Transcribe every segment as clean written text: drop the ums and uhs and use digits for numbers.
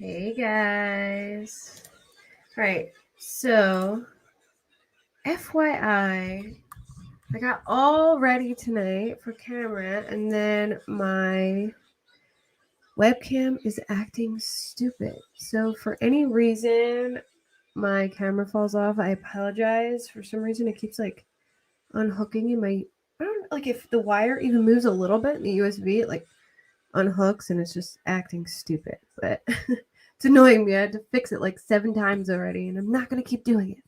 Hey guys. Alright, so FYI, I got all ready tonight for camera and then my webcam is acting stupid. So for any reason my camera falls off, I apologize. For some reason it keeps like unhooking in my I don't like if the wire even moves a little bit in the USB, it like unhooks and it's just acting stupid. But it's annoying me. I had to fix it like 7 times already, and I'm not going to keep doing it.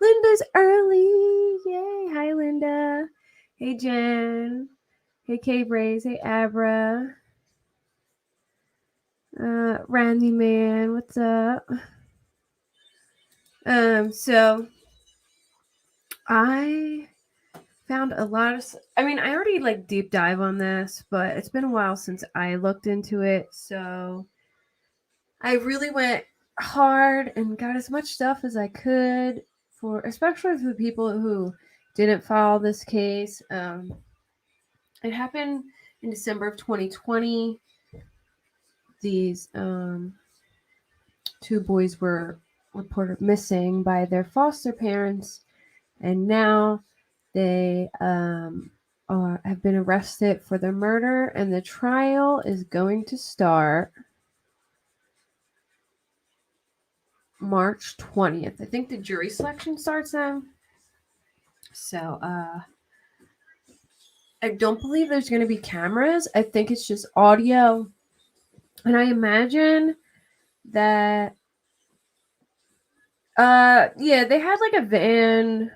Linda's early. Yay. Hi, Linda. Hey, Jen. Hey, K-Braze. Hey, Abra. Randy Man. What's up? So I found a lot of... I already like deep dive on this, but it's been a while since I looked into it, so I really went hard and got as much stuff as I could for, especially for the people who didn't file this case. It happened in December of 2020. These 2 boys were reported missing by their foster parents, and now they have been arrested for the murder, and the trial is going to start March 20th. I think the jury selection starts then. So, I don't believe there's going to be cameras. I think it's just audio. And I imagine that, yeah, they had like a van.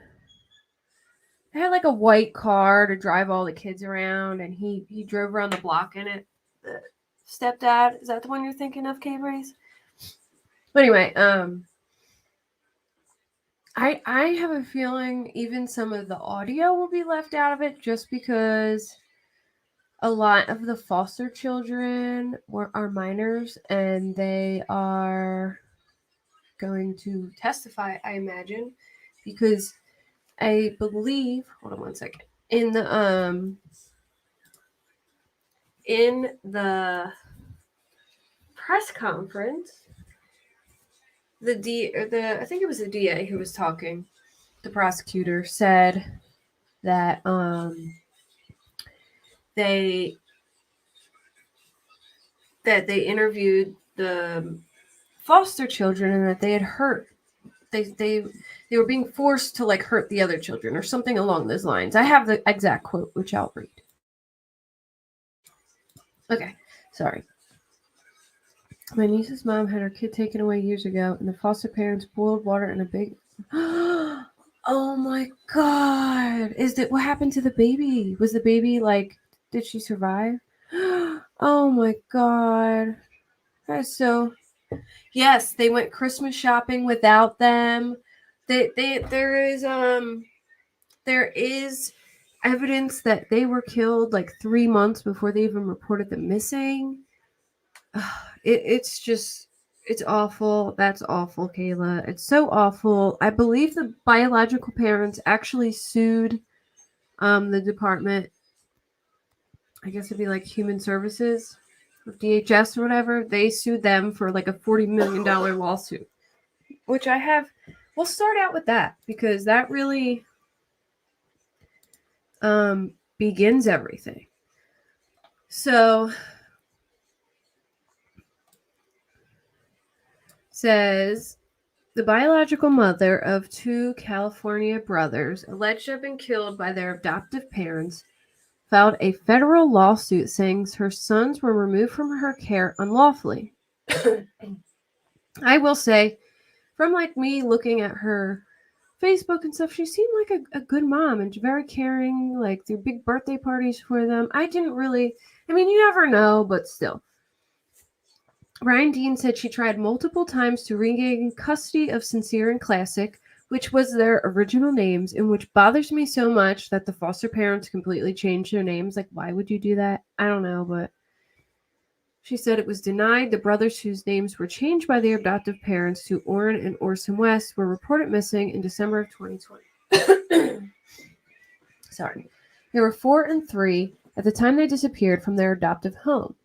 They had like a white car to drive all the kids around, and he drove around the block in it. The stepdad, is that the one you're thinking of, K-Brace? But anyway, I have a feeling even some of the audio will be left out of it just because a lot of the foster children are minors and they are going to testify, I imagine, because I believe, hold on one second, in the press conference, I think it was the DA who was talking, the prosecutor said that they interviewed the foster children and that they had hurt they were being forced to like hurt the other children or something along those lines. I have the exact quote, which I'll read. Okay, sorry. My niece's mom had her kid taken away years ago, and the foster parents boiled water in a big... Oh my god! What happened to the baby? Was the baby like... Did she survive? Oh my god. That's so... Yes, they went Christmas shopping without them. There is evidence that they were killed like 3 months before they even reported them missing. It's awful. That's awful, Kayla. It's so awful. I believe the biological parents actually sued the department. I guess it'd be like Human Services, or DHS or whatever. They sued them for like a $40 million lawsuit, which I have. We'll start out with that because that really begins everything. So, says the biological mother of 2 California brothers alleged to have been killed by their adoptive parents filed a federal lawsuit saying her sons were removed from her care unlawfully. I will say, from like me looking at her Facebook and stuff, she seemed like a good mom and very caring, like threw big birthday parties for them. I didn't really, you never know, but still. Ryan Dean said she tried multiple times to regain custody of Sincere and Classic, which was their original names, and which bothers me so much that the foster parents completely changed their names. Like, why would you do that? I don't know, but she said it was denied. The brothers whose names were changed by their adoptive parents to Orrin and Orson West were reported missing in December of 2020. Sorry. They were 4 and 3 at the time they disappeared from their adoptive home.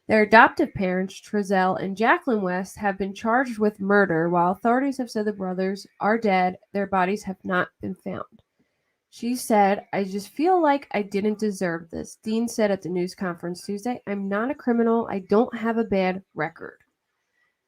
Their adoptive parents, Trezell and Jacqueline West, have been charged with murder, while authorities have said the brothers are dead. Their bodies have not been found. She said, I just feel like I didn't deserve this. Dean said at the news conference Tuesday, I'm not a criminal. I don't have a bad record.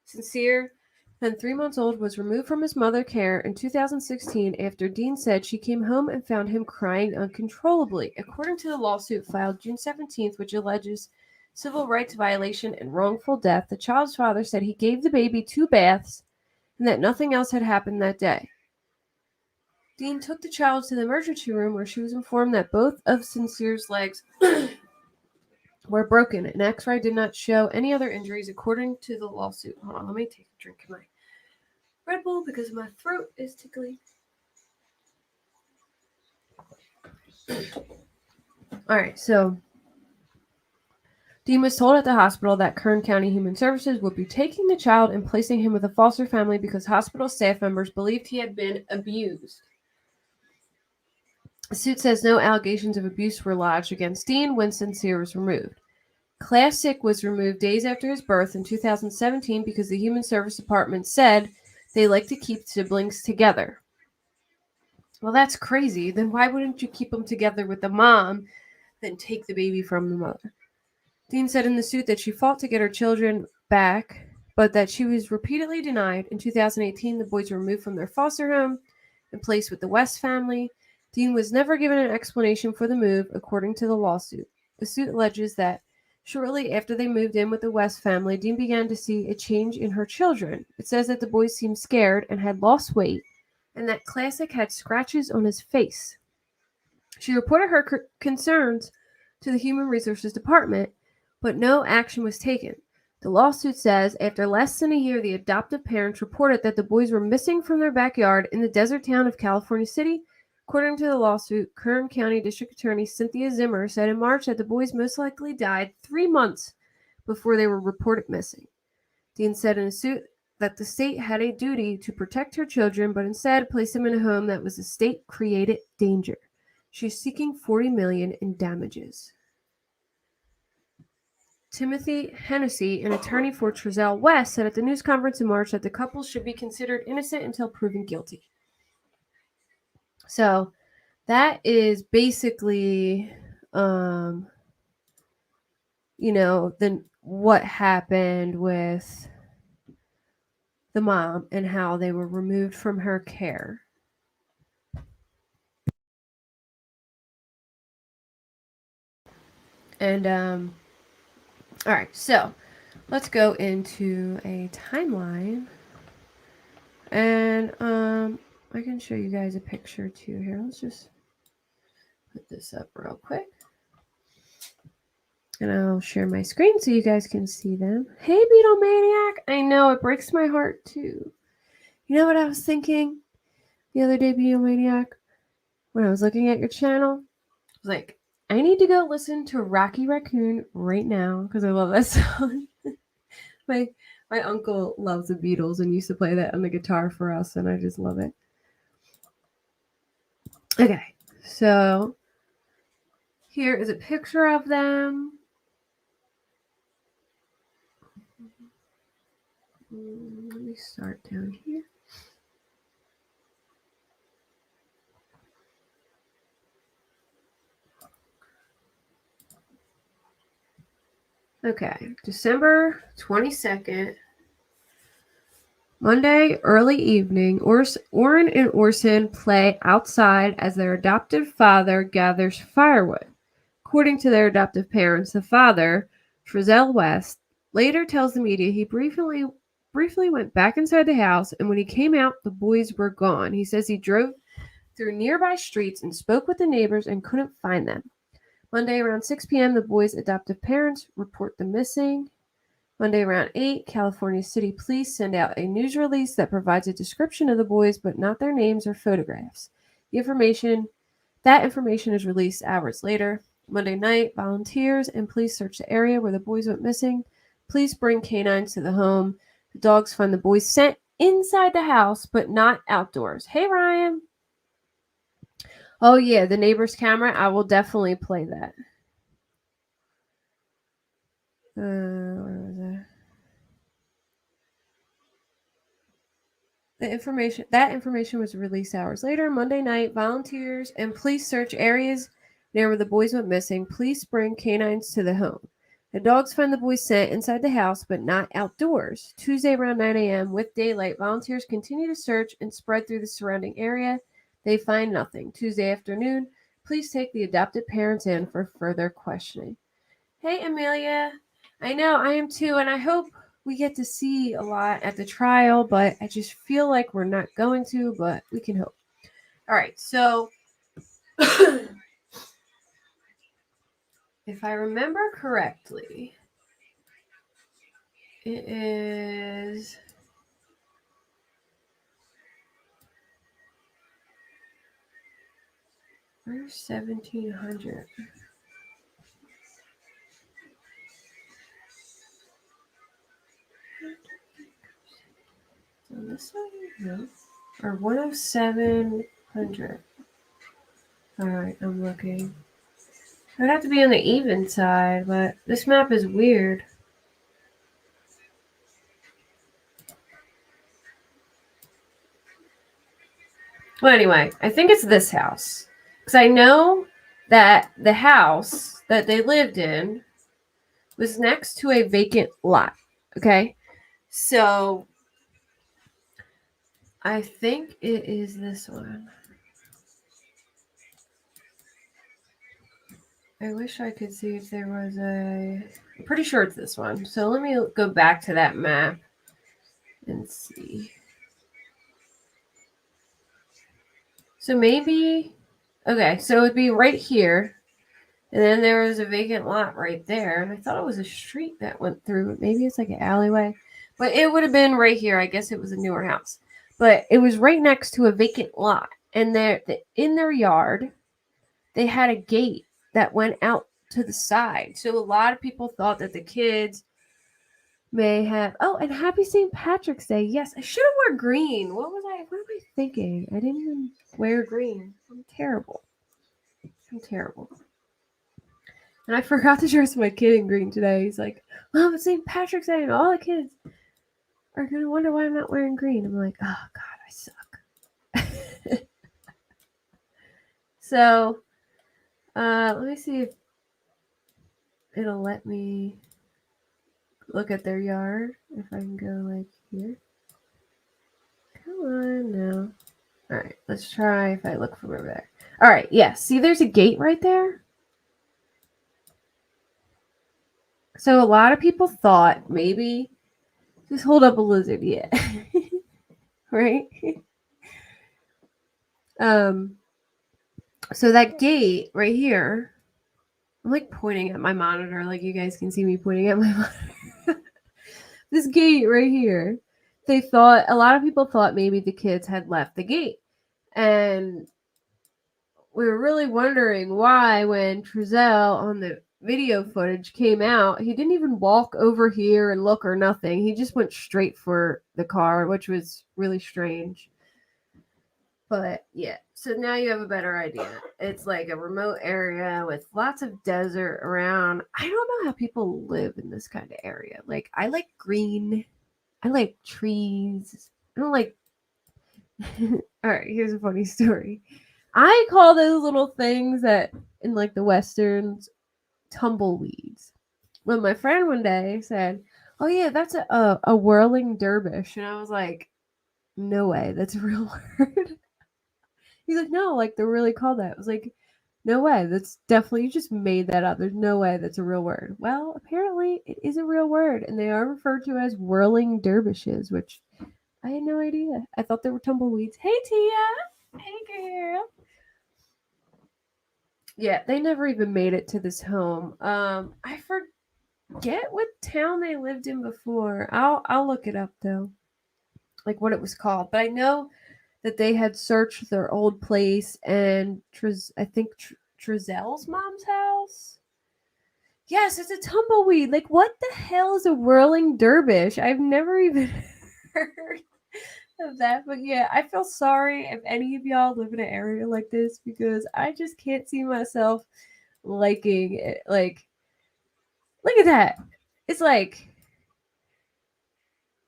Sincere, then 3 months old, was removed from his mother's care in 2016 after Dean said she came home and found him crying uncontrollably, according to the lawsuit filed June 17th, which alleges civil rights violation and wrongful death. The child's father said he gave the baby 2 baths and that nothing else had happened that day. Dean took the child to the emergency room where she was informed that both of Sincere's legs were broken. An x-ray did not show any other injuries, according to the lawsuit. Hold on, let me take a drink of my Red Bull because my throat is tickly. Alright, so Dean was told at the hospital that Kern County Human Services would be taking the child and placing him with a foster family because hospital staff members believed he had been abused. The suit says no allegations of abuse were lodged against Dean when Sincere was removed. Classic was removed days after his birth in 2017 because the Human Service Department said they like to keep siblings together. Well, that's crazy. Then why wouldn't you keep them together with the mom, then take the baby from the mother? Dean said in the suit that she fought to get her children back, but that she was repeatedly denied. In 2018, the boys were removed from their foster home and placed with the West family. Dean was never given an explanation for the move, according to the lawsuit. The suit alleges that shortly after they moved in with the West family, Dean began to see a change in her children. It says that the boys seemed scared and had lost weight, and that Classic had scratches on his face. She reported her concerns to the Human Resources Department, but no action was taken. The lawsuit says after less than a year, the adoptive parents reported that the boys were missing from their backyard in the desert town of California City. According to the lawsuit, Kern County District Attorney Cynthia Zimmer said in March that the boys most likely died 3 months before they were reported missing. Dean said in a suit that the state had a duty to protect her children, but instead placed them in a home that was a state-created danger. She's seeking $40 million in damages. Timothy Hennessy, an attorney for Trezell West, said at the news conference in March that the couple should be considered innocent until proven guilty. So that is basically, then what happened with the mom and how they were removed from her care. And, all right, so let's go into a timeline. And, I can show you guys a picture too here. Let's just put this up real quick. And I'll share my screen so you guys can see them. Hey, Beetle Maniac! I know, it breaks my heart too. You know what I was thinking the other day, Beetle Maniac? When I was looking at your channel? I was like, I need to go listen to Rocky Raccoon right now because I love that song. My uncle loves the Beatles and used to play that on the guitar for us, and I just love it. Okay, so here is a picture of them. Let me start down here. Okay, December 22nd, Monday, early evening. Orrin and Orson play outside as their adoptive father gathers firewood. According to their adoptive parents, the father, Trezell West, later tells the media he briefly went back inside the house, and when he came out, the boys were gone. He says he drove through nearby streets and spoke with the neighbors and couldn't find them. Monday around 6 p.m., the boys' adoptive parents report them missing. Monday around 8, California City Police send out a news release that provides a description of the boys, but not their names or photographs. That information is released hours later. Monday night, volunteers and police search the area where the boys went missing. Police bring canines to the home. The dogs find the boys scent inside the house, but not outdoors. Hey, Ryan. Oh, yeah, the neighbor's camera. I will definitely play that. Where was I? That information was released hours later. Monday night, volunteers and police search areas near where the boys went missing. Police bring canines to the home. The dogs find the boys' scent inside the house, but not outdoors. Tuesday around 9 a.m., with daylight, volunteers continue to search and spread through the surrounding area. They find nothing. Tuesday afternoon, police take the adopted parents in for further questioning. Hey, Amelia. I know, I am too, and I hope we get to see a lot at the trial, but I just feel like we're not going to, but we can hope. All right, so if I remember correctly, it is where's 1700? On this side? No. Or 10700. All right, I'm looking. I'd have to be on the even side, but this map is weird. Well, anyway, I think it's this house. Because I know that the house that they lived in was next to a vacant lot. Okay? So I think it is this one. I wish I could see if there was a... I'm pretty sure it's this one. So let me go back to that map and see. So maybe... Okay, so it would be right here. And then there was a vacant lot right there. And I thought it was a street that went through. But maybe it's like an alleyway. But it would have been right here. I guess it was a newer house. But it was right next to a vacant lot. And in their yard, they had a gate that went out to the side. So a lot of people thought that the kids may have... Oh, and happy St. Patrick's Day. Yes, I should have worn green. What am I thinking? I didn't even wear green. I'm terrible. And I forgot to dress my kid in green today. He's like, Mom, it's St. Patrick's Day, and all the kids are going to wonder why I'm not wearing green. I'm like, oh, God, I suck. So, let me see if it'll let me look at their yard. If I can go, like, here. Come on, no. All right, let's try if I look from over there. All right, yeah. See, there's a gate right there. So a lot of people thought maybe just hold up a lizard, yeah. Right? So that gate right here, I'm like pointing at my monitor, like you guys can see me pointing at my monitor. This gate right here, a lot of people thought maybe the kids had left the gate. And we were really wondering why when Trezell on the video footage came out, he didn't even walk over here and look or nothing. He just went straight for the car, which was really strange. But yeah, so now you have a better idea. It's like a remote area with lots of desert around. I don't know how people live in this kind of area. Like, I like green. I like trees. I don't like... All right, here's a funny story. I call those little things that in like the Westerns tumbleweeds. When my friend one day said, oh yeah, that's a whirling dervish. And I was like, no way, that's a real word. He's like, no, like they're really called that. I was like, no way, that's definitely, you just made that up. There's no way that's a real word. Well, apparently it is a real word, and they are referred to as whirling dervishes, which I had no idea. I thought they were tumbleweeds. Hey, Tia. Hey, girl. Yeah, they never even made it to this home. I forget what town they lived in before. I'll look it up though, like what it was called. But I know that they had searched their old place and I think Trezell's mom's house. Yes, it's a tumbleweed. Like, what the hell is a whirling dervish? I've never even heard of that. But yeah, I feel sorry if any of y'all live in an area like this, because I just can't see myself liking it. Like, look at that. It's like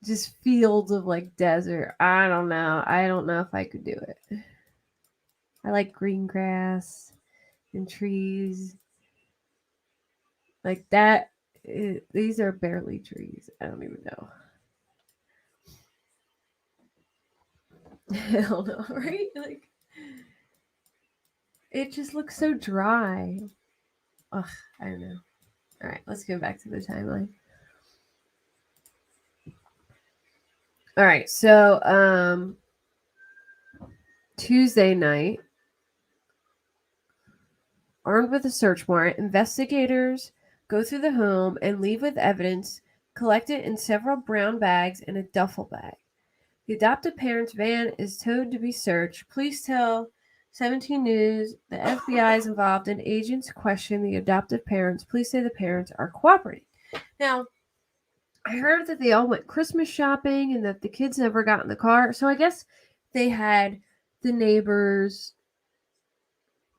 just fields of like desert. I don't know. I don't know if I could do it. I like green grass and trees. Like that. These are barely trees. I don't even know. Hell no, right? Like it just looks so dry. Ugh, I don't know. All right, let's go back to the timeline. All right, so Tuesday night, armed with a search warrant, investigators go through the home and leave with evidence collected in several brown bags and a duffel bag. The adopted parents' van is towed to be searched. Police tell 17 News the FBI is involved and agents question the adoptive parents. Police say the parents are cooperating. Now, I heard that they all went Christmas shopping and that the kids never got in the car. So I guess they had the neighbor's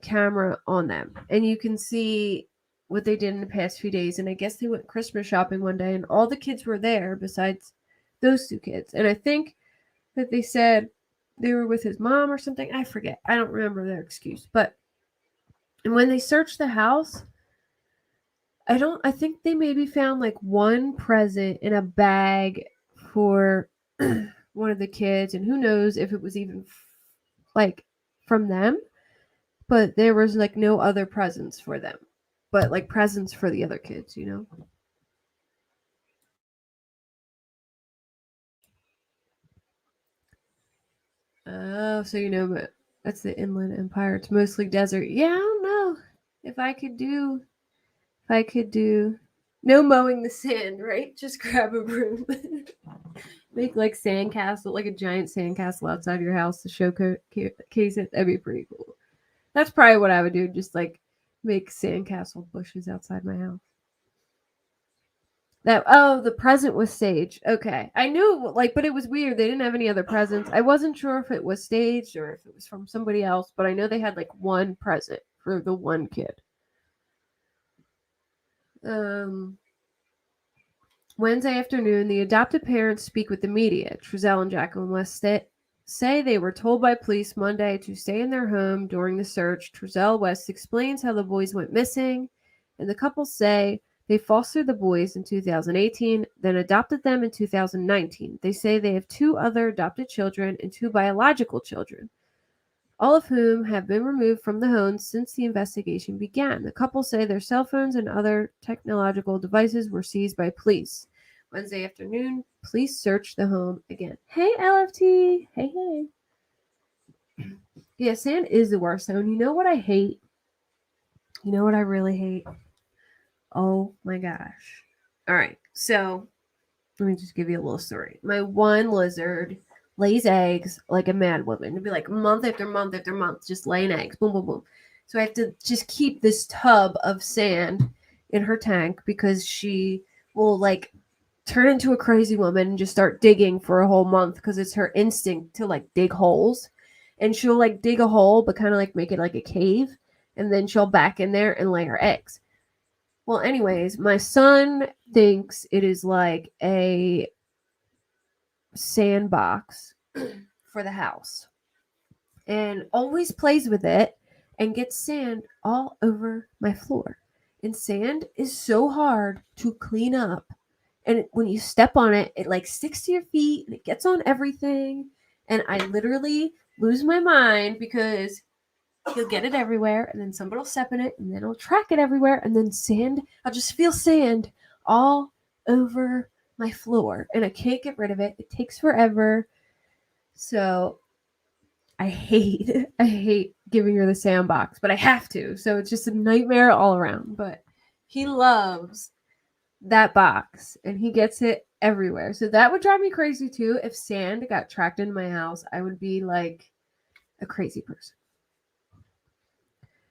camera on them. And you can see what they did in the past few days. And I guess they went Christmas shopping one day and all the kids were there besides those two kids. And I think that they said they were with his mom or something. I forget. I don't remember their excuse. But and when they searched the house, I think they maybe found like one present in a bag for one of the kids, and who knows if it was even like from them, but there was like no other presents for them, but like presents for the other kids, you know. Oh, so you know, but that's the Inland Empire. It's mostly desert. Yeah, I don't know if I could do no mowing the sand, right? Just grab a broom. Make like sandcastle, like a giant sandcastle outside your house to showcase it. That'd be pretty cool. That's probably what I would do. Just like make sandcastle bushes outside my house. The present was staged. Okay, I knew like, but it was weird. They didn't have any other presents. I wasn't sure if it was staged or if it was from somebody else, but I know they had like one present for the one kid. Um, Wednesday afternoon, the adopted parents speak with the media. Trezell and Jacqueline West say they were told by police Monday to stay in their home during the search. Trezell West explains how the boys went missing, and the couple say they fostered the boys in 2018, then adopted them in 2019. They say they have two other adopted children and two biological children, all of whom have been removed from the home since the investigation began. The couple say their cell phones and other technological devices were seized by police. Wednesday afternoon, police searched the home again. Hey, LFT. Hey, hey. Yeah, sand is the worst. And you know what I hate? You know what I really hate? Oh my gosh. All right. So let me just give you a little story. My one lizard lays eggs like a mad woman. It'd be like month after month after month, just laying eggs. Boom, boom, boom. So I have to just keep this tub of sand in her tank because she will like turn into a crazy woman and just start digging for a whole month because it's her instinct to like dig holes. And she'll like dig a hole, but kind of like make it like a cave. And then she'll back in there and lay her eggs. Well, anyways, my son thinks it is like a sandbox for the house and always plays with it and gets sand all over my floor. And sand is so hard to clean up. And when you step on it, it like sticks to your feet and it gets on everything. And I literally lose my mind because he'll get it everywhere and then somebody will step in it and then he'll track it everywhere and then sand. I'll just feel sand all over my floor and I can't get rid of it. It takes forever. So I hate giving her the sandbox, but I have to. So it's just a nightmare all around. But he loves that box and he gets it everywhere. So that would drive me crazy too. If sand got tracked in my house, I would be like a crazy person.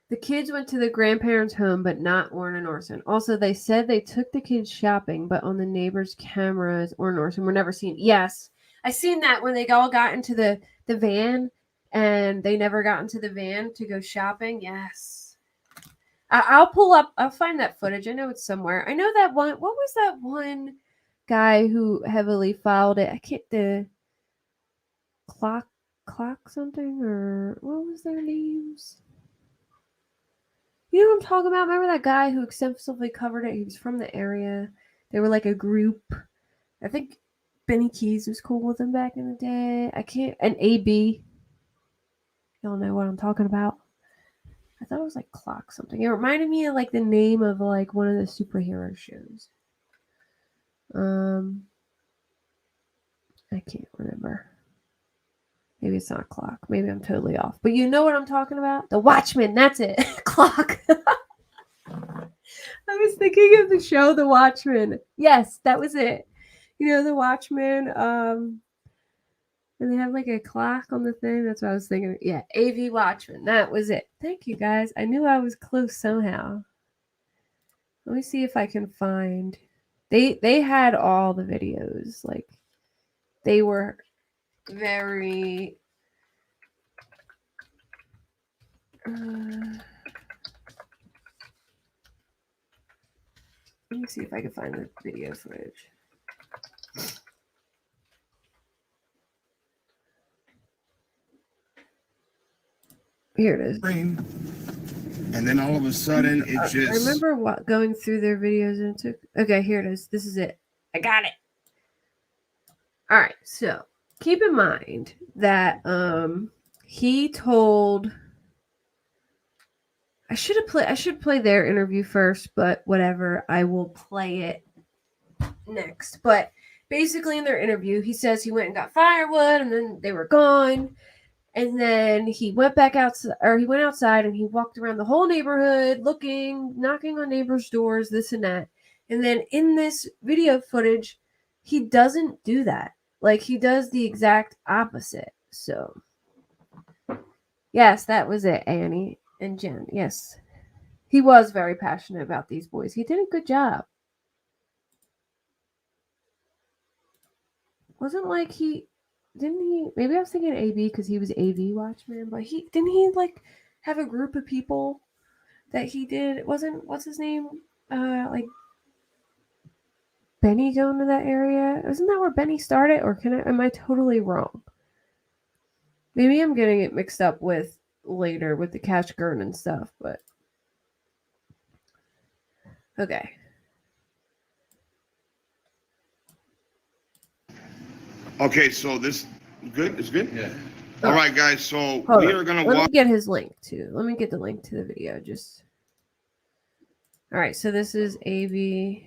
The kids went to the grandparents' home, but not Orrin and Orson. Also, they said they took the kids shopping, but on the neighbors' cameras, Orrin and Orson were never seen. Yes, I seen that when they all got into the van and they never got into the van to go shopping. Yes. I'll find that footage. I know it's somewhere. I know that one. What was that one guy who heavily filed it? I can't, the clock something, or what was their names? You know what I'm talking about? Remember that guy who extensively covered it? He was from the area. They were like a group. I think Benny Keys was cool with them back in the day. I can't. And AB. Y'all know what I'm talking about. I thought it was like Clock something. It reminded me of like the name of like one of the superhero shows. I can't remember. Maybe it's not Clock. Maybe I'm totally off. But you know what I'm talking about? The Watchmen. That's it. Clock. I was thinking of the show The Watchmen. Yes, that was it. You know, The Watchmen. And they have like a clock on the thing. That's what I was thinking. Yeah, AV Watchmen. That was it. Thank you guys. I knew I was close somehow. Let me see if I can find. They had all the videos. Like, they were very. Let me see if I can find the video footage. Here it is. And then all of a sudden, it just... I remember going through their videos and it took... Okay, here it is. This is it. I got it. All right, so keep in mind that he told... I should play their interview first, but whatever. I will play it next. But basically in their interview, he says he went and got firewood and then they were gone. And then he went back outside, or he went outside and he walked around the whole neighborhood looking, knocking on neighbors' doors, this and that. And then in this video footage, he doesn't do that. Like, he does the exact opposite. So, yes, that was it, Annie and Jen. Yes. He was very passionate about these boys. He did a good job. Wasn't like didn't he, maybe I was thinking AB because he was AV Watchman, but didn't he like have a group of people that he did? It wasn't, what's his name? Like Benny going to that area? Isn't that where Benny started? Or am I totally wrong? Maybe I'm getting it mixed up with later with the Cash Gurn and stuff, but okay. Okay, so this good? It's good? Yeah. All right, guys. So Hold we on. are going to Let watch. me get his link too. Let me get the link to the video. Just all right. So this is AV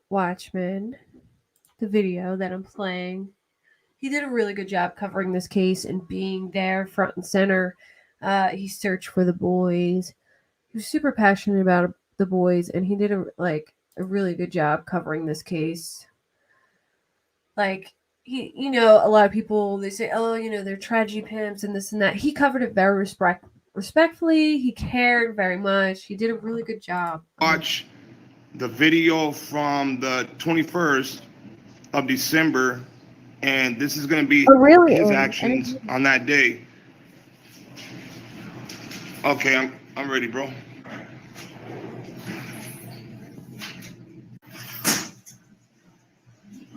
Watchman, the video that I'm playing. He did a really good job covering this case and being there front and center. He searched for the boys. He was super passionate about the boys, and he did a really good job covering this case. Like, he, a lot of people, they say, oh, they're tragedy pimps and this and that. He covered it very respectfully. He cared very much. He did a really good job. Watch the video from the 21st of December, and this is going to be his actions on that day. Okay, I'm ready, bro.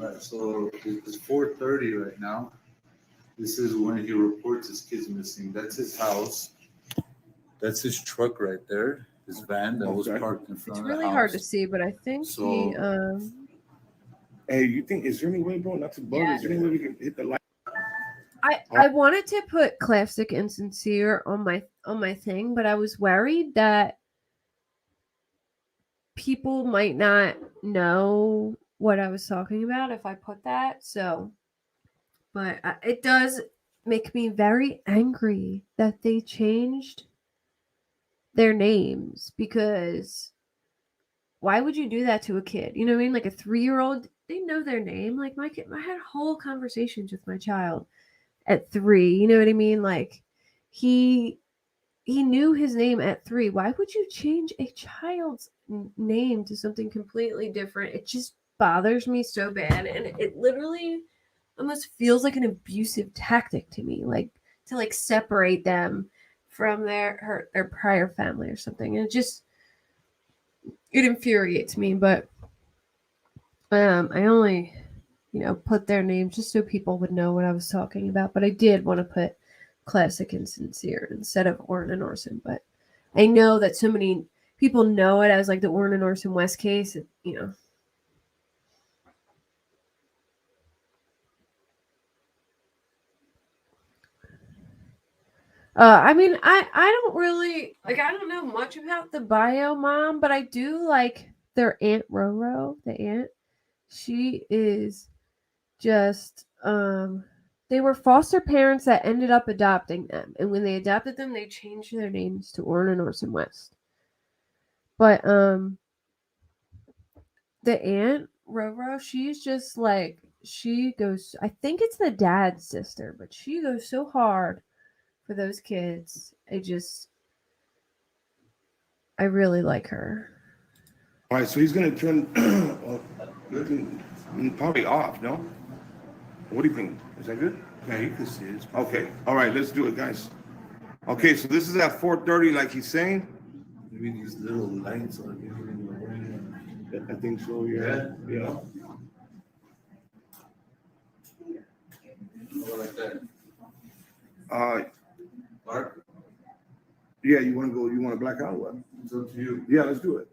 All right, so it's 4:30 right now. This is when he reports his kids missing. That's his house. That's his truck right there. His van that was parked in front of the house. It's really hard to see, but I think he. Hey, you think, is there any way, bro, not to bug? Yeah. Is there any way we can hit the light? I wanted to put Classic and Sincere on my thing, but I was worried that people might not know what I was talking about if I put that. So, but it does make me very angry that they changed their names, because why would you do that to a kid? You know what I mean? Like a 3-year-old, they know their name. Like my kid, I had whole conversations with my child at 3. You know what I mean? Like he knew his name at 3. Why would you change a child's name to something completely different? It just bothers me so bad, and it literally almost feels like an abusive tactic to me, like to separate them from their prior family or something. And it infuriates me, but I only, put their names just so people would know what I was talking about. But I did want to put Classic and Sincere instead of Orrin and Orson. But I know that so many people know it as like the Orrin and Orson West case, I mean, I don't really I don't know much about the bio mom, but I do like their Aunt Roro, the aunt. She is just they were foster parents that ended up adopting them, and when they adopted them, they changed their names to Orrin and Orson West. But the Aunt Roro, she's just like she goes. I think it's the dad's sister, but she goes so hard for those kids. I really like her. All right, so he's gonna turn probably off, no? What do you think? Is that good? Yeah, you can see it. Okay. All right, let's do it, guys. Okay, so this is at 4:30, like he's saying. Maybe these little lights are giving away. I think so. Yeah. Yeah. Go like that. Dark? Yeah, you want to go? You want to black out? What? It's up to you. Yeah, let's do it.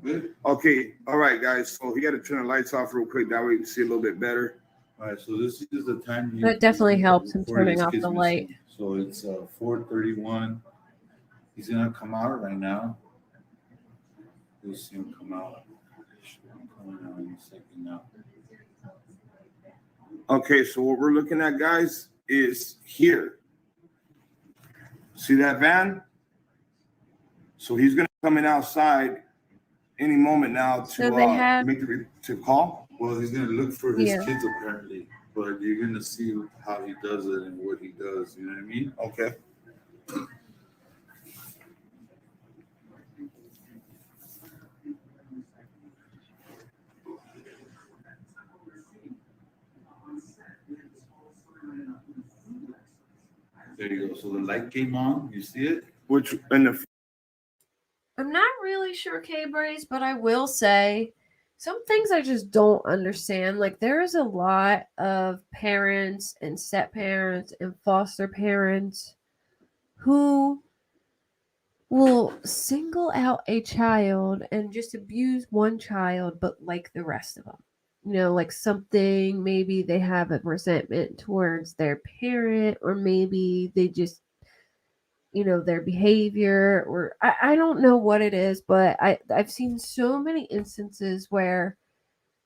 Good. Okay. All right, guys. So he got to turn the lights off real quick. That way we can see a little bit better. All right. So this is the time. That definitely helps in turning off the light. So it's 4:31. He's gonna come out right now. You'll see him come out. I'm coming out in a second now. Okay, so what we're looking at, guys, is here. See that van? So he's gonna come in outside any moment now to call. Well, he's gonna look for his kids apparently, but you're gonna see how he does it and what he does. You know what I mean? Okay. There you go. So the light came on. You see it? Which in the I'm not really sure, K-Brace, but I will say some things I just don't understand. Like, there is a lot of parents and step parents and foster parents who will single out a child and just abuse one child, but like the rest of them. Like something, maybe they have a resentment towards their parent, or maybe they just their behavior, or I don't know what it is, but I've seen so many instances where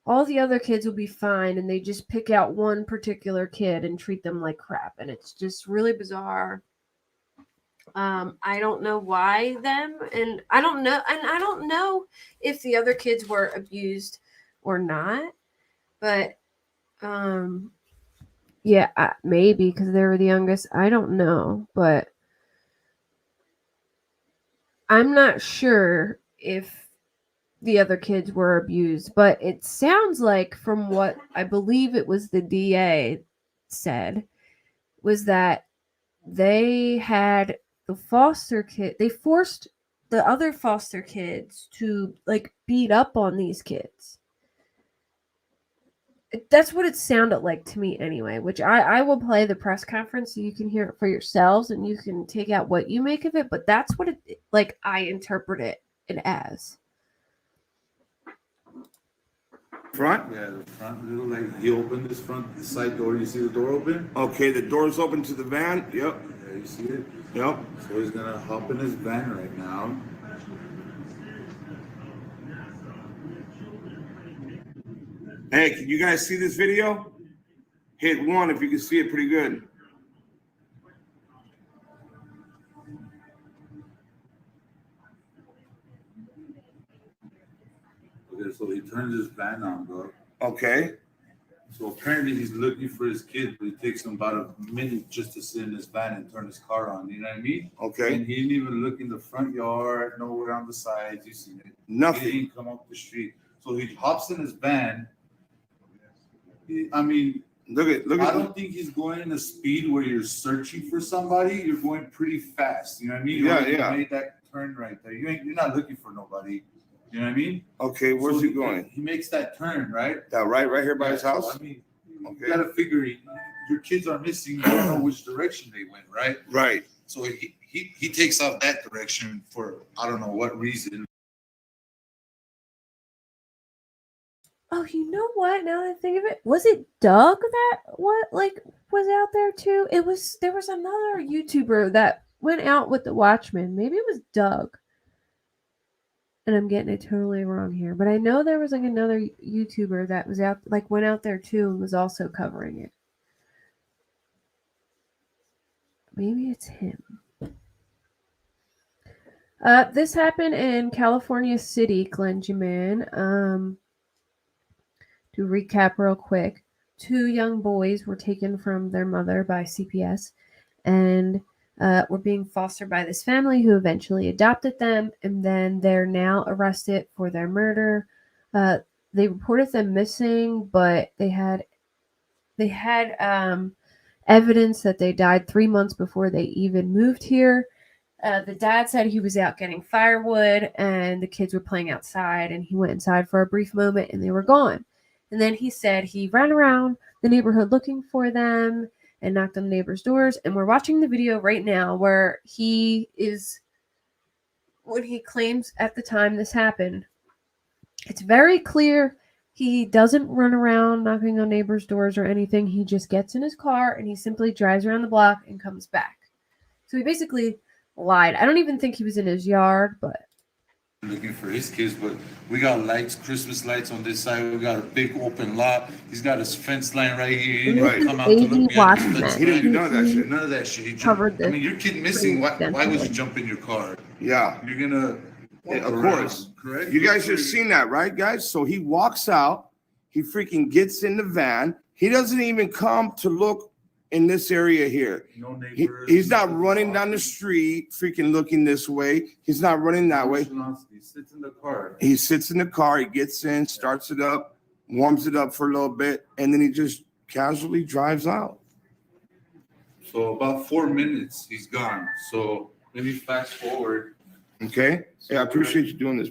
all the other kids will be fine and they just pick out one particular kid and treat them like crap, and it's just really bizarre. I don't know why them, and I don't know if the other kids were abused or not, but yeah, maybe because they were the youngest. I don't know, but I'm not sure if the other kids were abused, but it sounds like, from what I believe it was the DA said, was that they had the foster kid, they forced the other foster kids to like beat up on these kids. That's what it sounded like to me anyway, which I will play the press conference so you can hear it for yourselves and you can take out what you make of it, but that's what it, like, I interpret it as. Front? Yeah, the front little, like, he opened this front side door. You see the door open? Okay, the door's open to the van. Yep. Yeah, you see it? Yep. So he's gonna hop in his van right now. Hey, can you guys see this video? Hit 1 if you can see it pretty good. Okay, so he turns his van on, bro. Okay. So apparently he's looking for his kid, but it takes him about a minute just to sit in his van and turn his car on. You know what I mean? Okay. And he didn't even look in the front yard, nowhere on the sides. You see it? Nothing. He didn't come up the street. So he hops in his van. I mean, Look I at. don't think he's going in a speed where you're searching for somebody. You're going pretty fast. You know what I mean? You Yeah, already yeah. made that turn right there. You're not looking for nobody. You know what I mean? Okay, where's So he going? He makes that turn, right? That right here by his So, house. I mean, Okay. you gotta figure your kids are missing. You don't know which direction they went, right? Right. So he takes off that direction for I don't know what reason. Oh, you know what? Now that I think of it, was it Doug that was out there too? There was another YouTuber that went out with the Watchmen. Maybe it was Doug. And I'm getting it totally wrong here, but I know there was like another YouTuber that was out, like went out there too and was also covering it. Maybe it's him. This happened in California City, Glenjamin. To recap real quick, 2 young boys were taken from their mother by CPS and were being fostered by this family who eventually adopted them, and then they're now arrested for their murder. They reported them missing, but they had evidence that they died 3 months before they even moved here. The dad said he was out getting firewood and the kids were playing outside, and he went inside for a brief moment and they were gone. And then he said he ran around the neighborhood looking for them and knocked on the neighbors' doors. And we're watching the video right now where when he claims at the time this happened, it's very clear he doesn't run around knocking on neighbors' doors or anything. He just gets in his car and he simply drives around the block and comes back. So he basically lied. I don't even think he was in his yard, but Looking for his kids, but we got lights, Christmas lights on this side. We got a big open lot. He's got his fence line right here. He Right. didn't come out to look behind his fence He didn't do line. none of that shit. None of that shit. He Covered jumped. I this mean, your kid missing. Why would you extensively. jump in your car? Yeah. You're gonna. Yeah, walk of around, course. correct. You guys have seen that, right, guys? So he walks out. He freaking gets in the van. He doesn't even come to look in this area here. No neighbors. He's not running down the street, freaking looking this way. He's not running that way. He sits in the car. He sits in the car. He gets in, starts it up, warms it up for a little bit, and then he just casually drives out. So about 4 minutes, he's gone. So maybe fast forward. Okay? Yeah, I appreciate you doing this.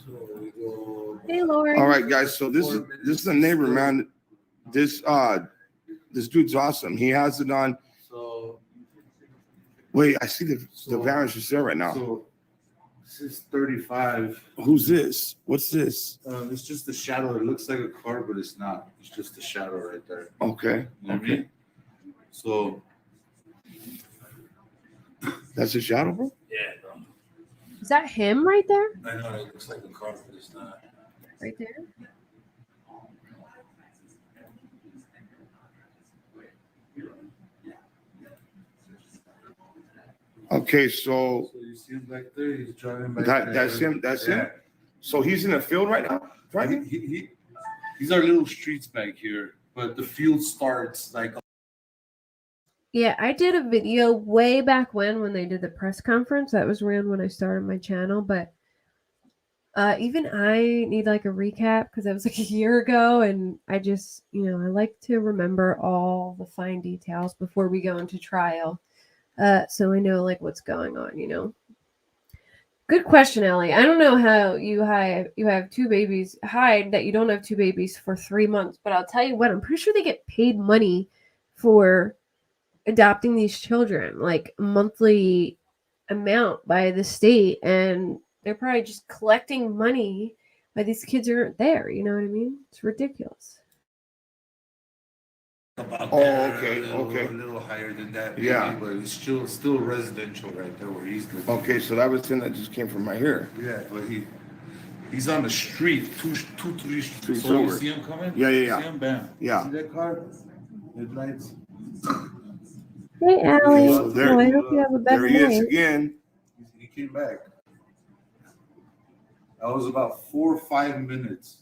So we go. hey, Lori. All right, guys. So this is a neighbor, man. This dude's awesome. He has it on. So Wait, I see the van is just there right now. So this is 35. Who's this? What's this? It's just a shadow. It looks like a car, but it's not. It's just a shadow right there. Okay. You know what I mean? So That's a shadow, bro? yeah, bro. Is that him right there? I know it looks like a car, but it's not. Right there? Okay, so So you see him back there? He's driving back there. that's him. That's him. So he's in the field right now, driving. These are little streets back here, but the field starts like. Yeah, I did a video way back when they did the press conference. That was around when I started my channel, but even I need like a recap because that was like a year ago, and I just, I like to remember all the fine details before we go into trial, so I know like what's going on. Good question, Ellie. I don't know how you have 2 babies. Hide that you don't have 2 babies for 3 months, but I'll tell you what, I'm pretty sure they get paid money for adopting these children, like a monthly amount by the state, and they're probably just collecting money while these kids aren't there. You know what I mean? It's ridiculous. Okay. A little higher than that. Maybe, Yeah. but it's still residential right there where he's living. Okay, so that was him that just came from right here. Yeah, but he's on the street, two, 3 streets over. You see him coming? Yeah. See him? Bam. Yeah. See that car? Headlights. Hey, Allie. So there- I hope you have a There better he is night. again. He came back. That was about 4 or 5 minutes.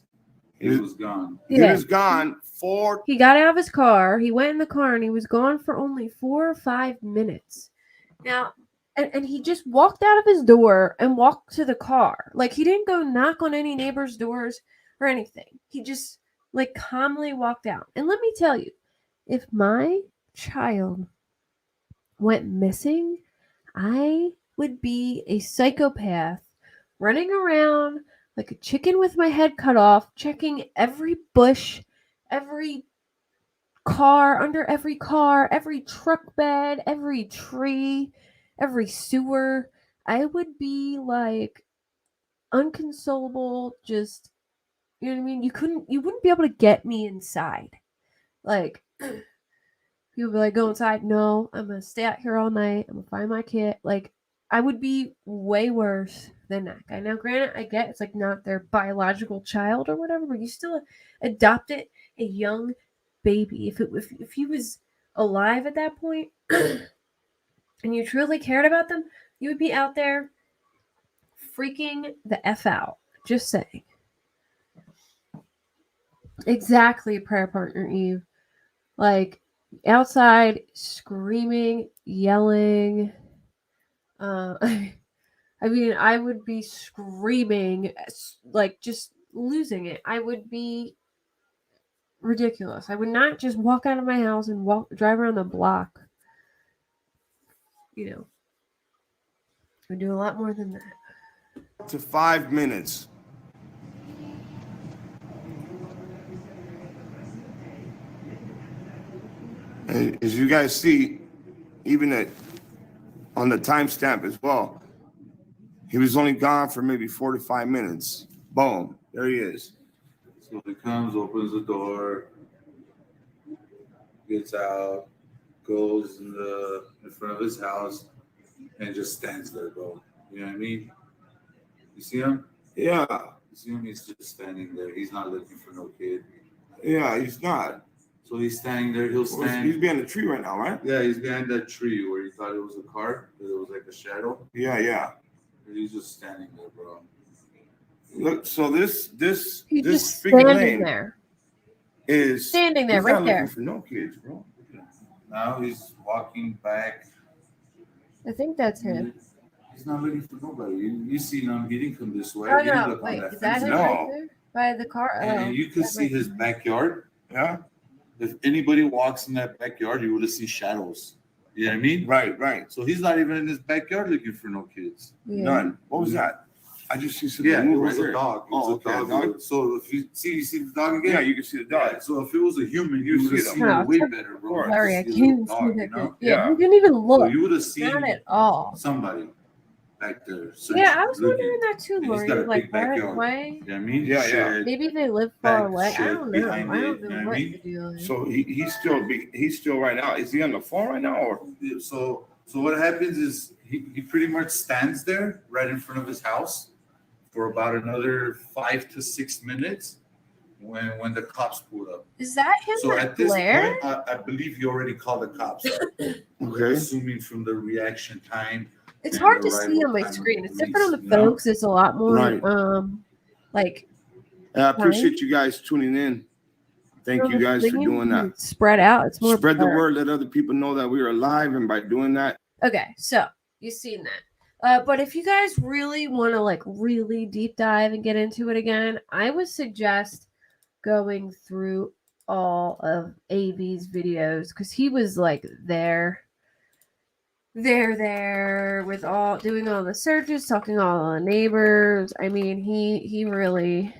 He was gone. He Yeah. was gone for. He got out of his car. He went in the car and he was gone for only 4 or 5 minutes. Now, and he just walked out of his door and walked to the car. Like, he didn't go knock on any neighbor's doors or anything. He just like calmly walked out. And let me tell you, if my child went missing, I would be a psychopath running around like a chicken with my head cut off, checking every bush, every car, under every car, every truck bed, every tree, every sewer. I would be like unconsolable, just, you know what I mean? You wouldn't be able to get me inside. Like, people be like, go inside. No, I'm gonna stay out here all night. I'm gonna find my kid. Like, I would be way worse than that guy. Now, granted, I get it's like not their biological child or whatever, but you still adopted a young baby. If he was alive at that point and you truly cared about them, you would be out there freaking the F out. Just saying. Exactly, prayer partner Eve. Like, outside screaming, yelling. I mean, I would be screaming, like just losing it. I would be ridiculous. I would not just walk out of my house and drive around the block. You know, I would do a lot more than that. To 5 minutes. And as you guys see, even on the timestamp as well, he was only gone for maybe 4 to 5 minutes. Boom, there he is. So he comes, opens the door, gets out, goes in front of his house, and just stands there, bro. You know what I mean? You see him? Yeah, You see him? He's just standing there. He's not looking for no kid. yeah, he's not. So he's standing there. He'll stand. He's behind the tree right now, right? Yeah, he's behind that tree where he thought it was a car, because it was like a shadow. Yeah, yeah. He's just standing there, bro. Look, so this He's this just freaking standing lane there. is Standing there, he's right not there. looking for no kids, bro. Now he's walking back. I think that's him. He's not looking for nobody. You see him. He didn't come this way. Oh He didn't no! look on Wait, that is that fence. him No. right there by the car? And you could that see might his be- backyard. Yeah, If anybody walks in that backyard, you would have seen shadows. You know what I mean? right. So he's not even in his backyard looking for no kids. Yeah. None. What was that? I just see something Yeah, it move was right a there. dog. It was Oh, a okay, dog. dog. So if you see the dog again? Yeah, you can see the dog. Yeah, so if it was a human, you would have see them. seen Oh, it way so- better, bro. course. You Sorry, I see a little can't see dog, that you know? good. Yeah, Yeah. you didn't even So look. you would have seen Not at all. somebody back there. Yeah, I was looking. wondering that too, And he's Lori. got a Like, big backyard. why? You know what I mean? Yeah, yeah. Shed. Maybe they live far Back away. I shed don't know. I behind don't it, know you know what I what mean? the deal is. So he's still right now. Is he on the phone right now or? So what happens is he pretty much stands there right in front of his house for about another 5 to 6 minutes when the cops pulled up. Is that him? So that at this glare? point, I believe you already called the cops. Okay. Assuming from the reaction time. It's and hard the to see arrival on my time of screen. the It's different on the police, you know? phone because it's a lot more Right. like And I appreciate you guys tuning in. Thank you guys for doing that. Spread out. It's more Spread the blurred. word. Let other people know that we are alive, and by doing that, Okay, so you've seen that. But if you guys really want to like really deep dive and get into it again, I would suggest going through all of AV's videos because he was like there with all doing all the searches, talking to all the neighbors. I mean, he really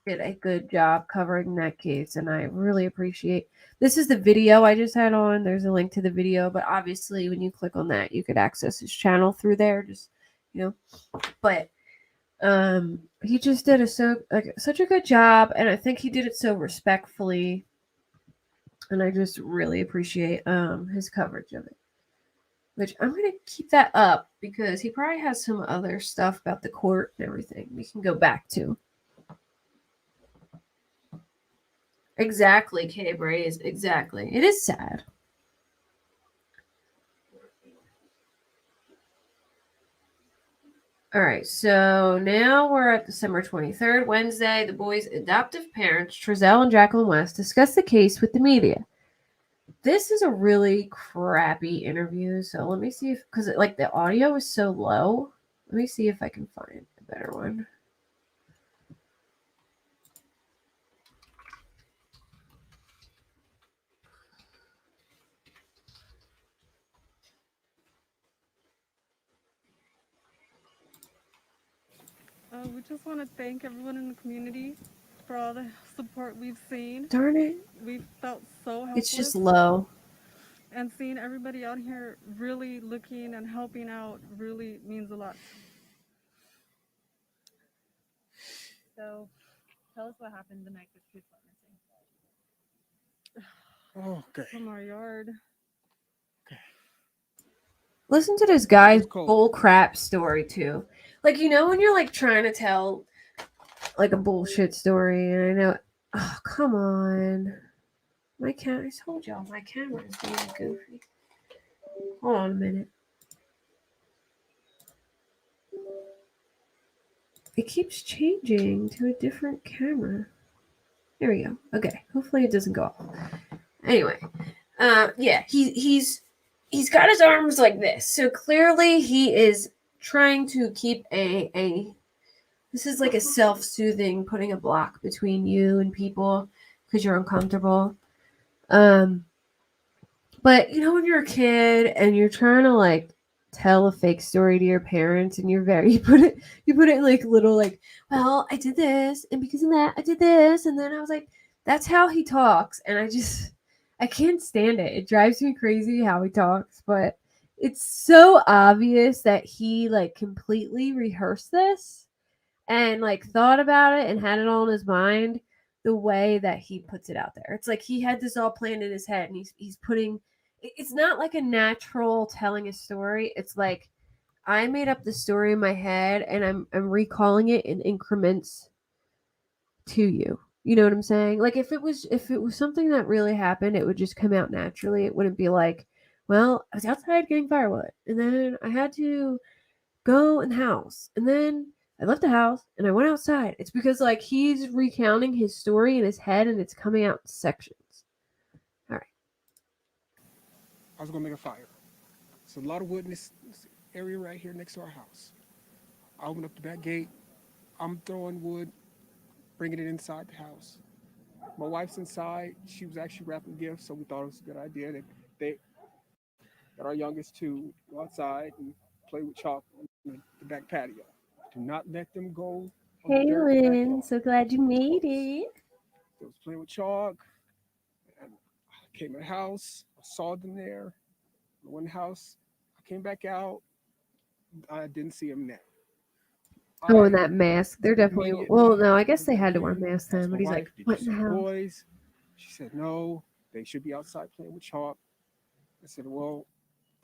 did a good job covering that case, and I really appreciate. This is the video I just had on. There's a link to the video, but obviously when you click on that, you could access his channel through there. Just but he just did such a good job, and I think he did it so respectfully, and I just really appreciate his coverage of it. Which I'm gonna keep that up because he probably has some other stuff about the court and everything we can go back to. Exactly, K Braze. Exactly. It is sad. All right, so now we're at December 23rd, Wednesday. The boys' adoptive parents, Trezell and Jacqueline West, discuss the case with the media. This is a really crappy interview, so let me see if, because like the audio is so low. Let me see if I can find a better one. We just want to thank everyone in the community for all the support we've seen. Darn it. We've felt so It's helpless, just low. and seeing everybody out here really looking and helping out really means a lot. So, tell us what happened the night the kids went missing. Okay. From our yard. Listen to this guy's It's cold. bull crap story too. Like, you know when you're like trying to tell like a bullshit story, and I know, oh come on, my camera. I told y'all my camera is being goofy. Hold on a minute. It keeps changing to a different camera. There we go. Okay, hopefully it doesn't go off. Anyway, yeah, he's got his arms like this, so clearly he is trying to keep a. This is like a self-soothing, putting a block between you and people because you're uncomfortable. But you know when you're a kid and you're trying to like tell a fake story to your parents, and you're very you put it in like little like, well, I did this, and because of that I did this, and then I was like, that's how he talks, and I can't stand it. It drives me crazy how he talks, but it's so obvious that he like completely rehearsed this and like thought about it and had it all in his mind the way that he puts it out there. It's like he had this all planned in his head, and he's putting it's not like a natural telling a story. It's like I made up the story in my head and I'm recalling it in increments to you. You know what I'm saying? Like if it was something that really happened, it would just come out naturally. It wouldn't be like, well, I was outside getting firewood, and then I had to go in the house, and then I left the house and I went outside. It's because like he's recounting his story in his head and it's coming out in sections. All right. I was gonna make a fire. There's a lot of wood in this area right here next to our house. I open up the back gate. I'm throwing wood, bringing it inside the house. My wife's inside. She was actually wrapping gifts, so we thought it was a good idea that they got our youngest to go outside and play with chalk on the back patio. Do not let them go on the Hey dirt in the Lynn, backyard. so glad you made Close. it. They was playing with chalk, and I came in the house. I saw them there. I went in the house. I came back out. I didn't see them now. Oh, and I that mask. They're definitely well, no, I guess they had to wear masks then, asked but my he's wife, like, did you what in see the the hell? boys? She said, no, they should be outside playing with chalk. I said, well,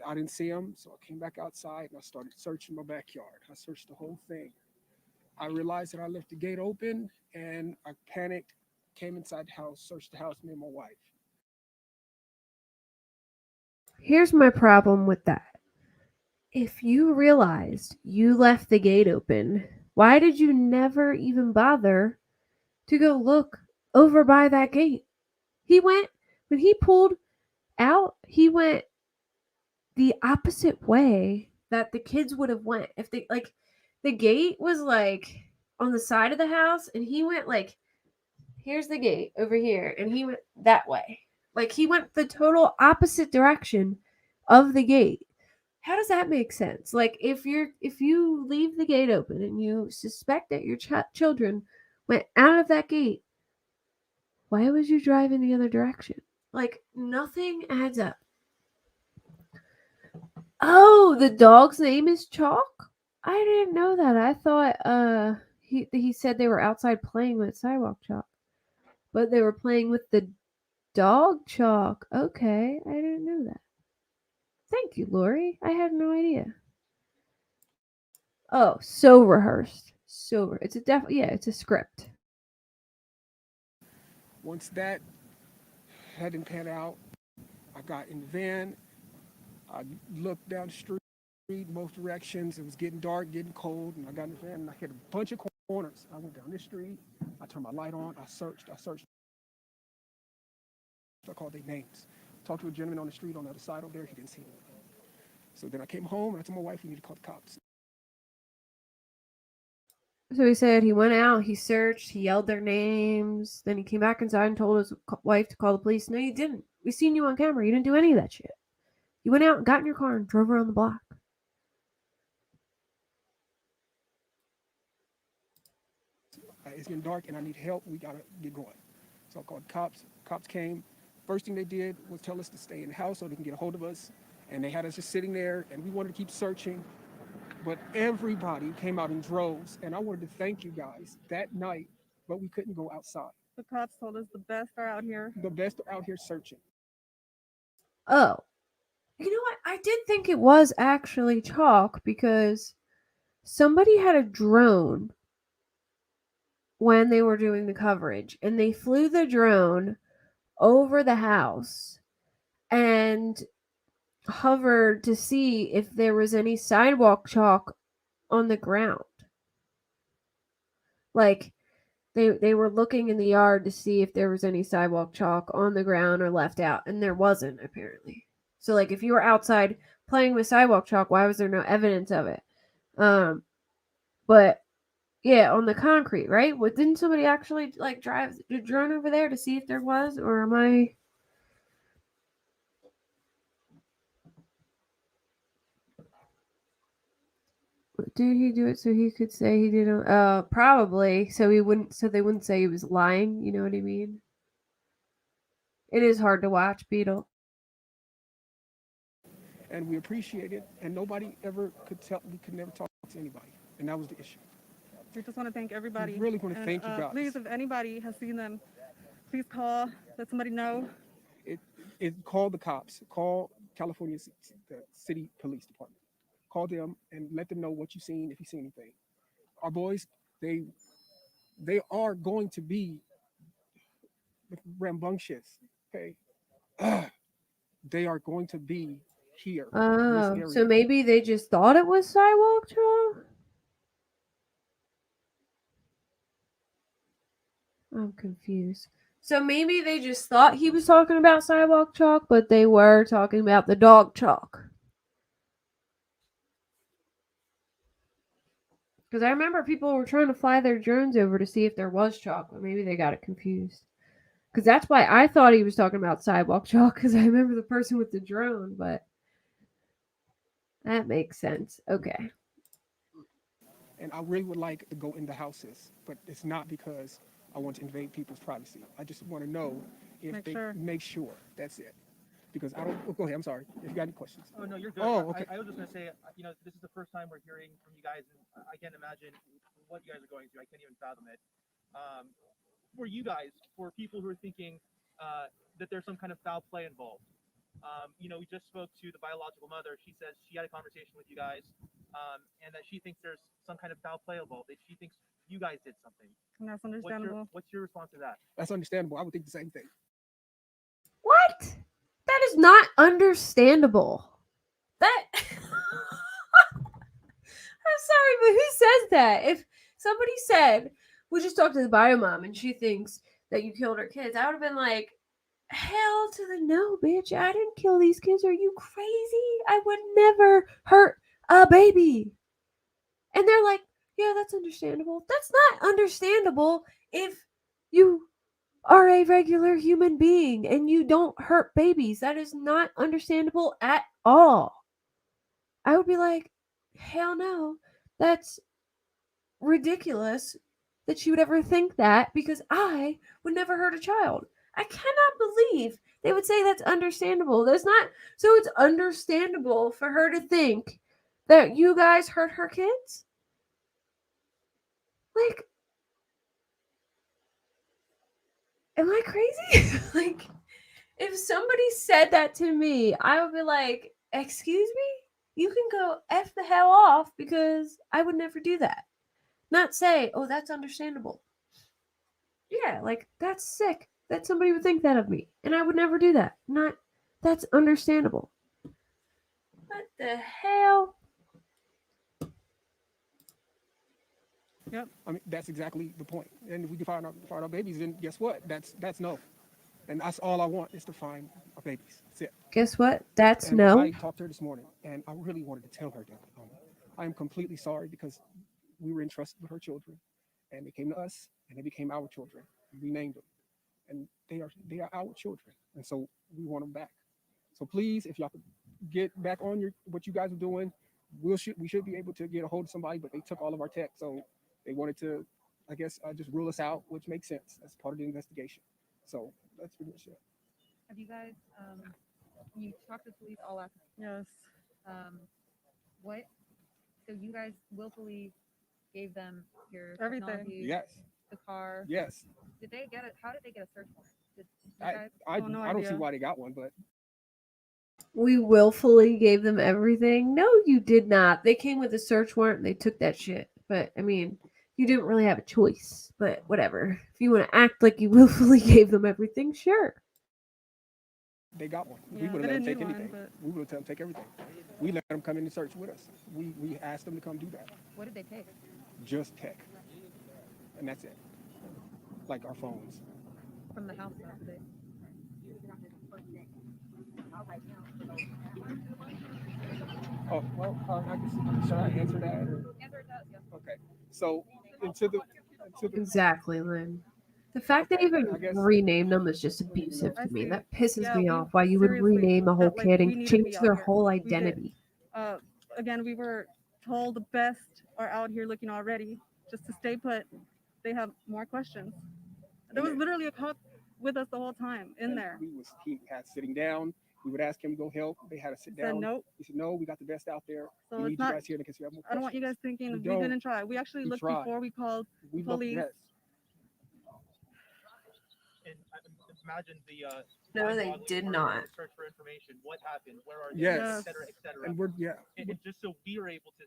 I didn't see them. So I came back outside and I started searching my backyard. I searched the whole thing. I realized that I left the gate open and I panicked, came inside the house, searched the house, me and my wife. Here's my problem with that. If you realized you left the gate open, why did you never even bother to go look over by that gate? When he pulled out, he went the opposite way that the kids would have went. If they like the gate was like on the side of the house, and he went like, here's the gate over here, and he went that way. Like he went the total opposite direction of the gate. How does that make sense? Like if you leave the gate open and you suspect that your children went out of that gate, why was you driving the other direction? Like nothing adds up. Oh, the dog's name is Chalk? I didn't know that. I thought he said they were outside playing with sidewalk chalk. But they were playing with the dog chalk. Okay, I didn't know that. Thank you, Lori. I had no idea. Oh, so rehearsed. It's it's a script. Once that hadn't pan out, I got in the van. I looked down the street, both directions. It was getting dark, getting cold, and I got in the van and I hit a bunch of corners. I went down this street. I turned my light on. I searched. I called their names. Talked to a gentleman on the street on the other side over there. He didn't see anything. So then I came home and I told my wife we need to call the cops. So he said he went out, he searched, he yelled their names, then he came back inside and told his wife to call the police. No, you didn't. We seen you on camera. You didn't do any of that shit. You went out and got in your car and drove around the block. it's getting dark and I need help. We gotta get going. So I called cops. Cops came. First thing they did was tell us to stay in the house so they can get a hold of us. And they had us just sitting there, and we wanted to keep searching. But everybody came out in droves, and I wanted to thank you guys that night, but we couldn't go outside. The cops told us the best are out here. The best are out here searching. Oh, you know what? I did think it was actually chalk because somebody had a drone when they were doing the coverage, and they flew the drone over the house and hovered to see if there was any sidewalk chalk on the ground. Like they were looking in the yard to see if there was any sidewalk chalk on the ground or left out, and there wasn't apparently. So like if you were outside playing with sidewalk chalk, why was there no evidence of it? But yeah, on the concrete, right? What, didn't somebody actually like drive the drone over there to see if there was, or am I? Did he do it so he could say he didn't? Probably. So he wouldn't. So they wouldn't say he was lying. You know what I mean? It is hard to watch, Beetle. And we appreciate it. And nobody ever could tell. We could never talk to anybody, and that was the issue. We just want to thank everybody. We really want to thank you guys. Please, if anybody has seen them, please call. Let somebody know. Call the cops. Call California the City Police Department. Call them and let them know what you've seen, if you see anything. Our boys, they are going to be rambunctious. Okay, they are going to be here. In this Oh, area. so maybe they just thought it was sidewalk chalk? I'm confused. So maybe they just thought he was talking about sidewalk chalk, but they were talking about the dog chalk. Because I remember people were trying to fly their drones over to see if there was chalk, but maybe they got it confused. Because that's why I thought he was talking about sidewalk chalk, because I remember the person with the drone, but that makes sense. Okay. And I really would like to go in the houses, but it's not because I want to invade people's privacy. I just want to know if make sure. That's it. Because I don't. Oh, go ahead. I'm sorry. If you got any questions. Oh no, you're good. Oh, okay. I was just gonna say, this is the first time we're hearing from you guys, and I can't imagine what you guys are going through. I can't even fathom it. For you guys, for people who are thinking that there's some kind of foul play involved, we just spoke to the biological mother. She says she had a conversation with you guys, and that she thinks there's some kind of foul play involved. That she thinks you guys did something. And that's understandable. What's your response to that? That's understandable. I would think the same thing. What? That is not understandable. That. I'm sorry, but who says that? If somebody said, we just talked to the bio mom and she thinks that you killed her kids, I would have been like, hell to the no, bitch. I didn't kill these kids. Are you crazy? I would never hurt a baby. And they're like, yeah, that's understandable. That's not understandable if you are a regular human being and you don't hurt babies. That is not understandable at all. I would be like, hell no. That's ridiculous that you would ever think that, because I would never hurt a child. I cannot believe they would say that's understandable. That's not. So it's understandable for her to think that you guys hurt her kids? Like, am I crazy? Like, if somebody said that to me, I would be like, excuse me? You can go F the hell off, because I would never do that. Not say, oh, that's understandable. Yeah, like, that's sick that somebody would think that of me. And I would never do that. That's understandable. What the hell? Yep. I mean, that's exactly the point. And if we can find our babies, then guess what? That's no. And that's all I want, is to find our babies. That's it. Guess what? That's and no. I talked to her this morning, and I really wanted to tell her that I am completely sorry, because we were entrusted with her children, and they came to us, and they became our children. We named them, and they are our children, and so we want them back. So please, if y'all could get back on what you guys are doing, we should be able to get a hold of somebody. But they took all of our tech, so they wanted to I guess, just rule us out, which makes sense. That's part of the investigation. So that's pretty much it. Have you guys, you talked to the police all last night. Yes. What, so you guys willfully gave them your Everything. technology, Yes. the car. Yes. Did they get it? How did they get a search warrant? Did you I, guys? I, Oh, no I don't see idea. why they got one, but We willfully gave them everything. No, you did not. They came with a search warrant and they took that shit. But I mean, you didn't really have a choice. But whatever. If you want to act like you willfully gave them everything, sure. they got one. We Yeah, would they have let them didn't take need one, anything. but- We would have let them take everything. We let them come in and search with us. We asked them to come do that. What did they take? Just tech. And that's it. Like our phones. From the house, though, did they? Oh, well, I guess, should I answer that? Or? Answer it does, yes. Okay. So, into the Exactly, Lynn. The fact they Okay, even I guess- renamed them is just abusive I to me. see. That pisses Yeah, me we- off. Why you would seriously, rename a whole that, like, kid we and need to be change out their here. whole We did. identity. Again, we were told the best are out here looking already. Just to stay put, they have more questions. There was literally a cop with us the whole time in there. He had sitting down. We would ask him to go help. They had to sit Said down. nope. He said, "No, we got the best out there. So we it's need not. you guys here because we have more I don't want you guys questions." thinking We we don't. didn't try. We actually We looked tried. before we called We the looked, police. yes. And imagine the No, they mind-boggling did part not. of the search for information. What happened? Where are they? Yes. Et cetera, et cetera. And we're And just so we are able to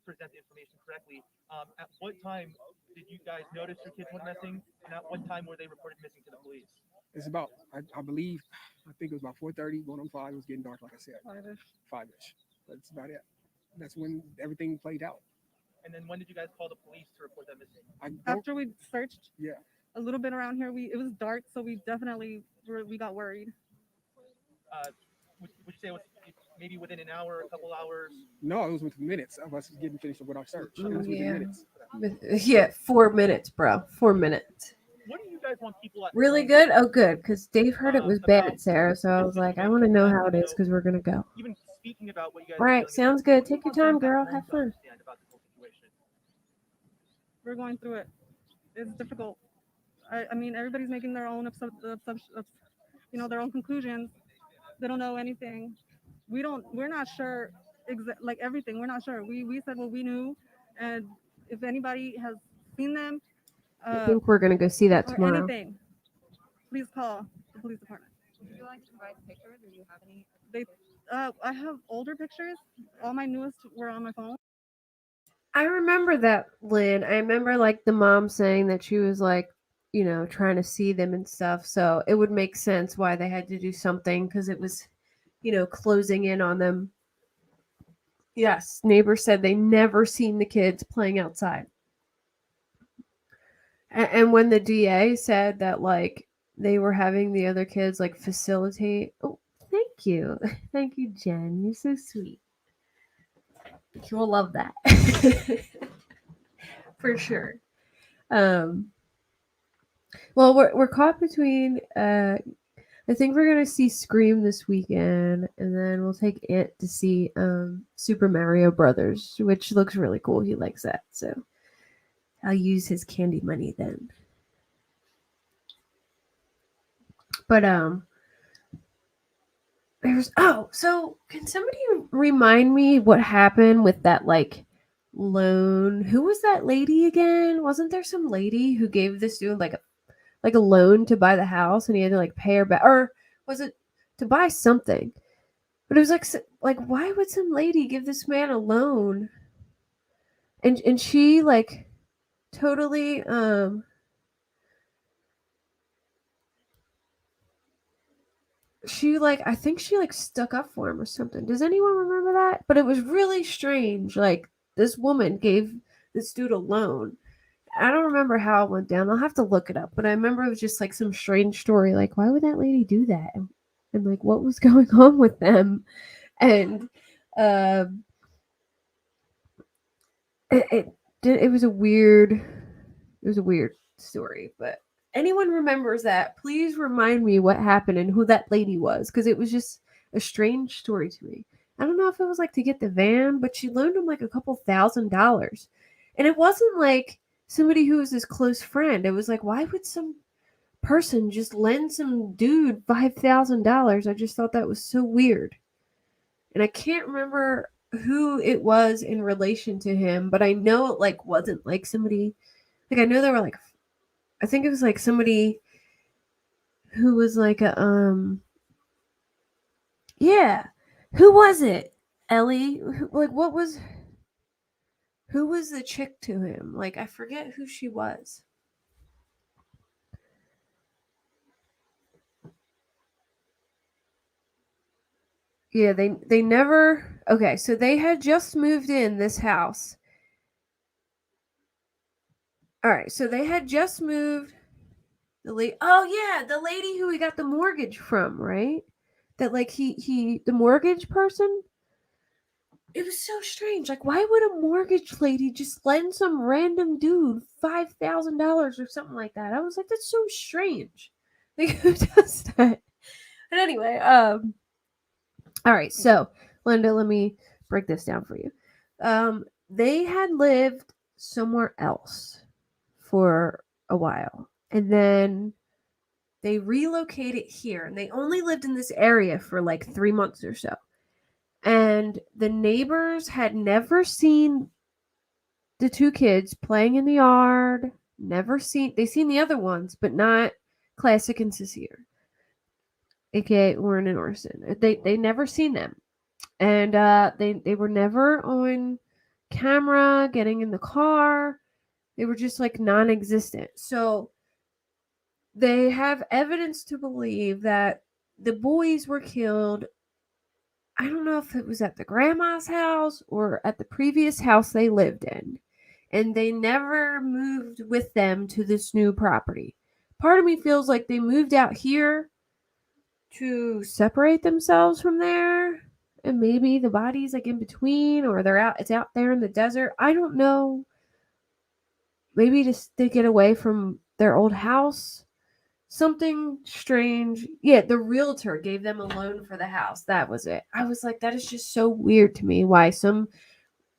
present the information correctly, at what time did you guys notice your kids went missing? And at what time were they reported missing to the police? it's about I believe I think it was about 4:30, going on 5. It was getting dark, like I said, Five-ish. 5ish. That's about it. That's when everything played out. And then when did you guys call the police to report them missing? I don't. After we searched Yeah. a little bit around here, it was dark, so we definitely we got worried. Would you say it was maybe within an hour, a couple hours? No, it was within minutes of us getting finished with our search. It was within Yeah. minutes. Yeah, 4 minutes, bro. 4 minutes. What do you guys want people at Really home good? Oh, good. Because Dave heard it was about bad, Sarah. So I was like, I want to know how it is because we're going to go. even speaking about what you guys All are right, dealing sounds with? good. What do you Take your want them time, at girl. home Have to fun. understand about this whole situation? We're going through it. It's difficult. I mean, everybody's making their own their own conclusions. They don't know anything. We're not sure like everything. We're not sure. We said what we knew, and if anybody has seen them I think we're going to go see that or tomorrow. anything, please call the police department. Would you like to provide pictures, or do you have any? I have older pictures. All my newest were on my phone. I remember that, Lynn. I remember like the mom saying that she was like, trying to see them and stuff. So it would make sense why they had to do something because it was, closing in on them. Yes, neighbors said they never seen the kids playing outside. And when the DA said that like they were having the other kids like facilitate. Oh, thank you. Thank you, Jen. You're so sweet. You will love that. For sure. Well, we're caught between I think we're gonna see Scream this weekend, and then we'll take it to see Super Mario Brothers, which looks really cool. He likes that, so I'll use his candy money then. But so can somebody remind me what happened with that like loan? Who was that lady again? Wasn't there some lady who gave this dude like a loan to buy the house and he had to like pay her back, or was it to buy something? But it was like why would some lady give this man a loan? And she like totally she like I think she like stuck up for him or something. Does anyone remember that? But it was really strange. Like this woman gave this dude a loan. I don't remember how it went down. I'll have to look it up. But I remember it was just like some strange story. Like, why would that lady do that? And like, what was going on with them? And it was a weird story. But anyone remembers that? Please remind me what happened and who that lady was, because it was just a strange story to me. I don't know if it was like to get the van, but she loaned him like a couple $1,000s, and it wasn't like somebody who was his close friend. It was like, why would some person just lend some dude $5,000? I just thought that was so weird. And I can't remember who it was in relation to him, but I know it like wasn't like somebody, like I know there were like, I think it was like somebody who was like a yeah, who was it? Ellie? Like what was, who was the chick to him? Like I forget who she was. Yeah, they never. Okay, so they had just moved in this house. All right, so they had just moved. Oh yeah, the lady who we got the mortgage from, right? That like he the mortgage person. It was so strange. Like, why would a mortgage lady just lend some random dude $5,000 or something like that? I was like, that's so strange. Like, who does that? And anyway, all right, so Linda, let me break this down for you. They had lived somewhere else for a while, and then they relocated here, and they only lived in this area for like 3 months or so. And the neighbors had never seen the two kids playing in the yard. They seen the other ones, but not Classic and Sincere, aka Orrin and Orson. They never seen them. And they were never on camera getting in the car. They were just like non-existent. So they have evidence to believe that the boys were killed. I don't know if it was at the grandma's house or at the previous house they lived in, and they never moved with them to this new property. Part of me feels like they moved out here to separate themselves from there, and maybe the body's like in between, or it's out there in the desert. I don't know. Maybe just to get away from their old house. Something strange. Yeah, the realtor gave them a loan for the house. That was it. I was like, that is just so weird to me. Why some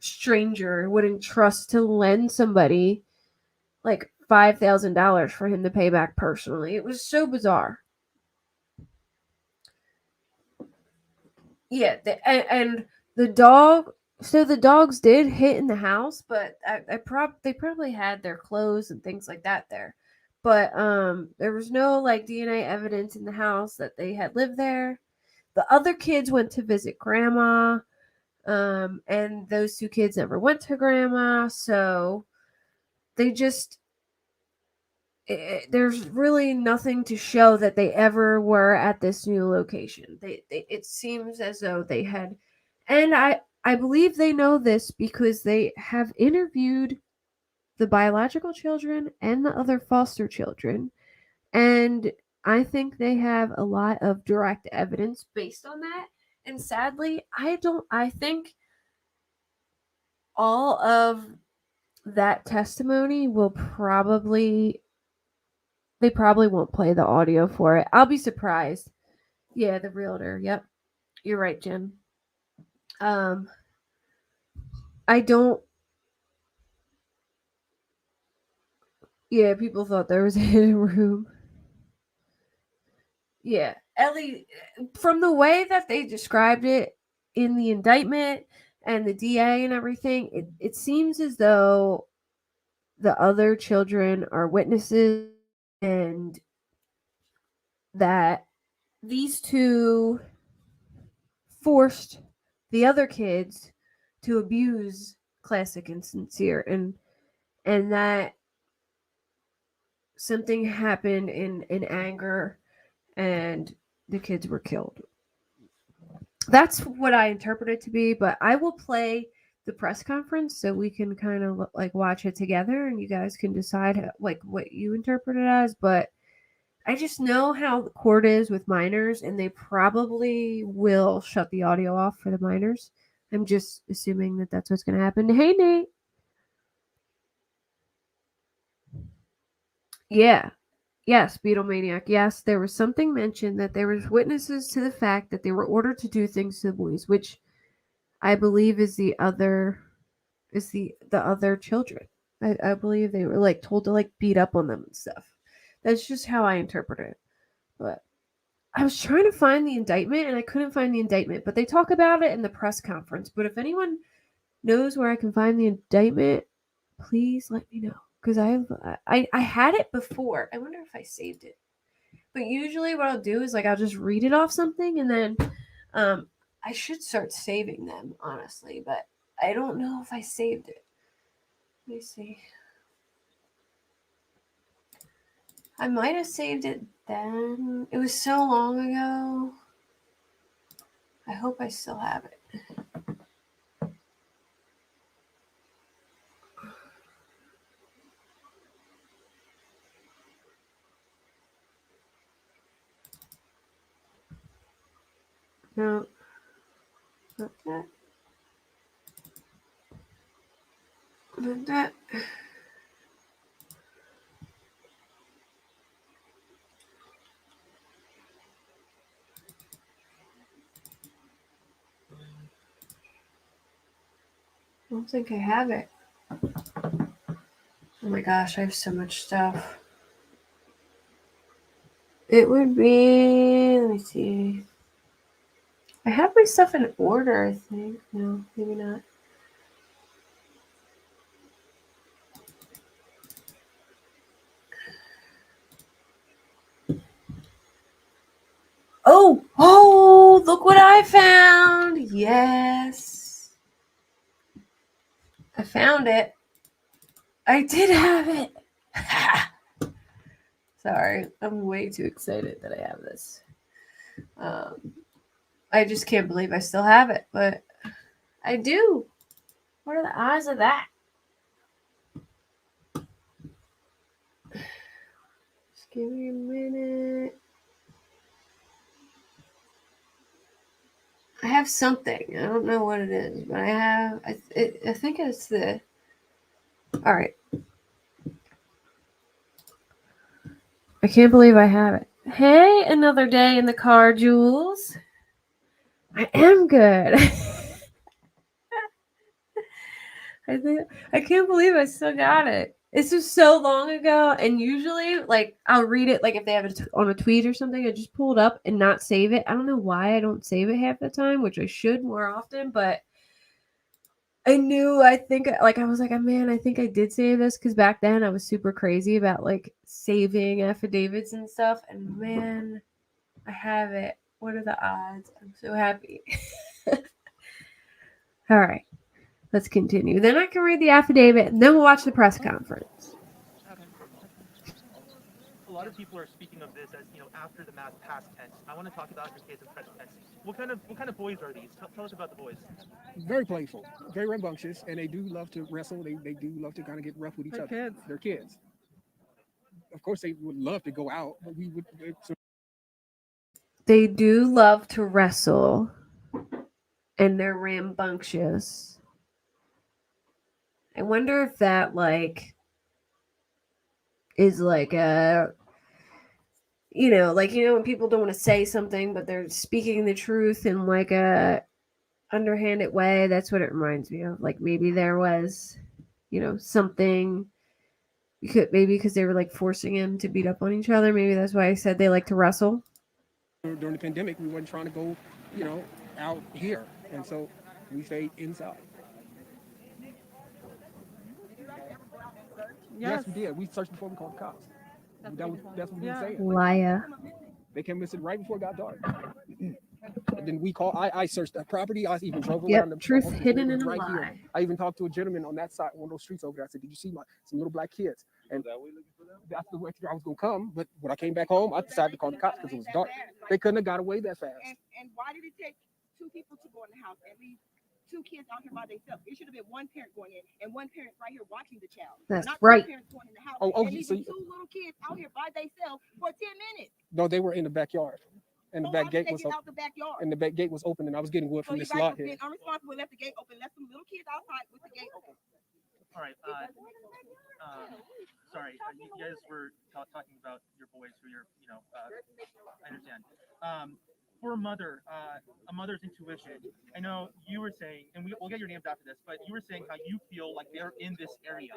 stranger wouldn't trust to lend somebody like $5,000 for him to pay back personally. It was so bizarre. Yeah, and the dog. So the dogs did hit in the house, but they probably had their clothes and things like that there. But there was no like DNA evidence in the house that they had lived there. The other kids went to visit grandma, and those two kids never went to grandma, so they just there's really nothing to show that they ever were at this new location. It seems as though they had, and I believe they know this because they have interviewed the biological children and the other foster children, and I think they have a lot of direct evidence based on that. And sadly, I think all of that testimony will probably they probably won't play the audio for it. I'll be surprised. Yeah, the realtor. Yep. You're right, Jen. I don't. Yeah, people thought there was a hidden room. Yeah, Ellie, from the way that they described it in the indictment and the DA and everything, it seems as though the other children are witnesses and that these two forced the other kids to abuse Classic and Sincere, and that something happened in anger and the kids were killed. That's what I interpret it to be, but I will play the press conference so we can kind of like watch it together and you guys can decide like what you interpret it as. But I just know how the court is with minors, and they probably will shut the audio off for the minors. I'm just assuming that that's what's going to happen. Hey, Nate. Yeah. Yes, Beatlemaniac. Yes, there was something mentioned that there was witnesses to the fact that they were ordered to do things to the boys, which I believe is the other children. I believe they were like told to like beat up on them and stuff. That's just how I interpret it. But I was trying to find the indictment and I couldn't find the indictment, but they talk about it in the press conference. But if anyone knows where I can find the indictment, please let me know. Because I had it before. I wonder if I saved it. But usually what I'll do is like I'll just read it off something and then I should start saving them, honestly, but I don't know if I saved it. Let me see. I might have saved it then. It was so long ago. I hope I still have it. No, not that. Not that. I don't think I have it. Oh my gosh, I have so much stuff. It would be, let me see. I have my stuff in order, I think. No, maybe not. Oh, look what I found. Yes. I found it. I did have it. Sorry, I'm way too excited that I have this. I just can't believe I still have it, but I do. What are the odds of that? Just give me a minute. I have something. I don't know what it is, but I have. I think it's the. All right. I can't believe I have it. Hey, another day in the car, Jules. I am good. I can't believe I still got it. It's just so long ago, and usually, like, I'll read it, like, if they have it on a tweet or something, I just pull it up and not save it. I don't know why I don't save it half the time, which I should more often, but I knew, I think, like, I was like, oh, man, I think I did save this, because back then I was super crazy about, like, saving affidavits and stuff, and man, I have it. What are the odds? I'm so happy. All right. Let's continue. Then I can read the affidavit, and then we'll watch the press conference. Okay. A lot of people are speaking of this as after the past tense. I want to talk about your kids in present tense. What kind of boys are these? Tell us about the boys. Very playful, very rambunctious, and they do love to wrestle. They do love to kind of get rough with each They're other. kids. They're kids. Of course, they would love to go out, but we would. So They do love to wrestle, and they're rambunctious. I wonder if that, like, is like a, when people don't want to say something, but they're speaking the truth in like a underhanded way. That's what it reminds me of. Like maybe there was, something. Maybe because they were like forcing him to beat up on each other. Maybe that's why I said they like to wrestle. during the pandemic, we wasn't trying to go, out here, and so we stayed inside. Yes. Yes, we did. We searched before we called the cops. That's what we were Yeah. saying. Liar. They came and said right before it got dark. And then we called. I searched that property. I even drove around Yep. the Truth whole hidden in a right lie. here. I even talked to a gentleman on that side, one of those streets over there. I said, "Did you see some little black kids?" And that's the way I was gonna come. But when I came back home, I decided to call the cops because it was dark. They couldn't have got away that fast. And why did it take two people to go in the house and leave two kids out here by themselves? It should have been one parent going in and one parent right here watching the child. That's not right. Two parents going in the house Oh, and leaving two little kids out here by themselves for 10 minutes. No, they were in the backyard, and the So back how did gate they was get open. out the backyard? And the back gate was open, and I was getting wood So from you this guys lot were here. being unresponsible, left the gate open, left some little kids outside with the gate open. All right. Sorry, you guys were talking about your boys who you're, I understand. For a mother's intuition, I know you were saying, and we'll get your names after this, but you were saying how you feel like they're in this area.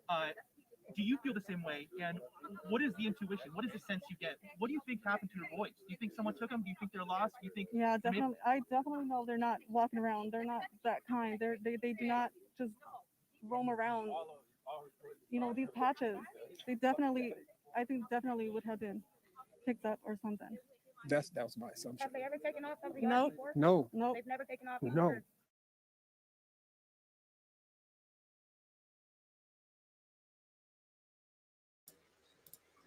Do you feel the same way? And what is the intuition? What is the sense you get? What do you think happened to your boys? Do you think someone took them? Do you think they're lost? Do you think Yeah, maybe- definitely. I definitely know they're not walking around. They're not that kind. They do not just roam around. You know, these patches. They definitely, I think, definitely would have been picked up or something. That was my assumption. Have they ever taken off of the No. yard before? No, Nope. They've never taken off. no.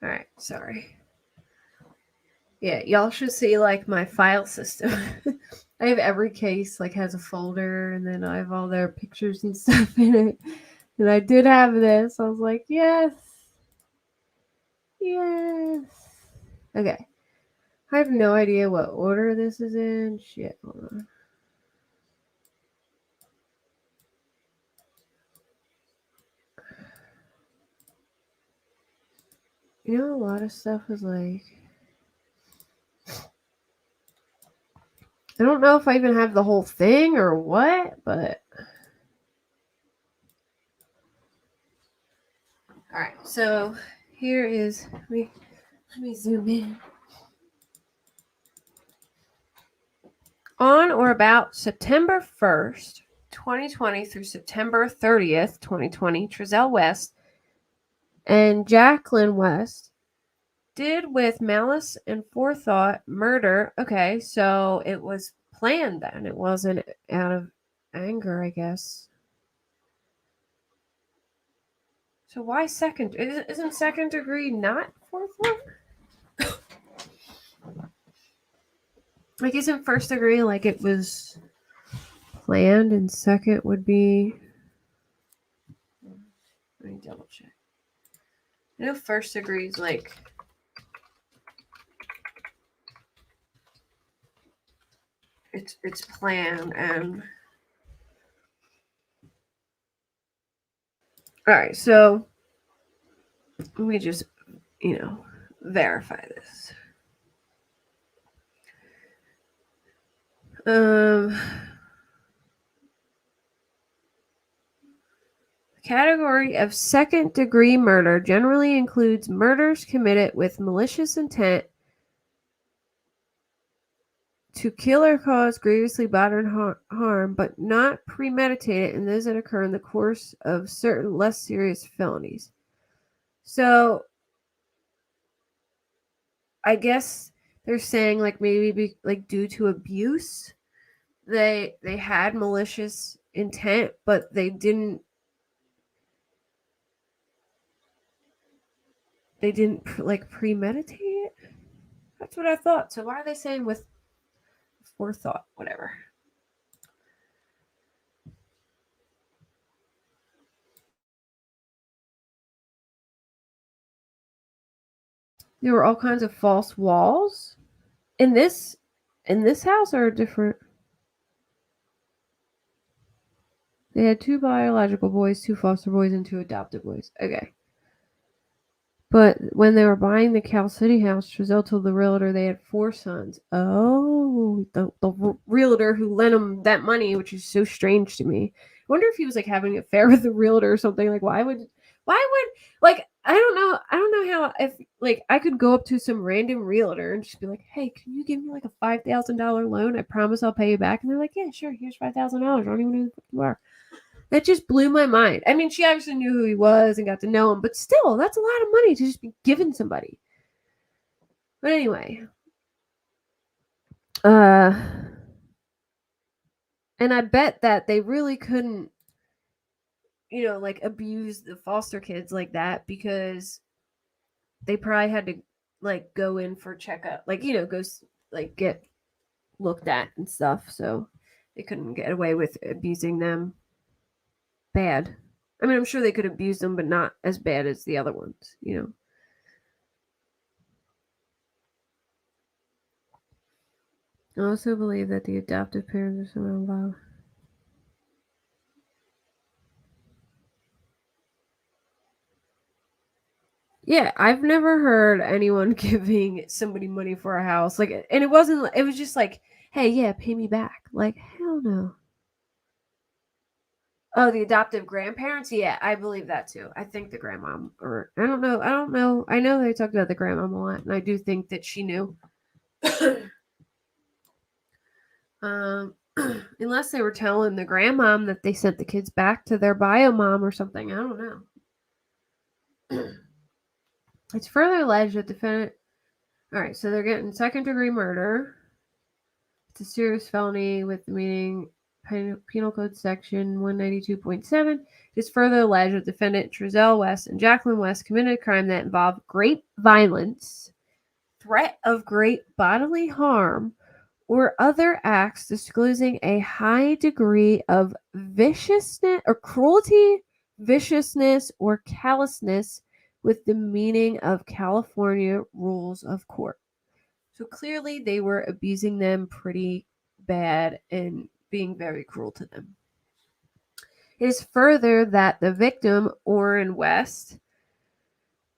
All right, sorry. Yeah, y'all should see like my file system. I have every case like has a folder, and then I have all their pictures and stuff in it. And I did have this. I was like, yes, yes. Okay. I have no idea what order this is in. Shit, hold on. You know, a lot of stuff is like, I don't know if I even have the whole thing or what, but. All right, so here is, let me zoom in. On or about September 1st, 2020 through September 30th, 2020, Trezell West and Jacqueline West did with malice and forethought murder. Okay, so it was planned then. It wasn't out of anger, I guess. So why second? Isn't second degree not forethought? Like, isn't first degree like it was planned, and second would be. Let me double check. I know first degree is like. It's planned and. All right, so let me just, verify this. Category of second degree murder generally includes murders committed with malicious intent to kill or cause grievously bodily harm, but not premeditated, and those that occur in the course of certain less serious felonies. So, I guess they're saying like maybe like due to abuse, they had malicious intent, but they didn't like premeditate it. That's what I thought. So why are they saying with forethought, whatever? There were all kinds of false walls in this house, or different. They had 2 biological boys, 2 foster boys, and 2 adopted boys. Okay. But when they were buying the Cal City house, Trezell told the realtor they had 4 sons. Oh, the realtor who lent him that money, which is so strange to me. I wonder if he was like having an affair with the realtor or something. Like, why would like I don't know how, if like I could go up to some random realtor and just be like, hey, can you give me like a $5,000 loan? I promise I'll pay you back. And they're like, yeah, sure. Here's $5,000. I don't even know who you are. That just blew my mind. I mean, she obviously knew who he was and got to know him, but still, that's a lot of money to just be giving somebody. But anyway, and I bet that they really couldn't, like abuse the foster kids like that, because they probably had to like go in for checkup, like, go like get looked at and stuff. So they couldn't get away with abusing them bad. I mean, I'm sure they could abuse them, but not as bad as the other ones, I also believe that the adoptive parents are somehow involved. Yeah, I've never heard anyone giving somebody money for a house. Like, and it was just like, hey, yeah, pay me back. Like, hell no. Oh, the adoptive grandparents? Yeah, I believe that too. I think the grandmom, or I don't know. I know they talked about the grandmom a lot, and I do think that she knew. Unless they were telling the grandmom that they sent the kids back to their bio mom or something. I don't know. It's further alleged that defendant. All right, so they're getting second-degree murder. It's a serious felony with the meaning Penal Code Section 192.7. It's further alleged that defendant Trezell West and Jacqueline West committed a crime that involved great violence, threat of great bodily harm, or other acts disclosing a high degree of viciousness or cruelty, viciousness, or callousness with the meaning of California rules of court. So clearly they were abusing them pretty bad and being very cruel to them. It is further that the victim, Orrin West,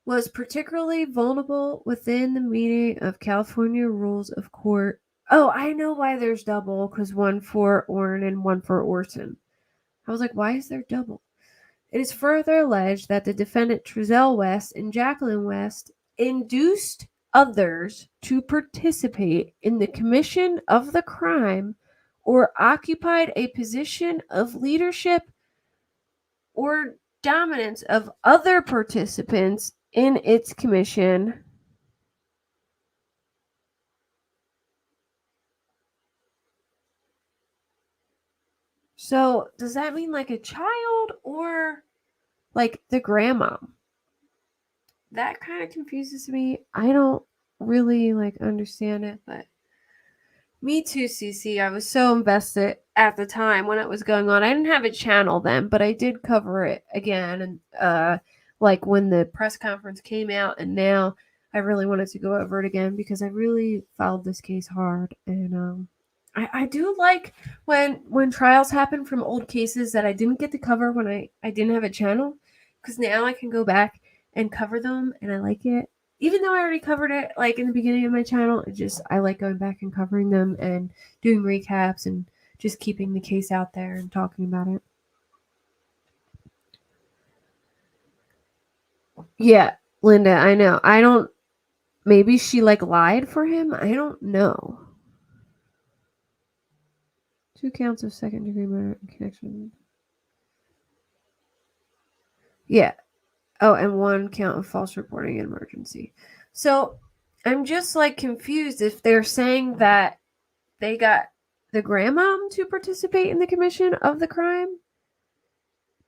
was particularly vulnerable within the meaning of California rules of court. Oh, I know why there's double, because one for Orrin and one for Orson. I was like, why is there double? It is further alleged that the defendant Trezell West and Jacqueline West induced others to participate in the commission of the crime or occupied a position of leadership or dominance of other participants in its commission. So, does that mean like a child or like the grandma? That kind of confuses me. I don't really like understand it, but me too, CC. I was so invested at the time when it was going on. I didn't have a channel then, but I did cover it again, and like when the press conference came out, and now I really wanted to go over it again because I really followed this case hard, and I do like when trials happen from old cases that I didn't get to cover when I didn't have a channel, because now I can go back and cover them, and I like it. Even though I already covered it like in the beginning of my channel, I like going back and covering them and doing recaps and just keeping the case out there and talking about it. Yeah, Linda, I know. I don't. Maybe she like lied for him. I don't know. 2 counts of second-degree murder in connection. Yeah. Oh, and 1 count of false reporting an emergency. So I'm just like confused if they're saying that they got the grandmom to participate in the commission of the crime.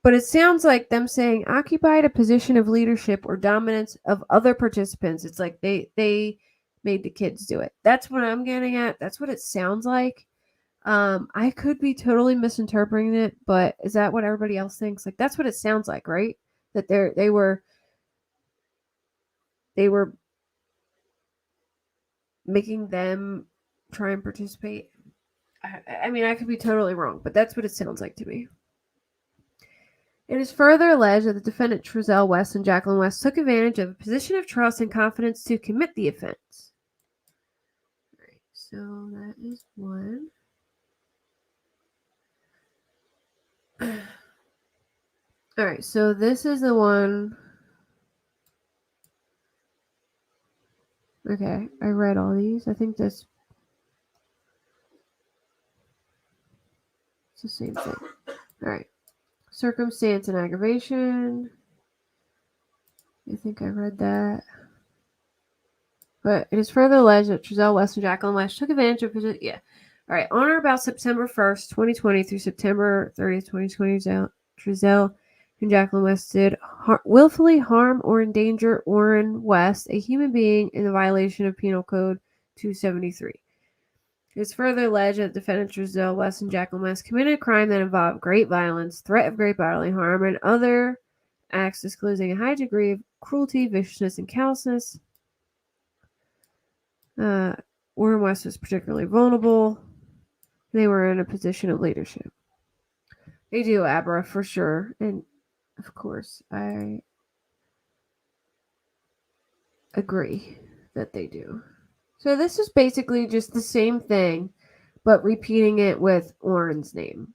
But it sounds like them saying occupied a position of leadership or dominance of other participants. It's like they made the kids do it. That's what I'm getting at. That's what it sounds like. I could be totally misinterpreting it, but is that what everybody else thinks? Like that's what it sounds like, right? That they were making them try and participate. I mean, I could be totally wrong, but that's what it sounds like to me. It is further alleged that the defendant Trezell West and Jacqueline West took advantage of a position of trust and confidence to commit the offense. All right, so that is 1. All right, so this is the one. Okay, I read all these. I think it's the same thing. All right. Circumstance and aggravation. I think I read that. But it is further alleged that Trezell West and Jacqueline West took advantage of it. Yeah. All right. On or about September 1st, 2020 through September 30th, 2020, Trezell and Jacqueline West did willfully harm or endanger Orrin West, a human being, in the violation of Penal Code 273. It is further alleged that defendants Trezell West and Jacqueline West committed a crime that involved great violence, threat of great bodily harm, and other acts disclosing a high degree of cruelty, viciousness, and callousness. Orrin West was particularly vulnerable. They were in a position of leadership. They do, Abra, for sure. And, of course, I agree that they do. So this is basically just the same thing, but repeating it with Orrin's name.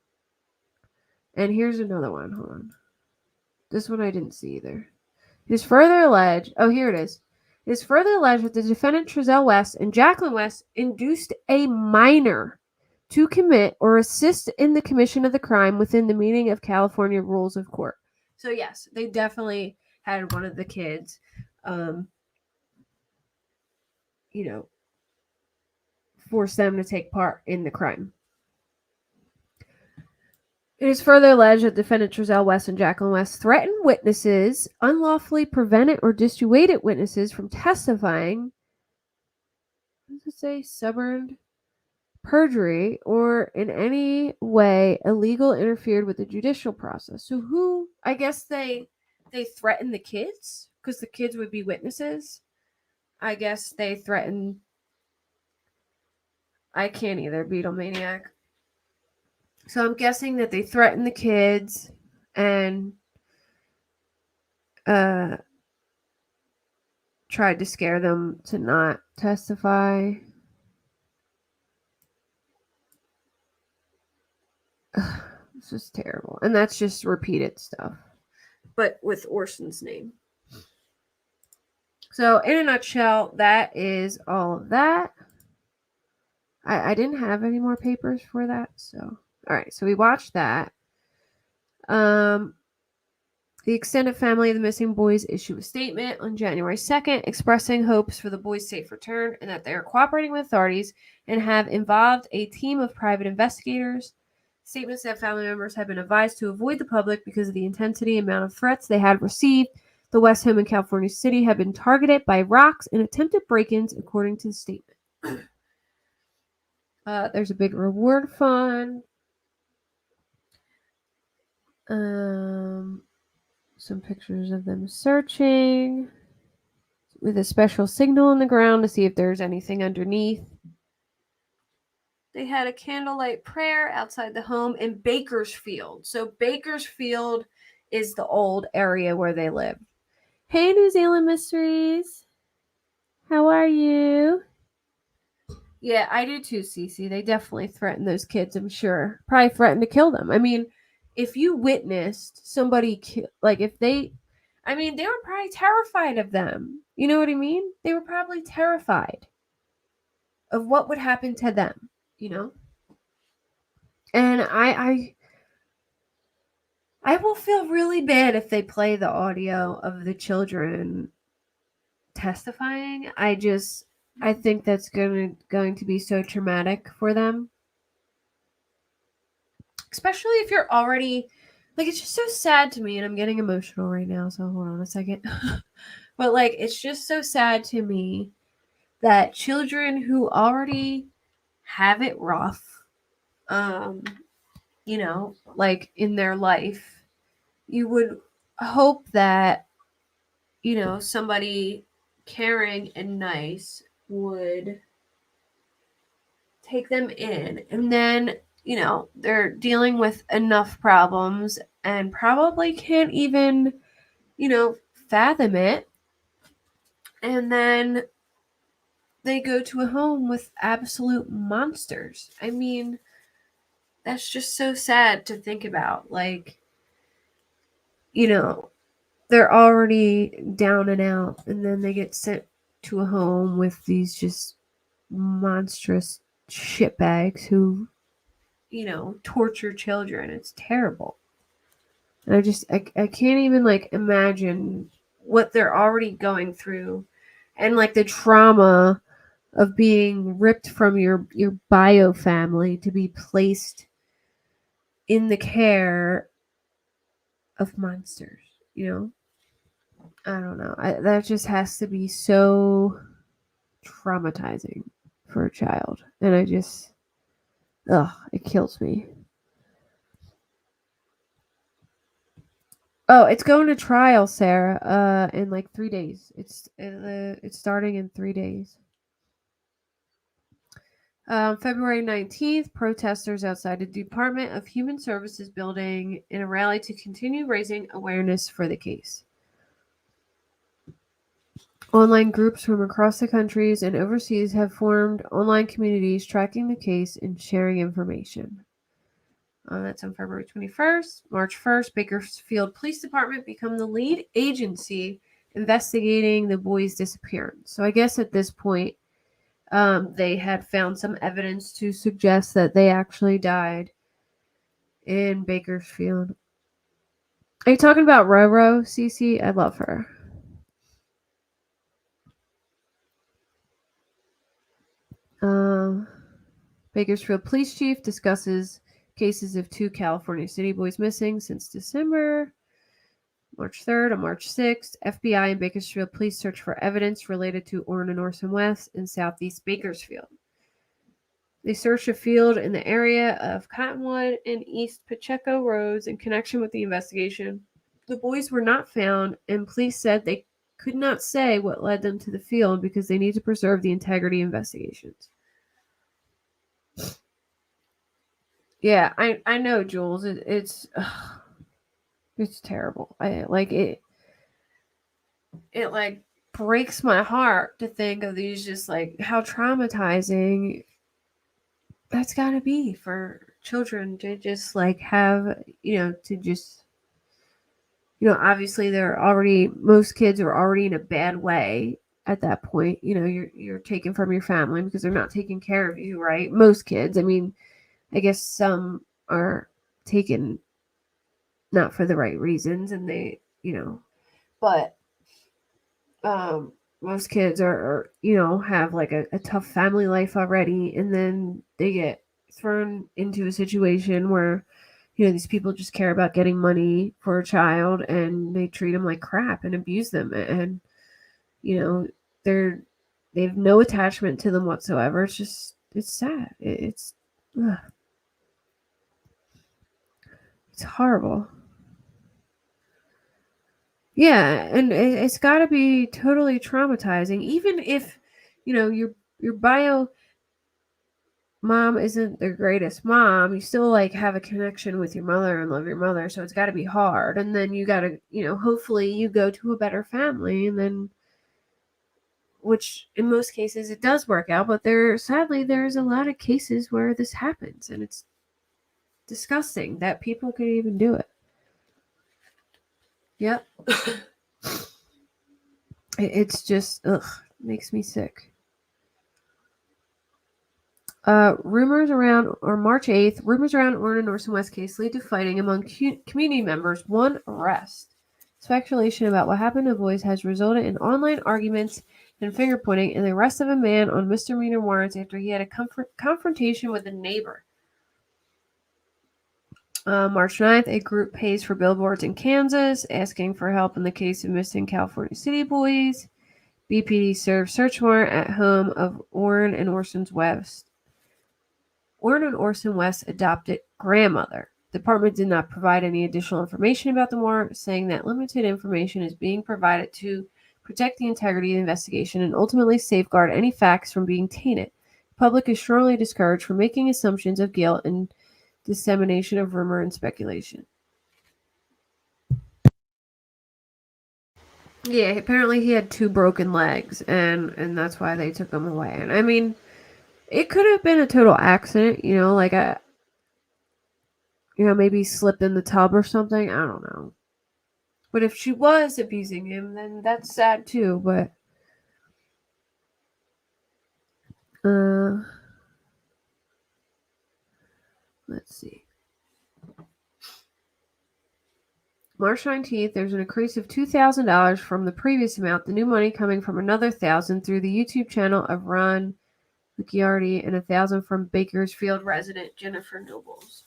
And here's another one. Hold on. This one I didn't see either. It is further alleged. Oh, here it is. It is further alleged that the defendant Trezell West and Jacqueline West induced a minor to commit or assist in the commission of the crime within the meaning of California rules of court. So yes, they definitely had one of the kids, force them to take part in the crime. It is further alleged that defendant Trezell West and Jacqueline West threatened witnesses, unlawfully prevented or dissuaded witnesses from testifying. What does it say? Suborned, perjury, or in any way illegal interfered with the judicial process. So who? I guess they threatened the kids because the kids would be witnesses. I guess they threatened. I can't either. Beatlemaniac. So I'm guessing that they threatened the kids and tried to scare them to not testify. This is terrible. And that's just repeated stuff, but with Orson's name. So in a nutshell, that is all of that. I didn't have any more papers for that, so all right, so we watched that. The extended family of the missing boys issue a statement on January 2nd expressing hopes for the boys' safe return and that they are cooperating with authorities and have involved a team of private investigators. Statements that family members have been advised to avoid the public because of the intensity and amount of threats they had received. The West home in California City have been targeted by rocks and attempted break-ins, according to the statement. There's a big reward fund. Some pictures of them searching with a special signal on the ground to see if there's anything underneath. They had a candlelight prayer outside the home in Bakersfield. So Bakersfield is the old area where they live. Hey, New Zealand Mysteries. How are you? Yeah, I do too, Cece. They definitely threatened those kids, I'm sure. Probably threatened to kill them. I mean, if you witnessed somebody they were probably terrified of them. You know what I mean? They were probably terrified of what would happen to them, And I will feel really bad if they play the audio of the children testifying. I think that's going to be so traumatic for them. Especially if you're already, it's just so sad to me, and I'm getting emotional right now, so hold on a second. But, it's just so sad to me that children who already have it rough, in their life, you would hope that, somebody caring and nice would take them in, and then they're dealing with enough problems and probably can't even fathom it, and then they go to a home with absolute monsters. I mean, that's just so sad to think about. They're already down and out, and then they get sent to a home with these just monstrous shitbags who, torture children. It's terrible. And I can't even imagine what they're already going through, and the trauma of being ripped from your bio family to be placed in the care of monsters. I don't know. That just has to be so traumatizing for a child, and it kills me. Oh, it's going to trial, Sarah. In 3 days. It's starting in 3 days. February 19th, protesters outside the Department of Human Services building in a rally to continue raising awareness for the case. Online groups from across the countries and overseas have formed online communities tracking the case and sharing information. That's on February 21st. March 1st, Bakersfield Police Department become the lead agency investigating the boy's disappearance. So I guess at this point, they had found some evidence to suggest that they actually died in Bakersfield. Are you talking about Roro, Cece? I love her. Bakersfield Police Chief discusses cases of 2 California city boys missing since December. March 3rd and March 6th, FBI and Bakersfield Police search for evidence related to Orrin and Orson West in southeast Bakersfield. They searched a field in the area of Cottonwood and East Pacheco Roads in connection with the investigation. The boys were not found, and police said they could not say what led them to the field because they need to preserve the integrity of investigations. Yeah, I know, Jules. It's terrible. It like breaks my heart to think of these, just like how traumatizing that's got to be for children to just like have, to just, obviously most kids are already in a bad way at that point. You're taken from your family because they're not taking care of you, right? Most kids. I mean, I guess some are taken not for the right reasons, and they, but most kids are have like a tough family life already, and then they get thrown into a situation where these people just care about getting money for a child, and they treat them like crap and abuse them, and they have no attachment to them whatsoever. It's sad. It's horrible. Yeah, and it's got to be totally traumatizing, even if your bio mom isn't the greatest mom. You still like have a connection with your mother and love your mother, so it's got to be hard. And then you got to hopefully you go to a better family, and then, which in most cases it does work out, but there's a lot of cases where this happens, and it's disgusting that people could even do it. Yep. It's just, makes me sick. Rumors around March 8th, rumors around Orrin and Orson West case lead to fighting among community members, 1 arrest. Speculation about what happened to the boys has resulted in online arguments and finger pointing and the arrest of a man on misdemeanor warrants after he had a confrontation with a neighbor. March 9th, a group pays for billboards in Kansas, asking for help in the case of missing California city boys. BPD serves search warrant at home of Orrin and Orson West. Orrin and Orson West's adopted grandmother. The department did not provide any additional information about the warrant, saying that limited information is being provided to protect the integrity of the investigation and ultimately safeguard any facts from being tainted. The public is strongly discouraged from making assumptions of guilt and dissemination of rumor and speculation. Yeah, apparently he had 2 broken legs, and that's why they took him away. And I mean, it could have been a total accident, like maybe slipped in the tub or something. I don't know. But if she was abusing him, then that's sad too. But let's see. March 19th, there's an increase of $2,000 from the previous amount. The new money coming from another $1,000 through the YouTube channel of Ron Lucchiardi and $1,000 from Bakersfield resident Jennifer Nobles.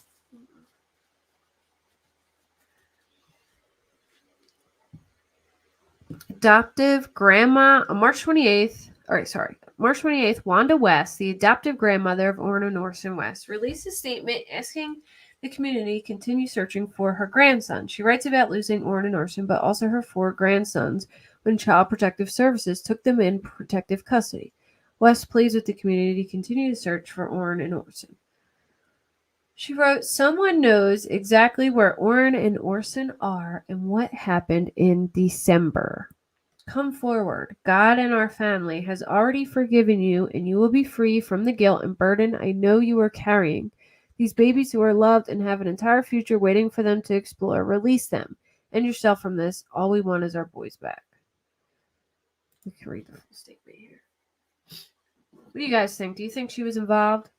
Adoptive grandma on March 28th. March 28th, Wanda West, the adoptive grandmother of Orrin and Orson West, released a statement asking the community continue searching for her grandson. She writes about losing Orrin and Orson, but also her 4 grandsons when Child Protective Services took them in protective custody. West pleads with the community to continue to search for Orrin and Orson. She wrote, "Someone knows exactly where Orrin and Orson are and what happened in December. Come forward. God and our family has already forgiven you, and you will be free from the guilt and burden I know you are carrying. These babies who are loved and have an entire future waiting for them to explore. Release them and yourself from this. All we want is our boys back. We can read the full statement here. What do you guys think? Do you think she was involved?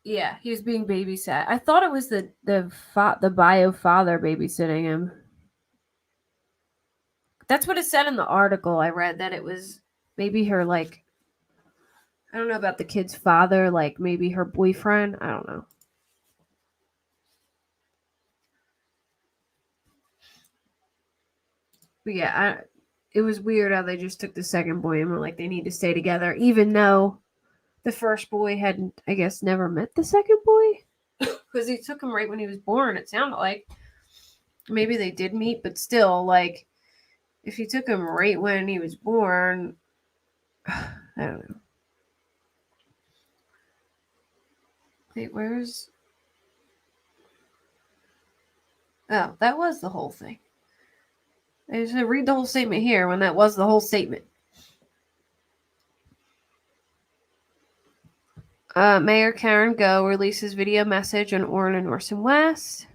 Yeah, he was being babysat. I thought it was the bio father babysitting him. That's what it said in the article I read, that it was maybe her, like, I don't know about the kid's father, like maybe her boyfriend. I don't know. But yeah, it was weird how they just took the second boy and were like, they need to stay together, even though the first boy hadn't, I guess, never met the second boy. Because he took him right when he was born, it sounded like. Maybe they did meet, but still, like, if he took him right when he was born, I don't know. Wait, where's... Oh, that was the whole thing. I should read the whole statement here when that was the whole statement. Mayor Karen Go releases video message on Orrin and Orson West.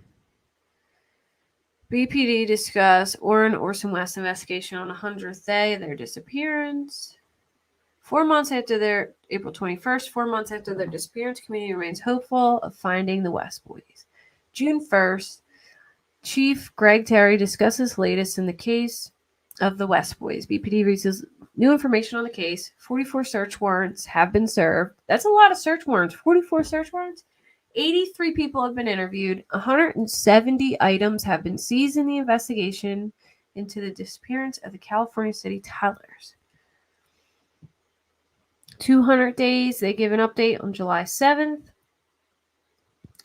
BPD discuss Orrin and Orson West investigation on 100th day of their disappearance. 4 months after their April 21st, 4 months after their disappearance, community remains hopeful of finding the West boys. June 1st, Chief Greg Terry discusses latest in the case of the West boys. BPD releases new information on the case. 44 search warrants have been served. That's a lot of search warrants. 44 search warrants. 83 people have been interviewed. 170 items have been seized in the investigation into the disappearance of the California City toddlers. 200 days. They give an update on July 7th.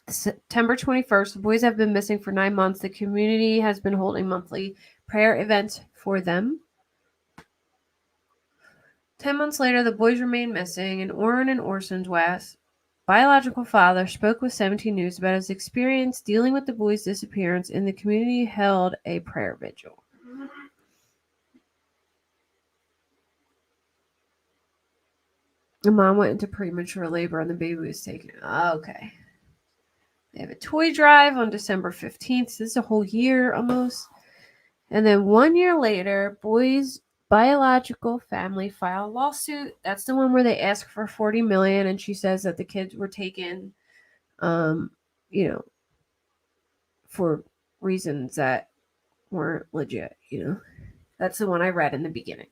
September 21st, the boys have been missing for 9 months. The community has been holding monthly prayer events for them. 10 months later, the boys remain missing, and Orrin and Orson West, biological father, spoke with 17 News about his experience dealing with the boys' disappearance, and the community held a prayer vigil. The mom went into premature labor, and the baby was taken. Okay. They have a toy drive on December 15th. So this is a whole year almost. And then 1 year later, boys' biological family file a lawsuit. That's the one where they ask for $40 million, and she says that the kids were taken, for reasons that weren't legit. That's the one I read in the beginning.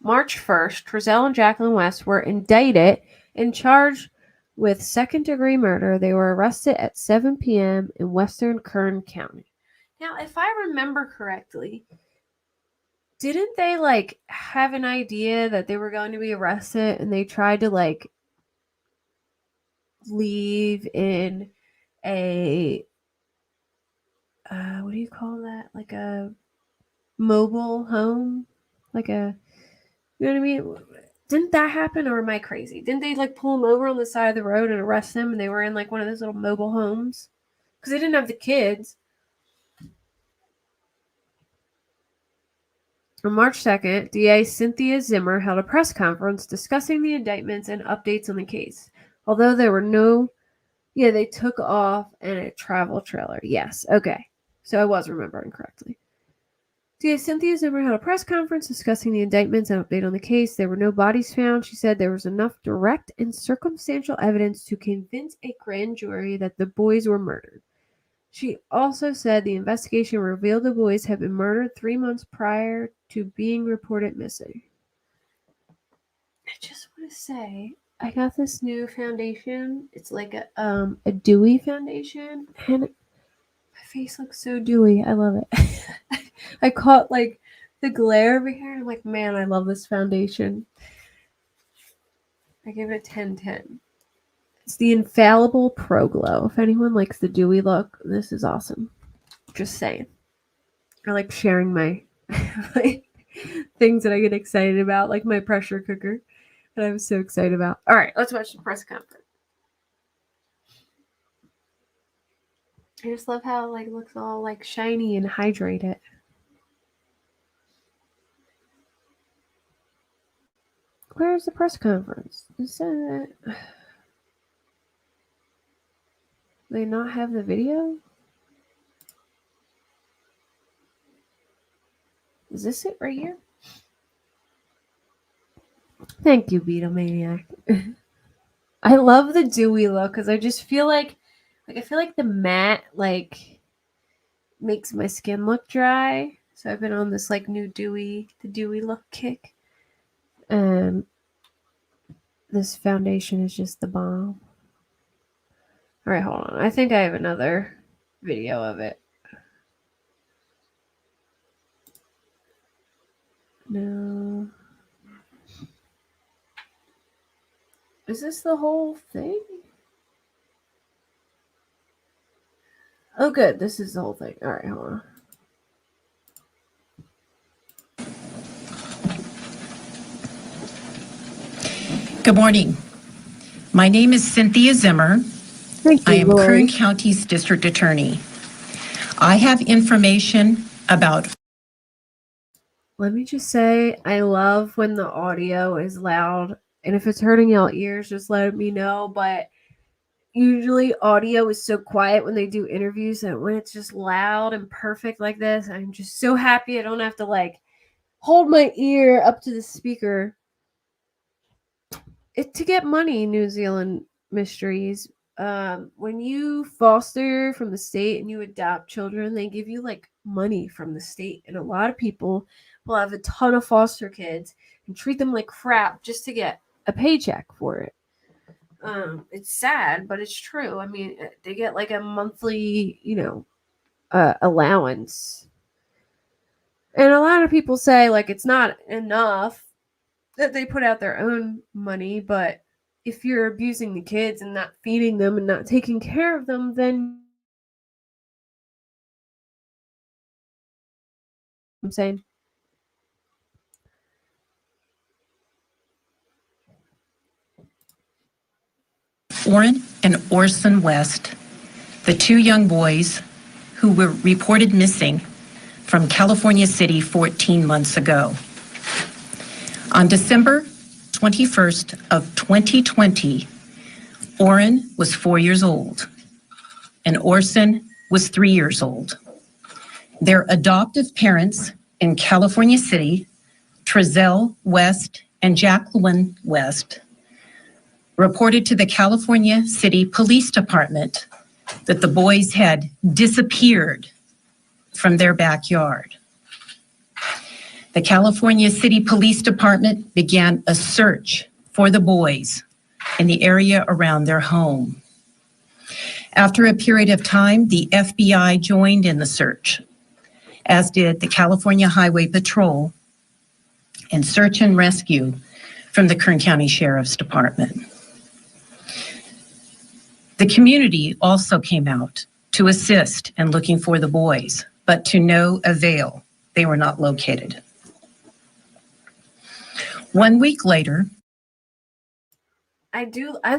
March 1st, Trezell and Jacqueline West were indicted and charged with second-degree murder. They were arrested at 7 p.m. in western Kern County. Now, if I remember correctly, didn't they, have an idea that they were going to be arrested, and they tried to, leave in a, what do you call that? Like a mobile home? You know what I mean? Didn't that happen, or am I crazy? Didn't they pull them over on the side of the road and arrest them, and they were in one of those little mobile homes? Because they didn't have the kids. On March 2nd, DA Cynthia Zimmer held a press conference discussing the indictments and updates on the case. Although there were they took off in a travel trailer. Yes, okay. So I was remembering correctly. DA Cynthia Zimmer held a press conference discussing the indictments and update on the case. There were no bodies found. She said there was enough direct and circumstantial evidence to convince a grand jury that the boys were murdered. She also said the investigation revealed the boys had been murdered 3 months prior to being reported missing. I just want to say, I got this new foundation. It's like a dewy foundation, and my face looks so dewy. I love it. I caught the glare over here. I'm like, man, I love this foundation. I give it a 10/10. It's the Infallible Pro Glow. If anyone likes the dewy look, this is awesome. Just saying. I like sharing my things that I get excited about, like my pressure cooker that I was so excited about. All right, let's watch the press conference. I just love how it looks all shiny and hydrated. Where's the press conference? Is that... They not have the video? Is this it right here? Thank you, Beatlemaniac. I love the dewy look because I just feel like I feel like the matte makes my skin look dry. So I've been on this new dewy look kick. And this foundation is just the bomb. All right, hold on. I think I have another video of it. No. Is this the whole thing? Oh, good. This is the whole thing. All right, hold on. Good morning. My name is Cynthia Zimmer. Thank you, I am Lori. Kern County's district attorney. I have information about... Let me just say, I love when the audio is loud. And if it's hurting y'all ears, just let me know. But usually audio is so quiet when they do interviews, and when it's just loud and perfect like this, I'm just so happy I don't have to hold my ear up to the speaker. To get money, New Zealand mysteries. When you foster from the state and you adopt children, they give you money from the state, and a lot of people will have a ton of foster kids and treat them like crap just to get a paycheck for it. It's sad, but it's true. I mean, they get a monthly, allowance, and a lot of people say it's not enough that they put out their own money, but if you're abusing the kids and not feeding them and not taking care of them, then I'm saying. Orrin and Orson West, the two young boys who were reported missing from California City 14 months ago. On December 21st of 2020, Orrin was 4 years old and Orson was 3 years old. Their adoptive parents in California City, Trezell West and Jacqueline West, reported to the California City Police Department that the boys had disappeared from their backyard. The California City Police Department began a search for the boys in the area around their home. After a period of time, the FBI joined in the search, as did the California Highway Patrol and search and rescue from the Kern County Sheriff's Department. The community also came out to assist in looking for the boys, but to no avail. They were not located. 1 week later, I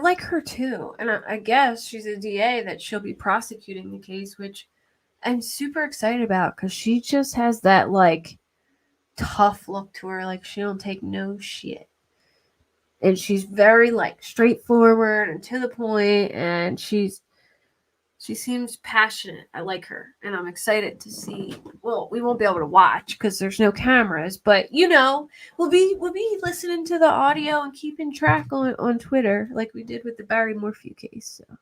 like her too, and I guess she's a DA that she'll be prosecuting the case, which I'm super excited about because she just has that tough look to her, she don't take no shit. And she's very straightforward and to the point, and she seems passionate. I like her, and I'm excited to see. Well, we won't be able to watch because there's no cameras, but we'll be listening to the audio and keeping track on Twitter like we did with the Barry Morphew case. So.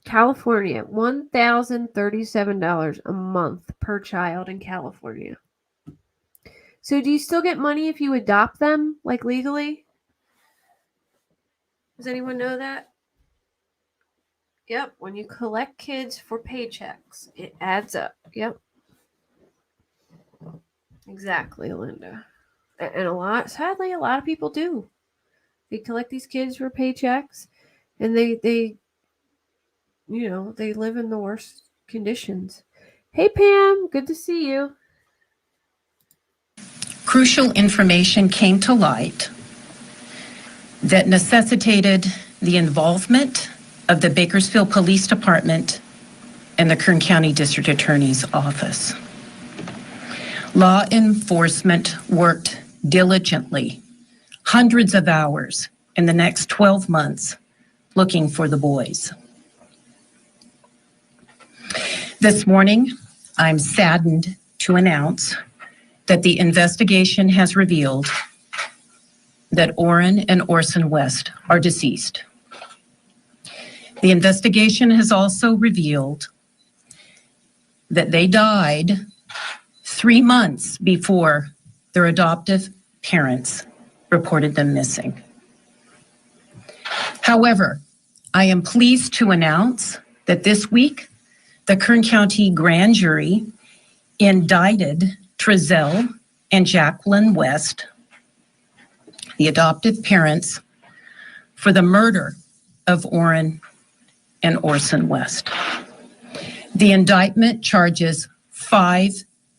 California, $1,037 a month per child in California. So do you still get money if you adopt them, legally? Does anyone know that? Yep, when you collect kids for paychecks, it adds up. Yep. Exactly, Linda. And sadly, a lot of people do. They collect these kids for paychecks, and they live in the worst conditions. Hey, Pam, good to see you. crucial information came to light that necessitated the involvement of the Bakersfield Police Department and the Kern County District Attorney's Office. Law enforcement worked diligently hundreds of hours in the next 12 months looking for the boys. This morning, I'm saddened to announce that the investigation has revealed that Orrin and Orson West are deceased. The investigation has also revealed that they died 3 months before their adoptive parents reported them missing. However, I am pleased to announce that this week, the Kern County Grand Jury indicted Trezell and Jacqueline West, the adoptive parents, for the murder of Orrin and Orson West. The indictment charges 5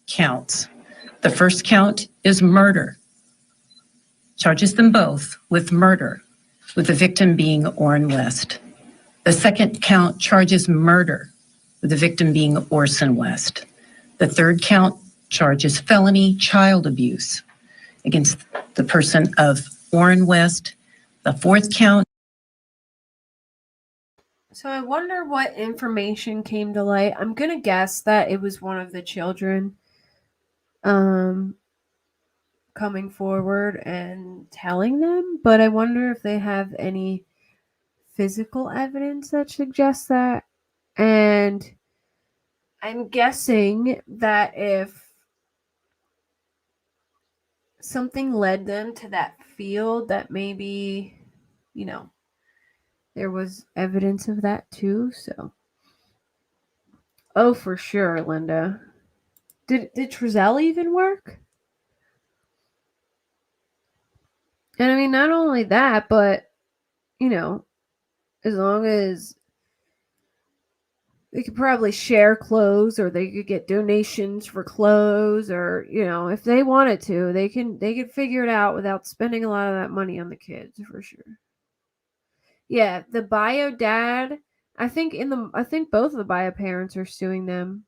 counts. The first count is murder. Charges them both with murder, with the victim being Orrin West. The second count charges murder, with the victim being Orson West. The third count charges felony child abuse against the person of Orrin West. The fourth count. So I wonder what information came to light. I'm going to guess that it was one of the children coming forward and telling them, but I wonder if they have any physical evidence that suggests that. And I'm guessing that if something led them to that field, that maybe, you know, there was evidence of that too. So, oh, for sure, Linda. Did Trezell even work? And I mean, not only that, but, you know, as long as they could probably share clothes, or they could get donations for clothes, or, you know, if they wanted to, they could figure it out without spending a lot of that money on the kids, for sure. Yeah, the bio dad, I think both of the bio parents are suing them.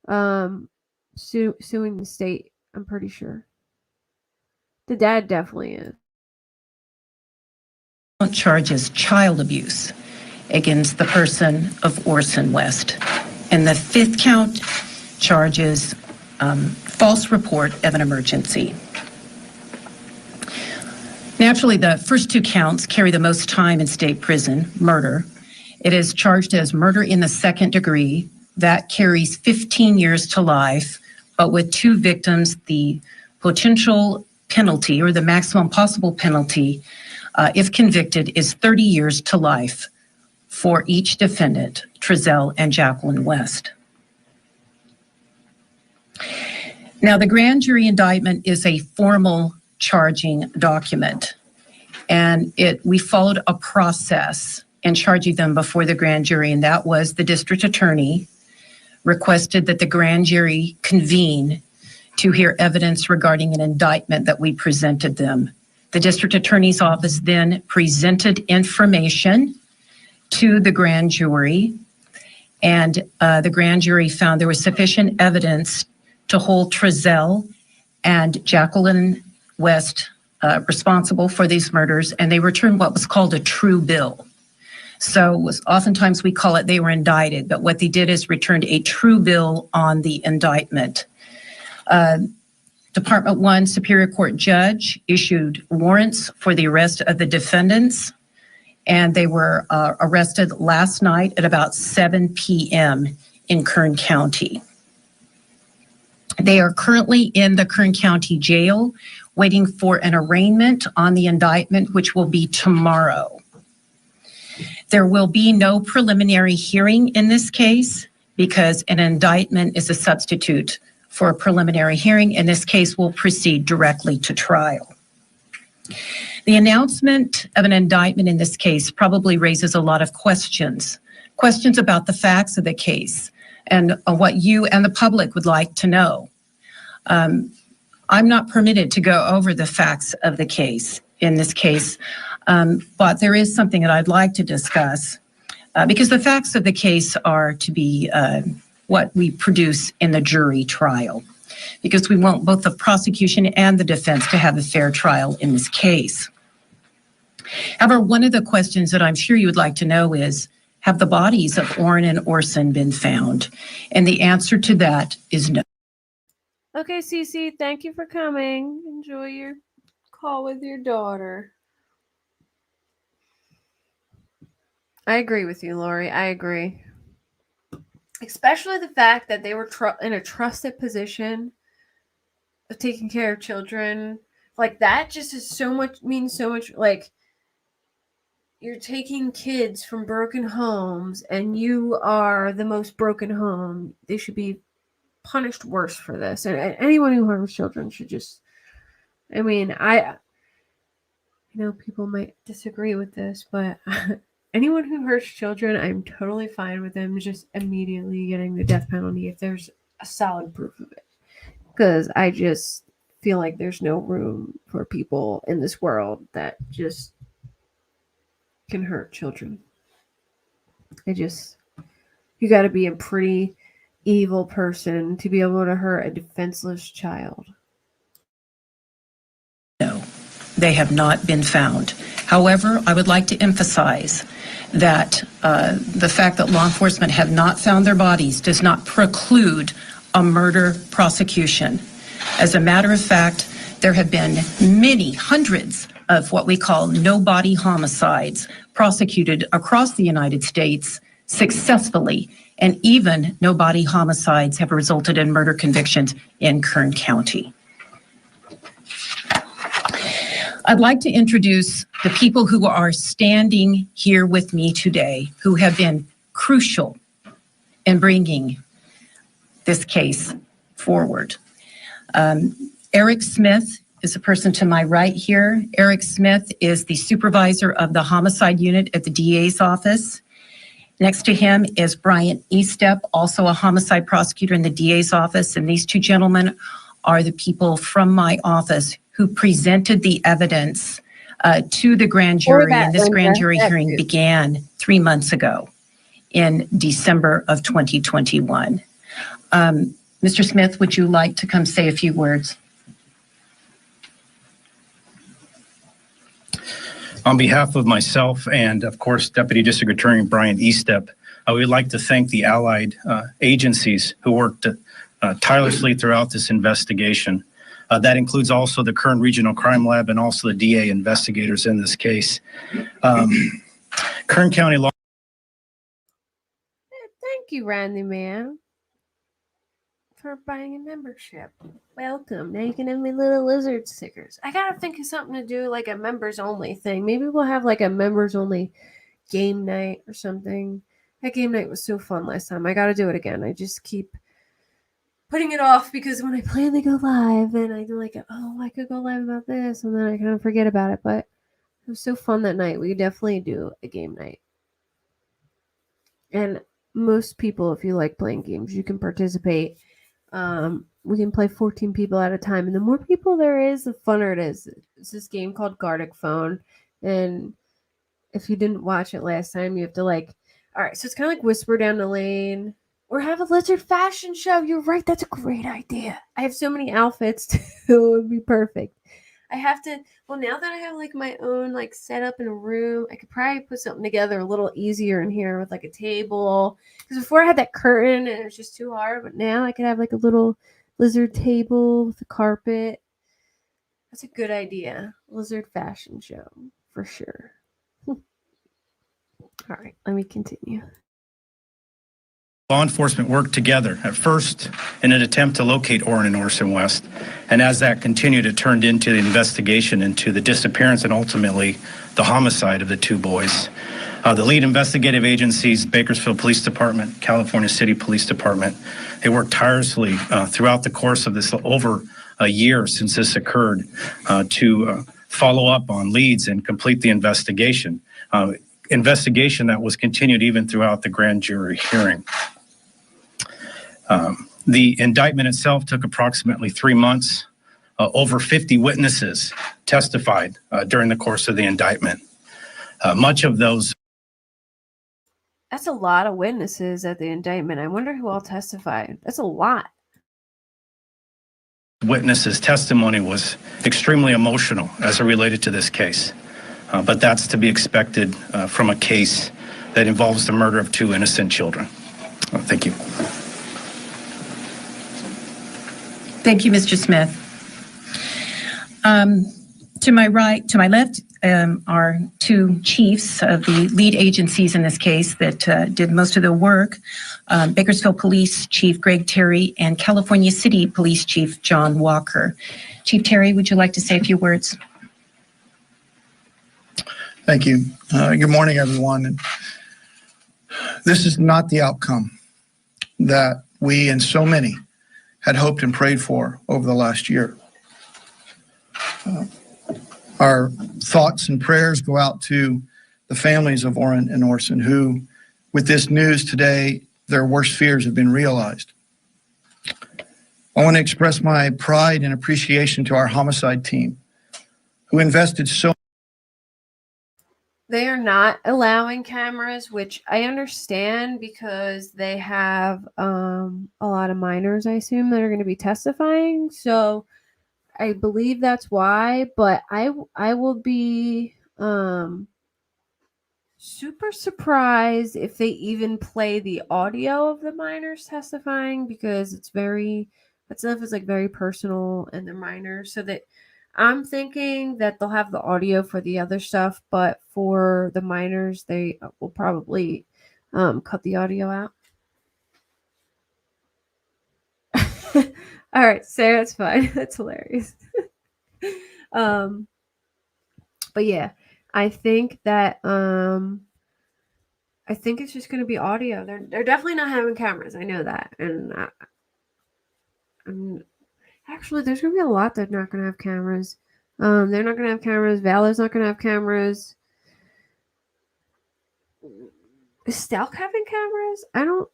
Suing the state, I'm pretty sure. The dad definitely is. Charges child abuse against the person of Orson West. And the fifth count charges false report of an emergency. Naturally, the first 2 counts carry the most time in state prison, murder. It is charged as murder in the second degree. That carries 15 years to life, but with 2 victims, the potential penalty, or the maximum possible penalty, if convicted, is 30 years to life for each defendant, Trezell and Jacqueline West. Now, the grand jury indictment is a formal charging document, and we followed a process in charging them before the grand jury, and that was the district attorney requested that the grand jury convene to hear evidence regarding an indictment that we presented them. The district attorney's office then presented information to the grand jury, and the grand jury found there was sufficient evidence to hold Trezell and Jacqueline West responsible for these murders, and they returned what was called a true bill. So oftentimes we call it they were indicted, but what they did is returned a true bill on the indictment. Department 1 Superior Court judge issued warrants for the arrest of the defendants, and they were arrested last night at about 7 p.m. in Kern County. They are currently in the Kern County Jail waiting for an arraignment on the indictment, which will be tomorrow. There will be no preliminary hearing in this case because an indictment is a substitute for a preliminary hearing. In this case, will proceed directly to trial. The announcement of an indictment in this case probably raises a lot of questions about the facts of the case and what you and the public would like to know. I'm not permitted to go over the facts of the case in this case, but there is something that I'd like to discuss because the facts of the case are to be what we produce in the jury trial. because we want both the prosecution and the defense to have a fair trial in this case. However, one of the questions that I'm sure you would like to know is, have the bodies of Orrin and Orson been found? And the answer to that is no. Okay, Cece, thank you for coming. Enjoy your call with your daughter. I agree with you, Lori. I agree. Especially the fact that they were in a trusted position of taking care of children. Like, that just is so much, means so much. Like, you're taking kids from broken homes and you are the most broken home. They should be punished worse for this. And anyone who harms children should just, I mean, I know people might disagree with this, but anyone who hurts children, I'm totally fine with them just immediately getting the death penalty if there's a solid proof of it. Because I just feel like there's no room for people in this world that just can hurt children. You got to be a pretty evil person to be able to hurt a defenseless child. No, they have not been found. However, I would like to emphasize that the fact that law enforcement have not found their bodies does not preclude a murder prosecution. As a matter of fact, there have been many hundreds of what we call no-body homicides prosecuted across the United States successfully, and even no-body homicides have resulted in murder convictions in Kern County. I'd like to introduce the people who are standing here with me today, who have been crucial in bringing this case forward. Eric Smith is the person to my right here. Eric Smith is the supervisor of the homicide unit at the DA's office. Next to him is Bryant Estep, also a homicide prosecutor in the DA's office. And these two gentlemen are the people from my office who presented the evidence to the grand jury. And this grand jury hearing began 3 months ago in December of 2021. Mr. Smith, would you like to come say a few words? On behalf of myself and, of course, Deputy District Attorney Brian Estep, I would like to thank the allied agencies who worked tirelessly throughout this investigation. That includes also the Kern Regional Crime Lab and also the DA investigators in this case. Kern County Law. Thank you, Randy Man, for buying a membership. Welcome. Now you can have my little lizard stickers. I gotta think of something to do, like a members only thing. Maybe we'll have like a members only game night or something. That game night was so fun last time. I gotta do it again. I just keep putting it off because when I plan to go live, then I do like, oh, I could go live about this, and then I kind of forget about it. But it was so fun that night. We could definitely do a game night. And most people, if you like playing games, you can participate. We can play 14 people at a time, and the more people there is, the funner it is. It's this game called Gartic Phone, and if you didn't watch it last time, you have to all right, so it's kind of like Whisper Down the Lane, or have a lizard fashion show. You're right, that's a great idea. I have so many outfits too. It would be perfect. I have to, now that I have my own setup in a room, I could probably put something together a little easier in here with a table. Because before I had that curtain and it was just too hard, but now I could have a little lizard table with a carpet. That's a good idea. Lizard fashion show for sure. All right, let me continue. Law enforcement worked together at first in an attempt to locate Orrin and Orson West. And as that continued, it turned into the investigation into the disappearance and ultimately the homicide of the two boys. The lead investigative agencies, Bakersfield Police Department, California City Police Department, they worked tirelessly throughout the course of this over a year since this occurred to follow up on leads and complete the investigation. Investigation that was continued even throughout the grand jury hearing. The indictment itself took approximately 3 months. Over 50 witnesses testified during the course of the indictment. Much of those. That's a lot of witnesses at the indictment. I wonder who all testified. That's a lot. Witness's testimony was extremely emotional as it related to this case. But that's to be expected from a case that involves the murder of 2 innocent children. Thank you. Thank you, Mr. Smith. To my left are 2 chiefs of the lead agencies in this case that did most of the work. Bakersfield Police Chief Greg Terry and California City Police Chief John Walker. Chief Terry, would you like to say a few words? Thank you. Good morning, everyone. This is not the outcome that we and so many had hoped and prayed for over the last year. Our thoughts and prayers go out to the families of Orrin and Orson who, with this news today, their worst fears have been realized. I want to express my pride and appreciation to our homicide team who invested so. They are not allowing cameras, which I understand because they have a lot of minors, I assume, that are going to be testifying. So I believe that's why, but I will be super surprised if they even play the audio of the minors testifying, because that stuff is like very personal and they're minors. So that I'm thinking that they'll have the audio for the other stuff, but for the minors, they will probably cut the audio out. All right, Sarah, it's fine. That's hilarious. But yeah, I think that I think it's just going to be audio. They're definitely not having cameras. I know that, and actually, there's going to be a lot that are not going to have cameras. They're not going to have cameras. Valor's not going to have cameras. Is Stalk having cameras? I don't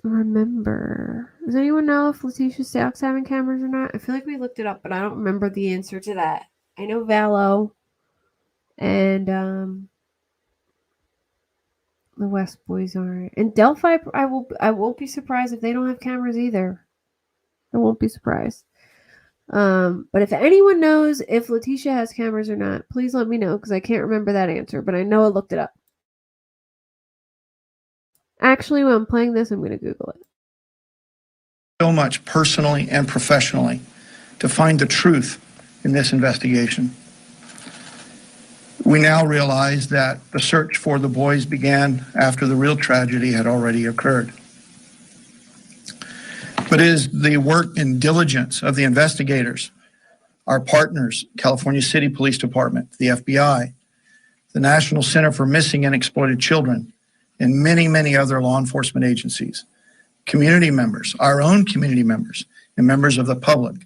remember. Does anyone know if Letitia Stalk's having cameras or not? I feel like we looked it up, but I don't remember the answer to that. I know Valo and the West boys are. And Delphi, I won't be surprised if they don't have cameras either. I won't be surprised. But if anyone knows if Letitia has cameras or not, please let me know, because I can't remember that answer, but I know I looked it up. Actually, when I'm playing this, I'm going to Google it. So much personally and professionally to find the truth in this investigation. We now realize that the search for the boys began after the real tragedy had already occurred. But it is the work and diligence of the investigators, our partners, California City Police Department, the FBI, the National Center for Missing and Exploited Children, and many, many other law enforcement agencies, community members, our own community members, and members of the public.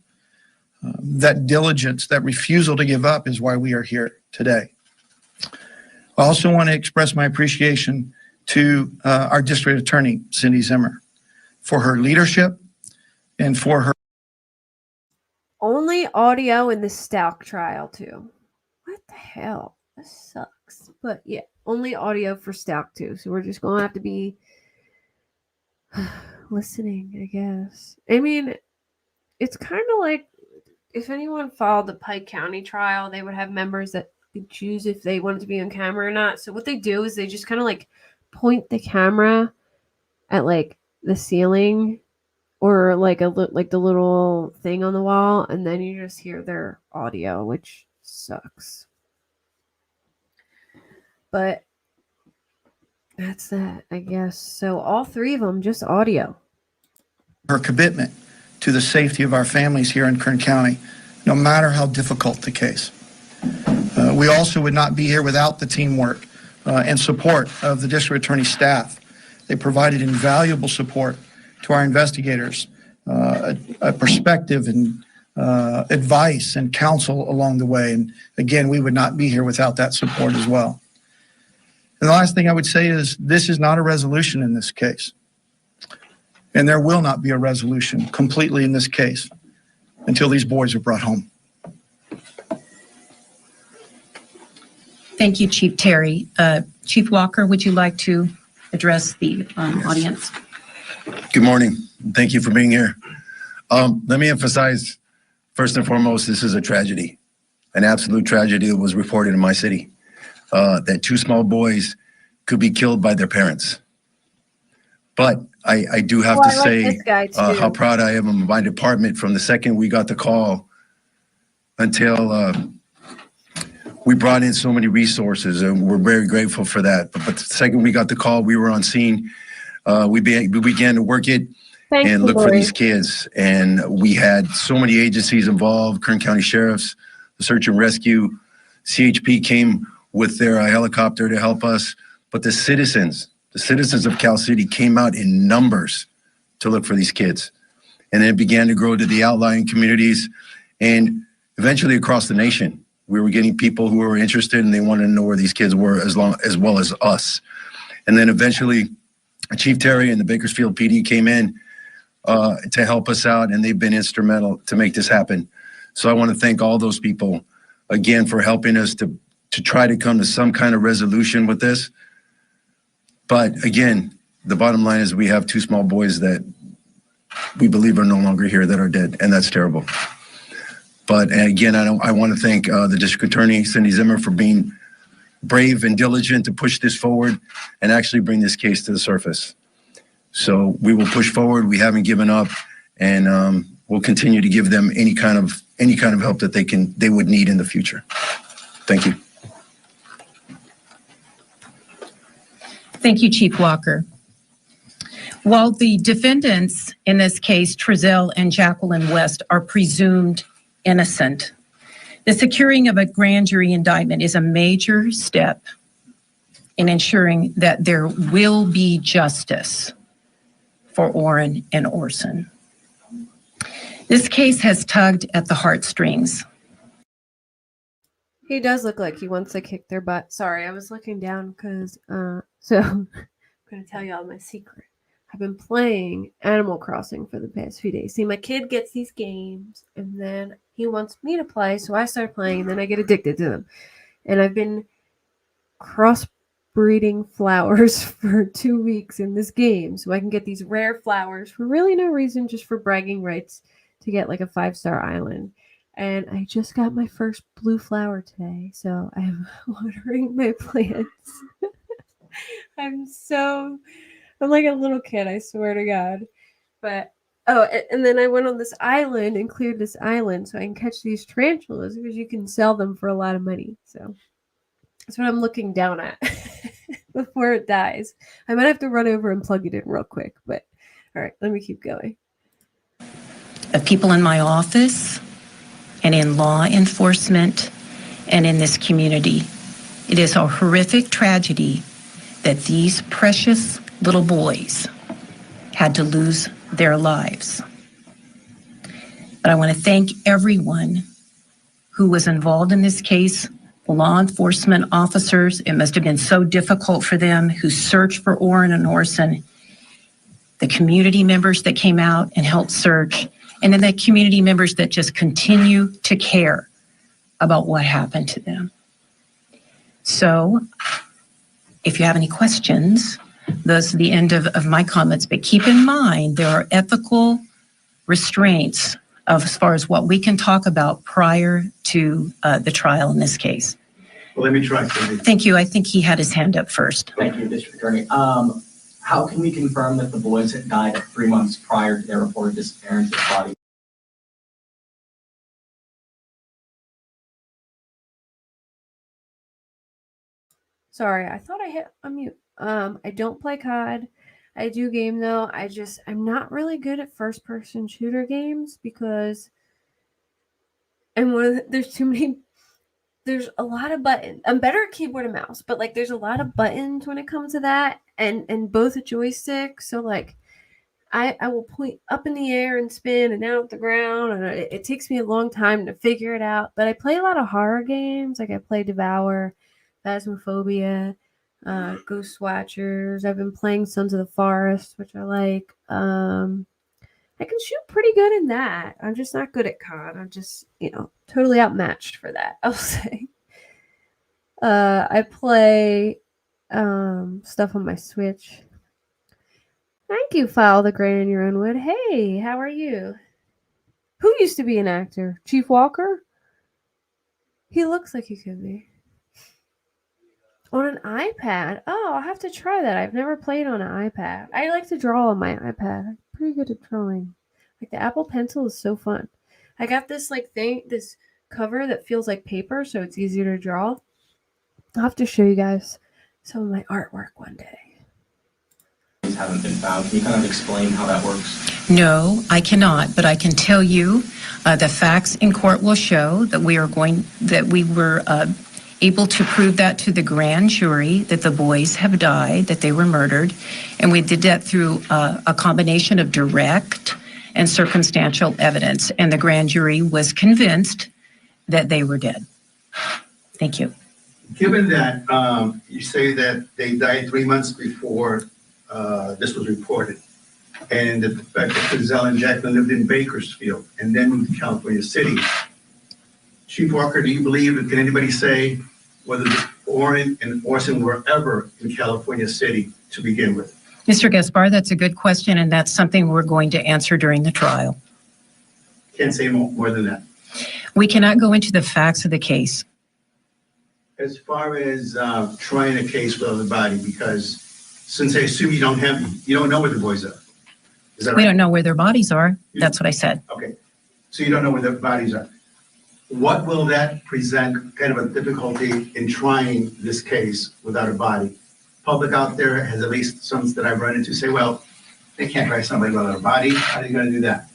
That diligence, that refusal to give up is why we are here today. I also want to express my appreciation to our district attorney, Cindy Zimmer, for her leadership and for her. Only audio in the Stalk trial, too. What the hell? This sucks. But yeah, only audio for Stalk, too. So we're just going to have to be listening, I guess. I mean, it's kind of like if anyone followed the Pike County trial, they would have members that could choose if they wanted to be on camera or not. So what they do is they just kind of like point the camera at like the ceiling or like the little thing on the wall, and then you just hear their audio, which sucks. But that's that, I guess. So all 3 of them, just audio. Her commitment to the safety of our families here in Kern County, no matter how difficult the case. We also would not be here without the teamwork and support of the district attorney staff. They provided invaluable support to our investigators, a perspective and advice and counsel along the way. And again, we would not be here without that support as well. And the last thing I would say is this is not a resolution in this case. And there will not be a resolution completely in this case until these boys are brought home. Thank you, Chief Terry. Chief Walker, would you like to address the audience? Good morning. Thank you for being here. Let me emphasize, first and foremost, this is a tragedy, an absolute tragedy that was reported in my city, that two small boys could be killed by their parents. But I do have to I like say this guy too. how proud I am of my department from the second we got the call until we brought in so many resources, and we're very grateful for that. But the second we got the call, we were on scene. We began to work it and look for these kids. And we had so many agencies involved, Kern County Sheriffs, the Search and Rescue, CHP came with their helicopter to help us. But the citizens of Cal City came out in numbers to look for these kids. And it began to grow to the outlying communities and eventually across the nation. We were getting people who were interested and they wanted to know where these kids were as well as us. And then eventually Chief Terry and the Bakersfield PD came in to help us out, and they've been instrumental to make this happen. So I want to thank all those people again for helping us to try to come to some kind of resolution with this. But again, the bottom line is we have two small boys that we believe are no longer here that are dead, and that's terrible. But again, I want to thank the District Attorney, Cindy Zimmer, for being brave and diligent to push this forward and actually bring this case to the surface. So we will push forward. We haven't given up, and we'll continue to give them any kind of help that they would need in the future. Thank you. Thank you, Chief Walker. While the defendants in this case, Trezell and Jacqueline West, are presumed innocent, the securing of a grand jury indictment is a major step in ensuring that there will be justice for Orrin and Orson. This case has tugged at the heartstrings. He does look like he wants to kick their butt. Sorry, I was looking down because, so I'm going to tell y'all my secret. I've been playing Animal Crossing for the past few days. See, my kid gets these games, and then he wants me to play, so I start playing, and then I get addicted to them. And I've been crossbreeding flowers for 2 weeks in this game, so I can get these rare flowers for really no reason, just for bragging rights to get like a 5-star island. And I just got my first blue flower today, so I'm watering my plants. I'm like a little kid, I swear to God. But, oh, and then I went on this island and cleared this island so I can catch these tarantulas because you can sell them for a lot of money. So that's what I'm looking down at before it dies. I might have to run over and plug it in real quick, but all right, let me keep going. Of people in my office and in law enforcement and in this community, it is a horrific tragedy that these precious little boys had to lose their lives. But I want to thank everyone who was involved in this case, the law enforcement officers. It must have been so difficult for them who searched for Orrin and Orson, the community members that came out and helped search, and then the community members that just continue to care about what happened to them. So if you have any questions, those are the end of my comments. But keep in mind, there are ethical restraints as far as what we can talk about prior to the trial in this case. Well, let me try. Thank you. I think he had his hand up first. Thank you, District Attorney. How can we confirm that the boys had died 3 months prior to their reported disappearance of body? Sorry, I thought I hit unmute. I don't play COD. I do game though. I'm not really good at first person shooter games because there's a lot of buttons. I'm better at keyboard and mouse, but like there's a lot of buttons when it comes to that and both a joystick. So like I will point up in the air and spin and down at the ground, and it takes me a long time to figure it out. But I play a lot of horror games. Like I play Devour, Phasmophobia, Ghost Watchers. I've been playing Sons of the Forest, which I like. I can shoot pretty good in that. I'm just not good at COD. I'm just, totally outmatched for that, I'll say. I play stuff on my Switch. Thank you, File the Gray in Your Own Wood. Hey, how are you? Who used to be an actor? Chief Walker? He looks like he could be. On an iPad? Oh, I'll have to try that. I've never played on an iPad. I like to draw on my iPad. I'm pretty good at drawing. Like the Apple Pencil is so fun. I got this this cover that feels like paper, so it's easier to draw. I'll have to show you guys some of my artwork one day. Haven't been found. Can you kind of explain how that works? No, I cannot, but I can tell you the facts in court will show that we were able to prove that to the grand jury, that the boys have died, that they were murdered, and we did that through a combination of direct and circumstantial evidence, and the grand jury was convinced that they were dead. Thank you. Given that you say that they died 3 months before this was reported, and the fact that Giselle and Jacqueline lived in Bakersfield and then moved to California City, Chief Walker, do you believe, and can anybody say whether Orrin and Orson were ever in California City to begin with? Mr. Gaspar, that's a good question, and that's something we're going to answer during the trial. Can't say more than that. We cannot go into the facts of the case. As far as trying a case without a body, because since I assume you don't know where the boys are. Is that right? We don't know where their bodies are. That's what I said. Okay, so you don't know where their bodies are. What will that present kind of a difficulty in trying this case without a body? Public out there has at least some that I've run into say, well, they can't try somebody without a body. How are you going to do that?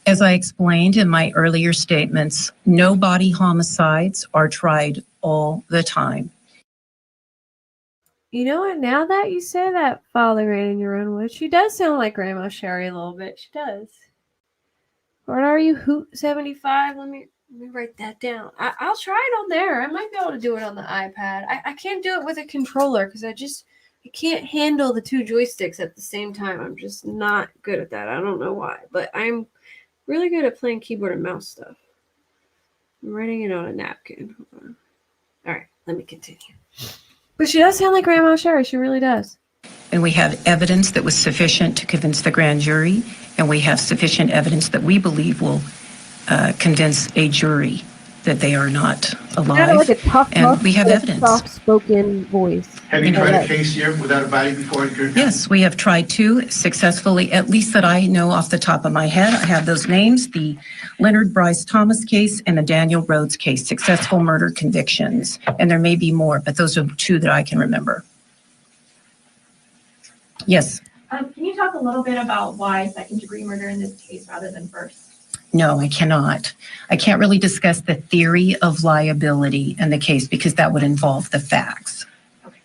As I explained in my earlier statements, no body homicides are tried all the time. You know what? Now that you say that, Father Ran in Your Own Wood, she does sound like Grandma Sherry a little bit. She does. What are you, Hoot 75? Let me write that down. I'll try it on there. I might be able to do it on the iPad. I can't do it with a controller because I can't handle the two joysticks at the same time. I'm just not good at that. I don't know why, but I'm really good at playing keyboard and mouse stuff. I'm writing it on a napkin. Hold on. All right, let me continue. But she does sound like Grandma Sherry. She really does. And we have evidence that was sufficient to convince the grand jury, and we have sufficient evidence that we believe will convince a jury that they are not alive. Like a tough, and we have evidence. Soft-spoken voice. Have you tried a case here without a body before? Yes, we have tried to successfully, at least that I know off the top of my head. I have those names, the Leonard Bryce Thomas case and the Daniel Rhodes case, successful murder convictions. And there may be more, but those are two that I can remember. Yes. Can you talk a little bit about why second-degree murder in this case rather than first? No, I cannot. I can't really discuss the theory of liability in the case because that would involve the facts. Okay.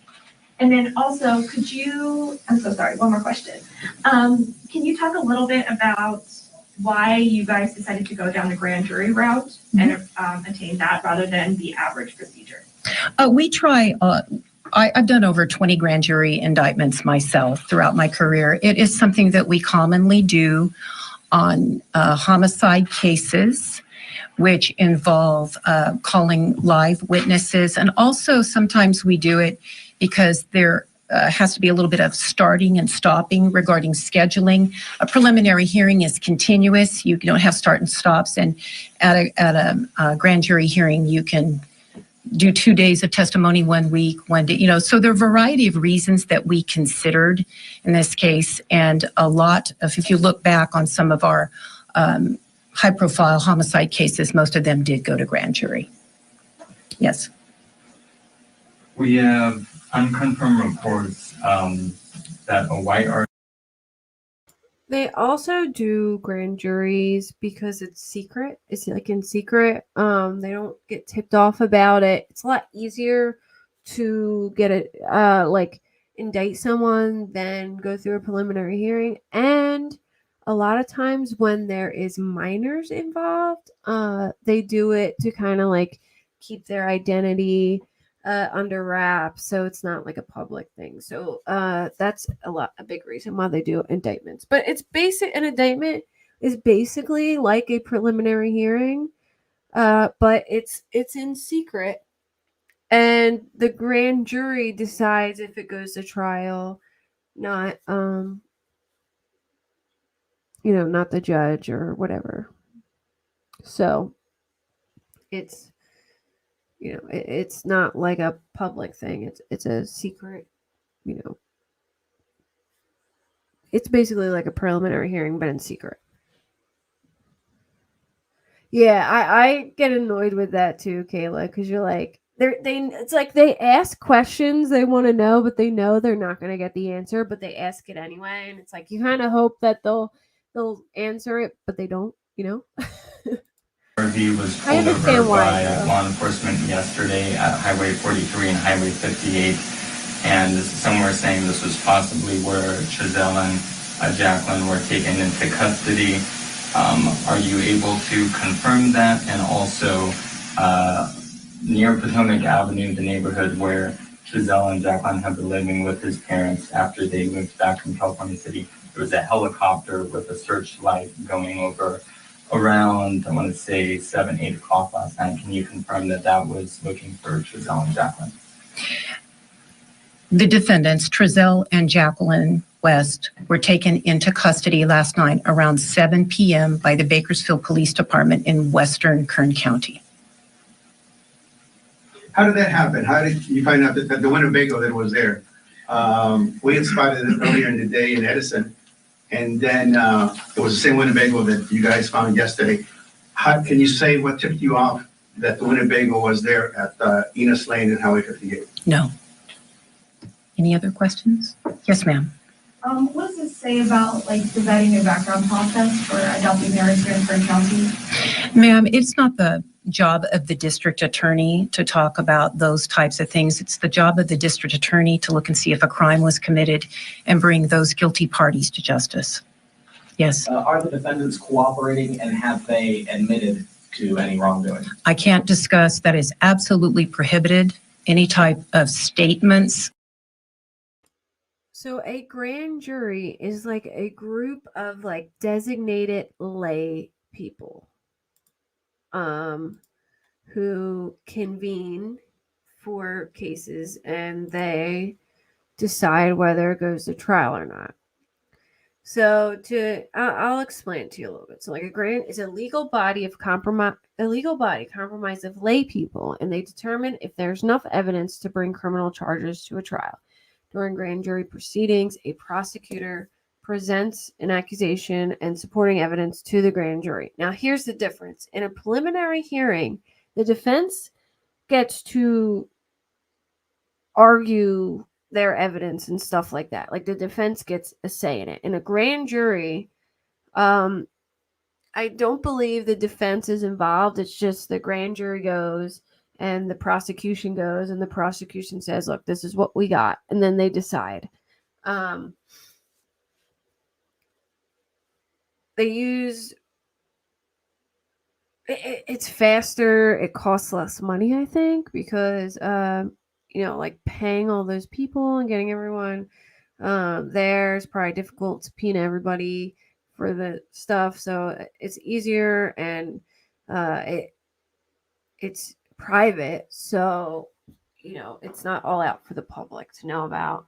And then also, I'm so sorry, one more question. Can you talk a little bit about why you guys decided to go down the grand jury route and attain that rather than the average procedure? We try, I've done over 20 grand jury indictments myself throughout my career. It is something that we commonly do on homicide cases, which involve calling live witnesses. And also sometimes we do it because there has to be a little bit of starting and stopping regarding scheduling. A preliminary hearing is continuous. You don't have start and stops. And at a grand jury hearing, you can do 2 days of testimony 1 week, 1 day, so there are a variety of reasons that we considered in this case. And a lot of, if you look back on some of our high profile homicide cases, most of them did go to grand jury. Yes. We have unconfirmed reports that a white artist. They also do grand juries because it's secret. It's like in secret. They don't get tipped off about it. It's a lot easier to get it, indict someone than go through a preliminary hearing. And a lot of times when there is minors involved, they do it to kind of like keep their identity under wraps, so it's not like a public thing. So that's a big reason why they do indictments. But it's basic. An indictment is basically like a preliminary hearing, but it's in secret, and the grand jury decides if it goes to trial, not not the judge or whatever. So it's, it's not like a public thing. It's a secret, it's basically like a preliminary hearing, but in secret. Yeah, I get annoyed with that too, Kayla, because you're like, it's like they ask questions they want to know, but they know they're not going to get the answer, but they ask it anyway, and it's like you kind of hope that they'll answer it, but they don't, He was I pulled over understand why, by though. law enforcement yesterday at Highway 43 and Highway 58, and some were saying this was possibly where Giselle and Jacqueline were taken into custody. Are you able to confirm that? And also, near Potomac Avenue, the neighborhood where Giselle and Jacqueline have been living with his parents after they moved back from California City, there was a helicopter with a searchlight going over around, I want to say 7, 8 o'clock last night. Can you confirm that that was looking for Giselle and Jacqueline? The defendants, Trezell and Jacqueline West, were taken into custody last night around 7 p.m. by the Bakersfield Police Department in western Kern County. How did that happen? How did you find out that the Winnebago that was there? We had spotted it earlier in the day in Edison, and then it was the same Winnebago that you guys found yesterday. How can you say what tipped you off that the Winnebago was there at Enos Lane and Highway 58? No. Any other questions? Yes, ma'am. What does this say about like the vetting and background process for adopting parents here in Kern County? Ma'am, it's not the job of the district attorney to talk about those types of things. It's the job of the district attorney to look and see if a crime was committed and bring those guilty parties to justice. Yes. Are the defendants cooperating, and have they admitted to any wrongdoing? I can't discuss. That is absolutely prohibited. Any type of statements. So a grand jury is like a group of like designated lay people who convene for cases, and they decide whether it goes to trial or not. So I'll explain it to you a little bit. So like a grand is a legal body comprised of lay people, and they determine if there's enough evidence to bring criminal charges to a trial. During grand jury proceedings, a prosecutor presents an accusation and supporting evidence to the grand jury. Now, here's the difference. In a preliminary hearing, the defense gets to argue their evidence and stuff like that. Like the defense gets a say in it. In a grand jury, I don't believe the defense is involved. It's just the grand jury goes and the prosecution goes, and the prosecution says, look, this is what we got. And then they decide. They use, it's faster. It costs less money, I think, because, like paying all those people and getting everyone there is probably difficult to subpoena everybody for the stuff. So it's easier, and it's private, so it's not all out for the public to know about.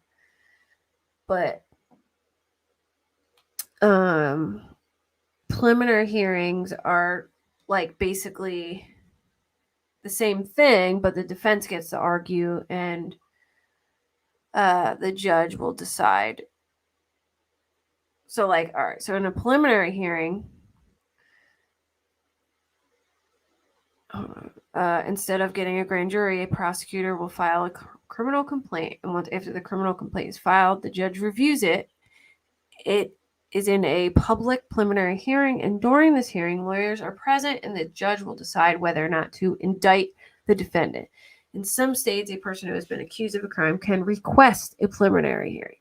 But preliminary hearings are like basically the same thing, but the defense gets to argue, and the judge will decide. So like, all right, so in a preliminary hearing, instead of getting a grand jury, a prosecutor will file a criminal complaint. And after the criminal complaint is filed, the judge reviews it. It is in a public preliminary hearing, and during this hearing, lawyers are present, and the judge will decide whether or not to indict the defendant. In some states, a person who has been accused of a crime can request a preliminary hearing.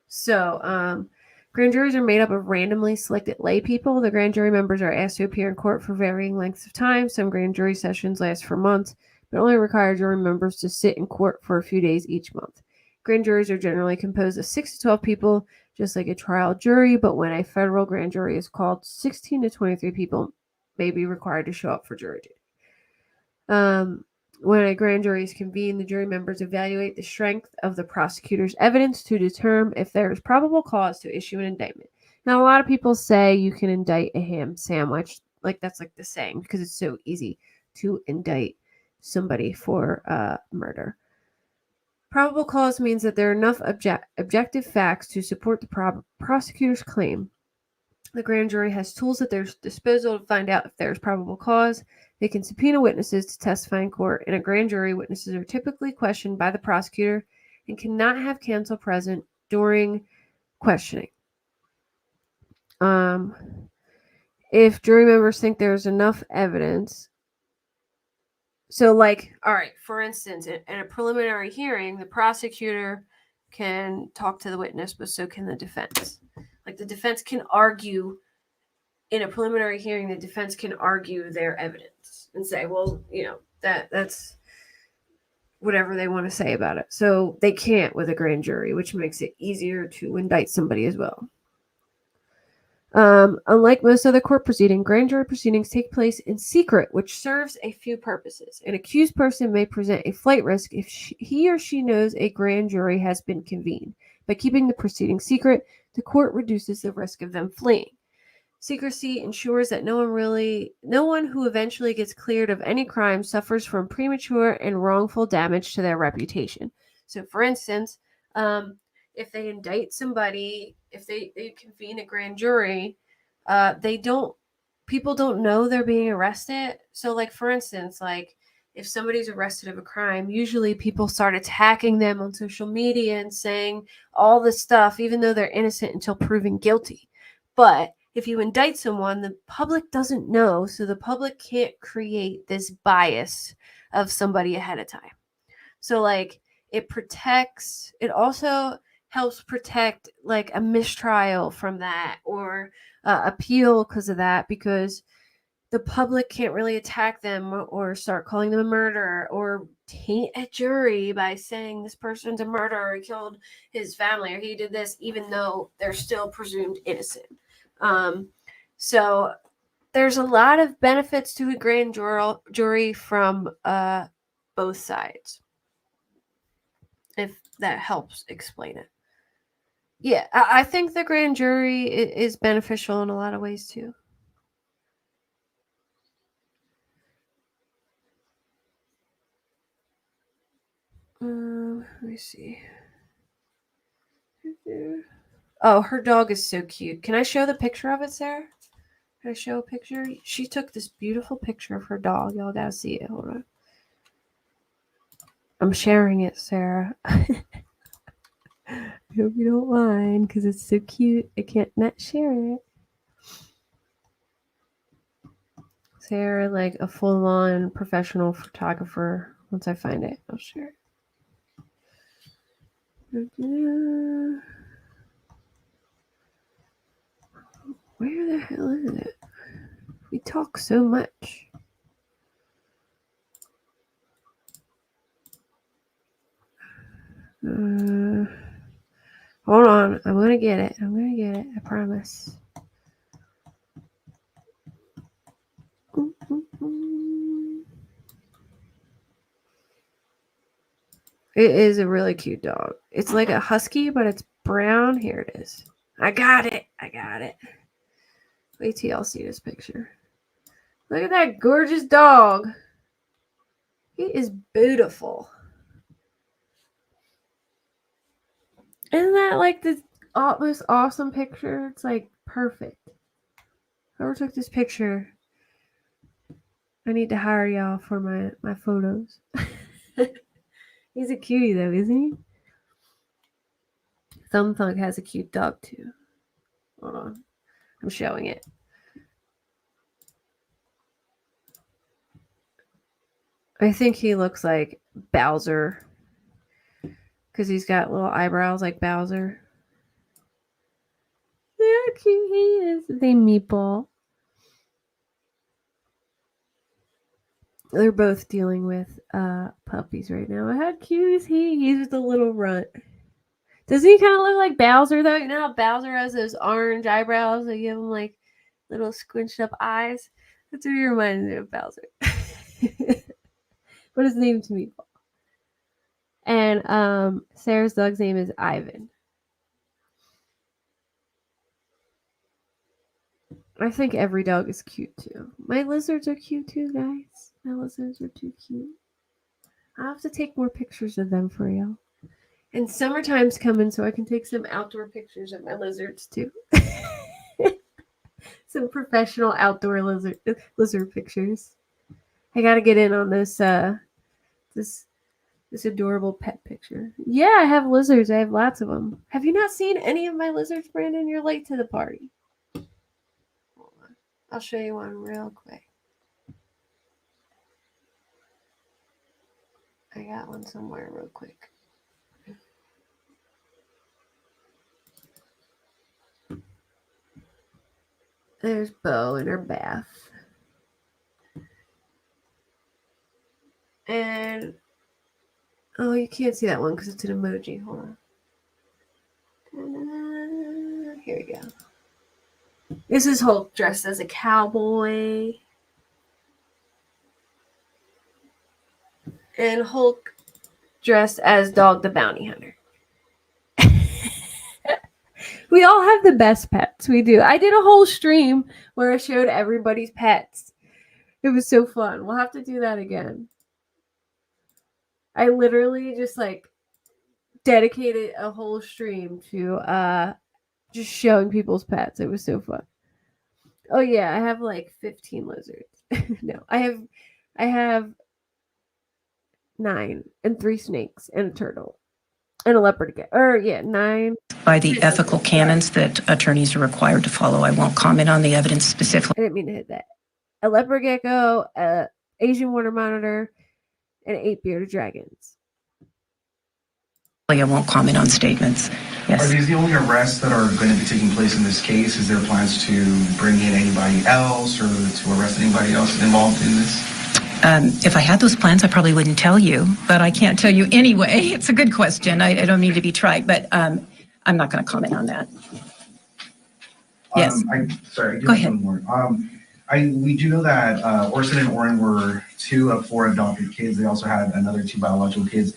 So, grand juries are made up of randomly selected lay people. The grand jury members are asked to appear in court for varying lengths of time. Some grand jury sessions last for months, but only require jury members to sit in court for a few days each month. Grand juries are generally composed of 6 to 12 people, just like a trial jury, but when a federal grand jury is called, 16 to 23 people may be required to show up for jury duty. When a grand jury is convened, the jury members evaluate the strength of the prosecutor's evidence to determine if there is probable cause to issue an indictment. Now, a lot of people say you can indict a ham sandwich. like that's like the saying because it's so easy to indict somebody for murder. Probable cause means that there are enough objective facts to support the prosecutor's claim. The grand jury has tools at their disposal to find out if there is probable cause. They can subpoena witnesses to testify in court. In a grand jury, witnesses are typically questioned by the prosecutor and cannot have counsel present during questioning. If jury members think there's enough evidence, so like, all right, for instance, in a preliminary hearing, the prosecutor can talk to the witness, but so can the defense. Like the defense can argue in a preliminary hearing, the defense can argue their evidence and say, well, you know, that's whatever they want to say about it. So they can't with a grand jury, which makes it easier to indict somebody as well. Unlike most other court proceedings, grand jury proceedings take place in secret, which serves a few purposes. An accused person may present a flight risk if he or she knows a grand jury has been convened. By keeping the proceedings secret, the court reduces the risk of them fleeing. Secrecy ensures that no one who eventually gets cleared of any crime suffers from premature and wrongful damage to their reputation. So, for instance, if they indict somebody, if they convene a grand jury, people don't know they're being arrested. So, like, for instance, like if somebody's arrested of a crime, usually people start attacking them on social media and saying all this stuff, even though they're innocent until proven guilty. But if you indict someone, the public doesn't know, so the public can't create this bias of somebody ahead of time. So, like, it also helps protect, like, a mistrial from that or appeal because of that, because the public can't really attack them or start calling them a murderer or taint a jury by saying this person's a murderer, he killed his family, or he did this, even though they're still presumed innocent. So there's a lot of benefits to a grand jury from both sides, if that helps explain it. Yeah, I think the grand jury is beneficial in a lot of ways too. Let me see. Oh, her dog is so cute. Can I show the picture of it, Sarah? Can I show a picture? She took this beautiful picture of her dog. Y'all gotta see it. Hold on. I'm sharing it, Sarah. I hope you don't mind because it's so cute. I can't not share it. Sarah, like a full-on professional photographer. Once I find it, I'll share it. Where the hell is it? We talk so much. Hold on. I'm going to get it. I promise. It is a really cute dog. It's like a husky, but it's brown. Here it is. I got it. Wait till y'all see this picture. Look at that gorgeous dog. He is beautiful. Isn't that like the most awesome picture? It's like perfect. Whoever took this picture, I need to hire y'all for my photos. He's a cutie though, isn't he? Thumb Thug has a cute dog too. Hold on. I'm showing it. I think he looks like Bowser because he's got little eyebrows like Bowser. Look how cute he is. They meatball. They're both dealing with puppies right now. How cute is he? He's just a little runt. Doesn't he kind of look like Bowser though? You know how Bowser has those orange eyebrows that give him like little squinched up eyes? That's what he reminds me of, Bowser. But his name's Meatball. And Sarah's dog's name is Ivan. I think every dog is cute too. My lizards are cute too, guys. My lizards are too cute. I'll have to take more pictures of them for you. And summertime's coming, so I can take some outdoor pictures of my lizards too. Some professional outdoor lizard pictures. I gotta get in on this this adorable pet picture. Yeah, I have lizards. I have lots of them. Have you not seen any of my lizards, Brandon? You're late to the party. Hold on. I'll show you one real quick. I got one somewhere real quick. There's Bo in her bath. And oh, you can't see that one because it's an emoji. Hold on. Ta-da. Here we go. This is Hulk dressed as a cowboy. And Hulk dressed as Dog the Bounty Hunter. We all have the best pets. We do. I did a whole stream where I showed everybody's pets. It was so fun. We'll have to do that again. I literally just like dedicated a whole stream to just showing people's pets. It was so fun. Oh yeah, I have like 15 lizards. No, I have 9 and 3 snakes and a turtle and a leopard. 9. By the ethical canons that attorneys are required to follow. I won't comment on the evidence specifically. I didn't mean to hit that. A leopard gecko, a Asian water monitor, and 8 bearded dragons. I won't comment on statements. Yes. Are these the only arrests that are going to be taking place in this case? Is there plans to bring in anybody else or to arrest anybody else involved in this? If I had those plans, I probably wouldn't tell you, but I can't tell you anyway. It's a good question. I don't mean to be trite, but I'm not going to comment on that. Yes. Go ahead. One more. We do know that Orson and Orrin were 2 of 4 adopted kids. They also had another 2 biological kids.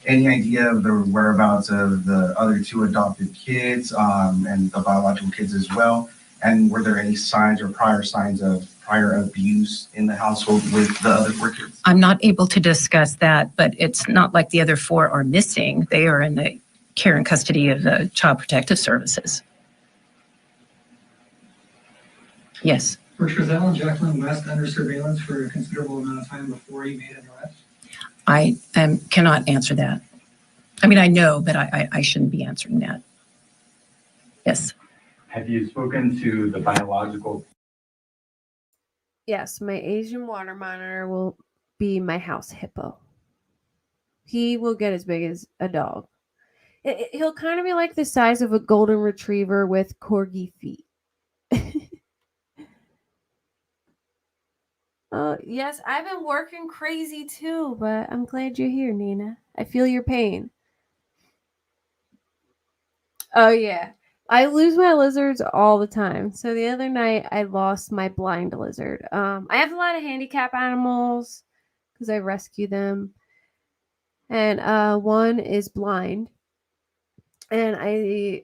Any idea of the whereabouts of the other 2 adopted kids and the biological kids as well? And were there any signs or prior signs of prior abuse in the household with the other 4 kids? I'm not able to discuss that, but it's not like the other 4 are missing. They are in the care and custody of the Child Protective Services. Yes. Were Trezell and Jacqueline West under surveillance for a considerable amount of time before you made an arrest? I cannot answer that. I mean, I know, but I shouldn't be answering that. Yes. Have you spoken to the biological? Yes, my Asian water monitor will be my house hippo. He will get as big as a dog. He'll kind of be like the size of a golden retriever with corgi feet. Yes, I've been working crazy too, but I'm glad you're here, Nina. I feel your pain. Oh, yeah. I lose my lizards all the time. So the other night, I lost my blind lizard. I have a lot of handicap animals because I rescue them. And one is blind. And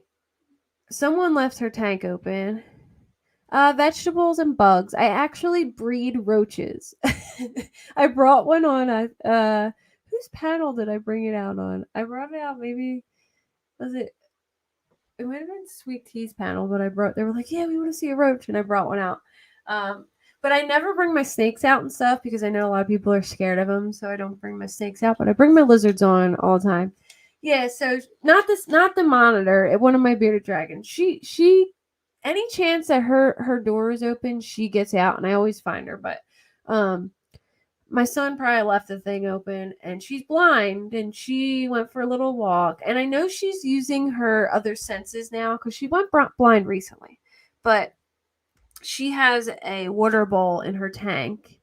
someone left her tank open. Vegetables and bugs. I actually breed roaches. I brought one on. Whose panel did I bring it out on? I brought it out maybe, it might have been Sweet Tea's panel, but they were like, yeah, we want to see a roach. And I brought one out. But I never bring my snakes out and stuff because I know a lot of people are scared of them. So I don't bring my snakes out, but I bring my lizards on all the time. Yeah. So not the monitor, one of my bearded dragons. She any chance that her door is open, she gets out, and I always find her. But my son probably left the thing open, and she's blind, and she went for a little walk. And I know she's using her other senses now because she went blind recently. But she has a water bowl in her tank.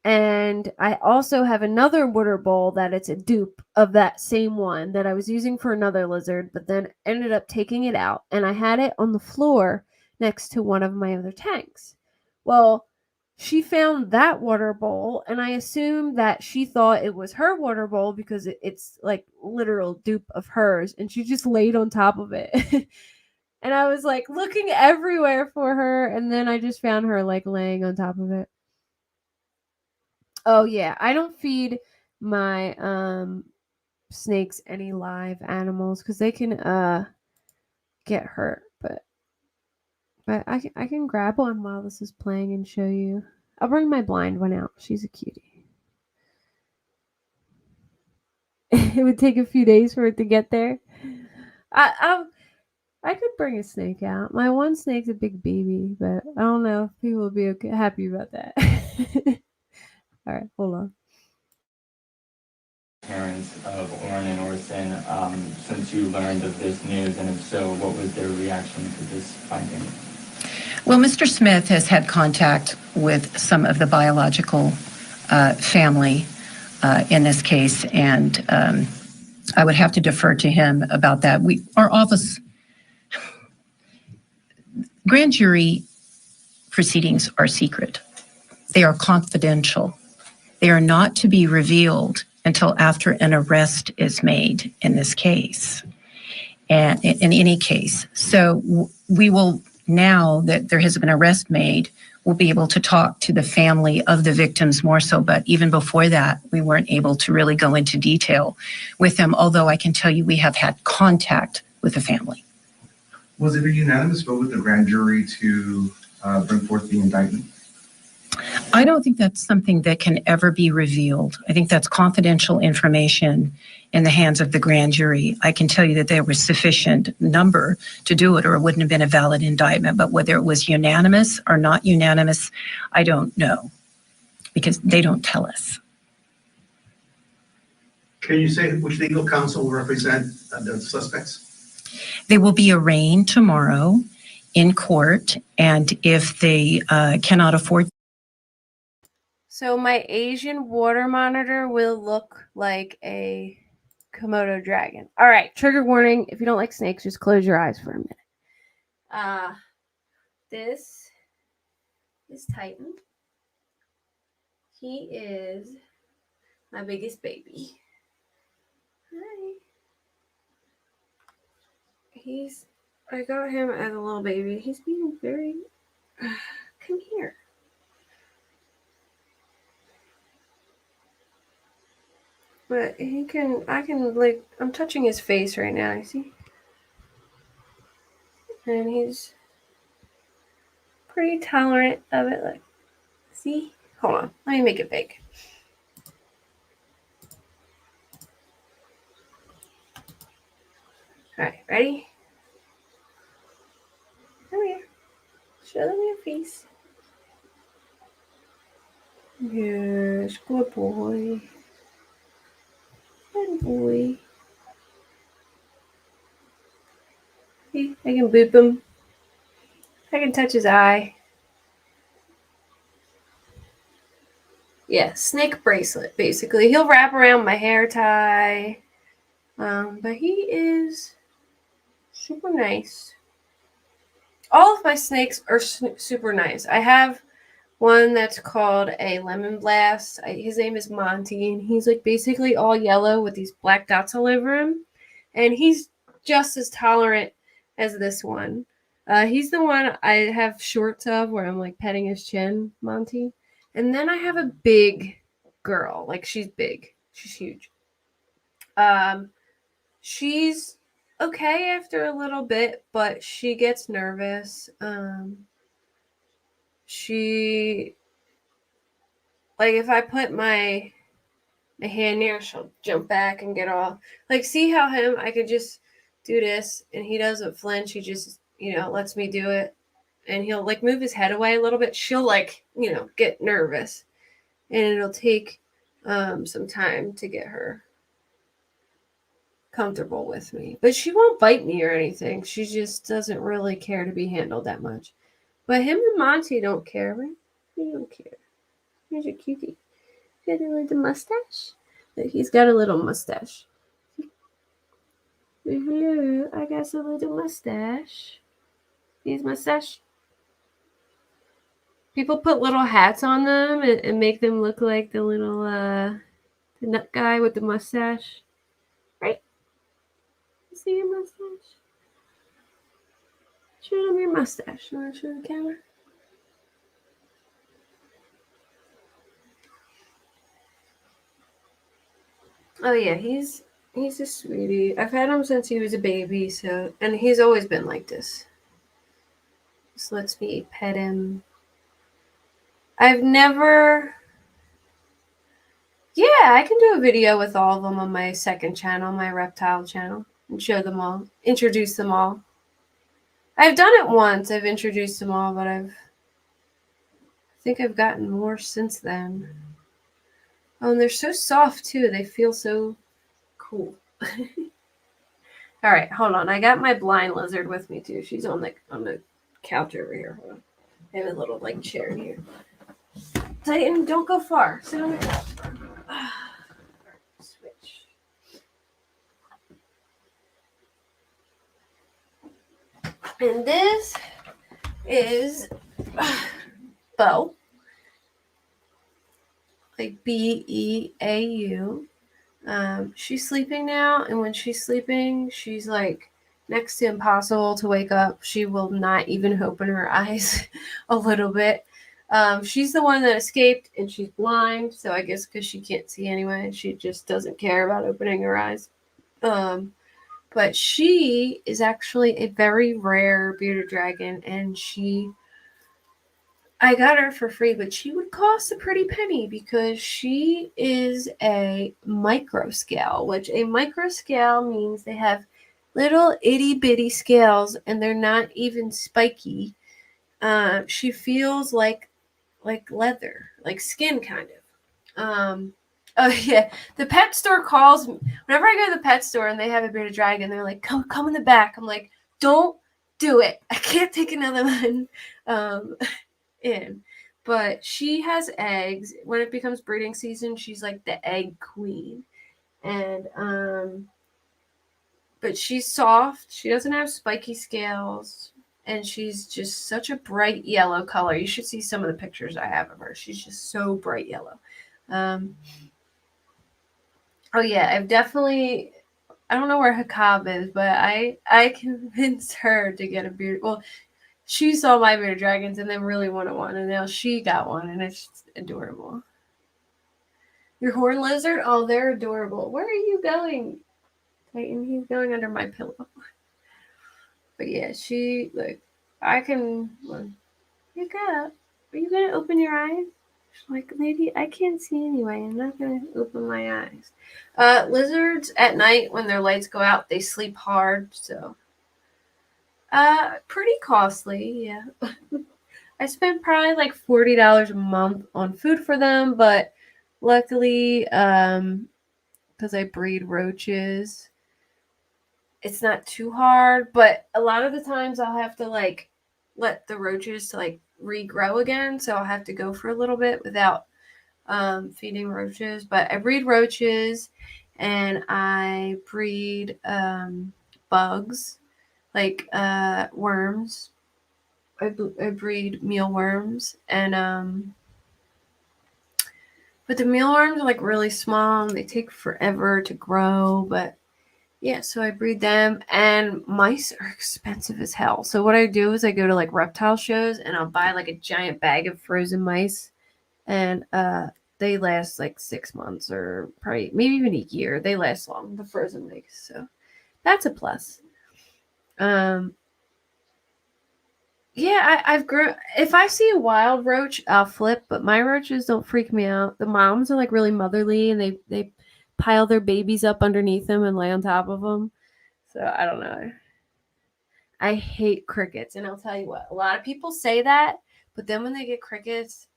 And I also have another water bowl that it's a dupe of that same one that I was using for another lizard, but then ended up taking it out. And I had it on the floor next to one of my other tanks. Well, she found that water bowl, and I assumed that she thought it was her water bowl because it's like literal dupe of hers. And she just laid on top of it. And I was like looking everywhere for her, and then I just found her like laying on top of it. Oh yeah, I don't feed my snakes any live animals because they can get hurt. But I can grab one while this is playing and show you. I'll bring my blind one out. She's a cutie. It would take a few days for it to get there. I could bring a snake out. My one snake's a big baby, but I don't know if people will be happy about that. All right, hold on. Parents of Orrin and Orson, since you learned of this news, and if so, what was their reaction to this finding? Well, Mr. Smith has had contact with some of the biological family in this case, and I would have to defer to him about that. Our office, grand jury proceedings are secret. They are confidential. They are not to be revealed until after an arrest is made in this case, and in any case. So we will, now that there has been an arrest made, we'll be able to talk to the family of the victims more so. But even before that, we weren't able to really go into detail with them, although I can tell you we have had contact with the family. Was it a unanimous vote with the grand jury to bring forth the indictment? I don't think that's something that can ever be revealed. I think that's confidential information in the hands of the grand jury. I can tell you that there was sufficient number to do it, or it wouldn't have been a valid indictment. But whether it was unanimous or not unanimous, I don't know, because they don't tell us. Can you say which legal counsel will represent the suspects? They will be arraigned tomorrow in court, and if they cannot afford. So my Asian water monitor will look like a Komodo dragon. All right, trigger warning. If you don't like snakes, just close your eyes for a minute. This is Titan. He is my biggest baby. Hi. I got him as a little baby. He's being very, come here. But I'm touching his face right now, you see? And he's pretty tolerant of it. Like, see? Hold on, let me make it big. All right, ready? Come here. Show them your face. Yes, good boy. Good boy. See, I can boop him. I can touch his eye. Yeah, snake bracelet, basically. He'll wrap around my hair tie. But he is super nice. All of my snakes are super nice. I have one that's called a lemon blast. His name is Monty, and he's like basically all yellow with these black dots all over him. And he's just as tolerant as this one. He's the one I have shorts of where I'm like petting his chin, Monty. And then I have a big girl. Like, she's big. She's huge. She's okay after a little bit, but she gets nervous. She, like, if I put my hand near, she'll jump back and get all, like, see how I could just do this and he doesn't flinch. He just, lets me do it. And he'll like move his head away a little bit. She'll like, get nervous, and it'll take some time to get her comfortable with me. But she won't bite me or anything. She just doesn't really care to be handled that much. But him and Monty don't care, right? They don't care. Here's a cutie. Got a little mustache. Look, he's got a little mustache. Hello, I got a little mustache. His mustache. People put little hats on them and make them look like the little the nut guy with the mustache. Right? You see your mustache? Show them your mustache. You want to show the camera? Oh yeah, he's a sweetie. I've had him since he was a baby, so and he's always been like this. Just lets me pet him. I've never. Yeah, I can do a video with all of them on my second channel, my reptile channel, and show them all, introduce them all. I've done it once. I've introduced them all, but I think I've gotten more since then. Oh, and they're so soft too. They feel so cool. All right, hold on. I got my blind lizard with me too. She's on the couch over here. Hold on. I have a little like chair here. Titan, don't go far. Sit on the couch. Switch. And this is Beau. Like Beau. She's sleeping now, and when she's sleeping, she's like next to impossible to wake up. She will not even open her eyes a little bit. She's the one that escaped, and she's blind, so I guess because she can't see anyway, she just doesn't care about opening her eyes. But she is actually a very rare bearded dragon, and I got her for free, but she would cost a pretty penny because she is a microscale, which a microscale means they have little itty bitty scales and they're not even spiky. She feels like leather, like skin kind of. Oh yeah, the pet store calls me whenever I go to the pet store and they have a bearded dragon. They're like, come in the back. I'm like, don't do it. I can't take another one. In, but she has eggs. When it becomes breeding season, she's like the egg queen. And but she's soft. She doesn't have spiky scales, and she's just such a bright yellow color. You should see some of the pictures I have of her. She's just so bright yellow. Oh yeah, I've definitely. I don't know where Hakab is, but I convinced her to get a beard. Well, she saw my bearded dragons and then really wanted one, and now she got one, and it's adorable. Your horn lizard? Oh, they're adorable. Where are you going, Titan? He's going under my pillow. But yeah, I can. Wake up. Are you gonna open your eyes? She's like, lady, I can't see anyway. I'm not gonna open my eyes. Lizards at night when their lights go out, they sleep hard, so. Pretty costly, yeah. I spent probably like $40 a month on food for them, but luckily, because I breed roaches, it's not too hard. But a lot of the times I'll have to like let the roaches like regrow again, so I'll have to go for a little bit without feeding roaches. But I breed roaches, and I breed bugs. Like worms. I breed mealworms, and but the mealworms are like really small and they take forever to grow. But yeah, so I breed them, and mice are expensive as hell. So what I do is I go to like reptile shows and I'll buy like a giant bag of frozen mice, and they last like 6 months or probably maybe even a year. They last long, the frozen mice, so that's a plus. Yeah, I've grown. If I see a wild roach, I'll flip, but my roaches don't freak me out. The moms are like really motherly, and they pile their babies up underneath them and lay on top of them. So I don't know. I hate crickets, and I'll tell you what. A lot of people say that, but then when they get crickets,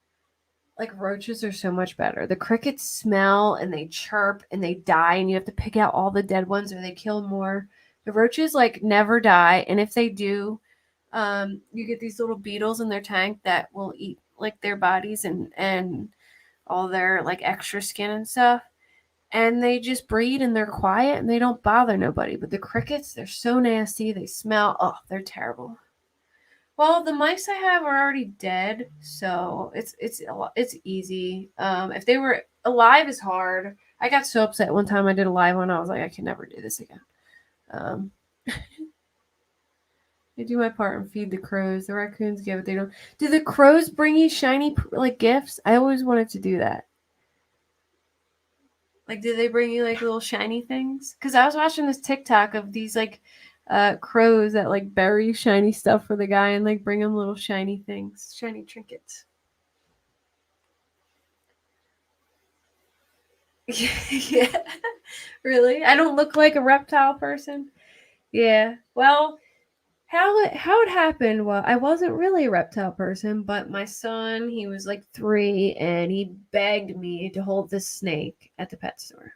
like roaches are so much better. The crickets smell and they chirp and they die, and you have to pick out all the dead ones or they kill more. The roaches like never die, and if they do, you get these little beetles in their tank that will eat like their bodies and all their like extra skin and stuff, and they just breed and they're quiet and they don't bother nobody. But the crickets, they're so nasty. They smell. Oh, they're terrible. Well, the mice I have are already dead, so it's easy. If they were alive, is hard. I got so upset one time I did a live one. I was like, I can never do this again. I do my part and feed the crows. The raccoons get what they don't. Do the crows bring you shiny like gifts? I always wanted to do that. Like, do they bring you like little shiny things? Because I was watching this TikTok of these like crows that like bury shiny stuff for the guy and like bring him little shiny things, shiny trinkets. Yeah, really? I don't look like a reptile person. Yeah. Well, how it happened? Well, I wasn't really a reptile person, but my son, he was like 3, and he begged me to hold this snake at the pet store.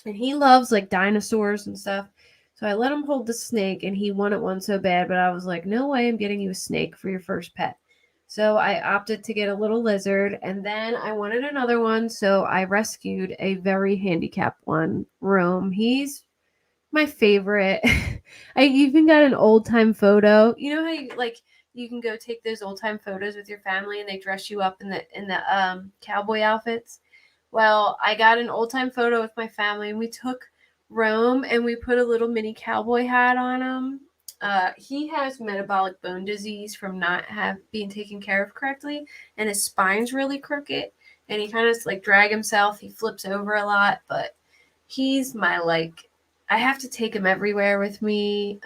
And he loves like dinosaurs and stuff. So I let him hold the snake, and he wanted one so bad, but I was like, no way, I'm getting you a snake for your first pet. So I opted to get a little lizard, and then I wanted another one, so I rescued a very handicapped one, Rome. He's my favorite. I even got an old time photo. You know how you can go take those old time photos with your family and they dress you up in the cowboy outfits. Well, I got an old time photo with my family, and we took Rome and we put a little mini cowboy hat on him. He has metabolic bone disease from not being taken care of correctly, and his spine's really crooked, and he kind of like drag himself. He flips over a lot, but he's my like. I have to take him everywhere with me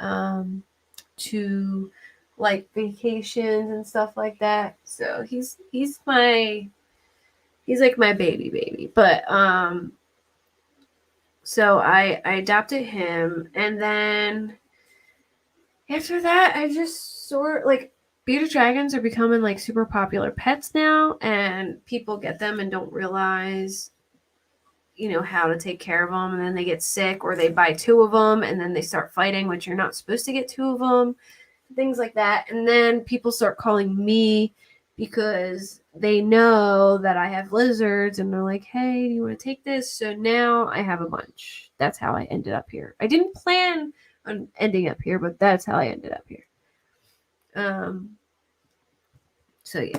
to like vacations and stuff like that. So he's like my baby. But so I adopted him, and then after that I just sort like bearded dragons are becoming like super popular pets now, and people get them and don't realize how to take care of them, and then they get sick, or they buy 2 of them and then they start fighting, which you're not supposed to get 2 of them, things like that. And then people start calling me because they know that I have lizards, and they're like, hey, do you want to take this? So now I have a bunch. That's how I ended up here. I didn't plan on ending up here, but that's how I ended up here. So yeah.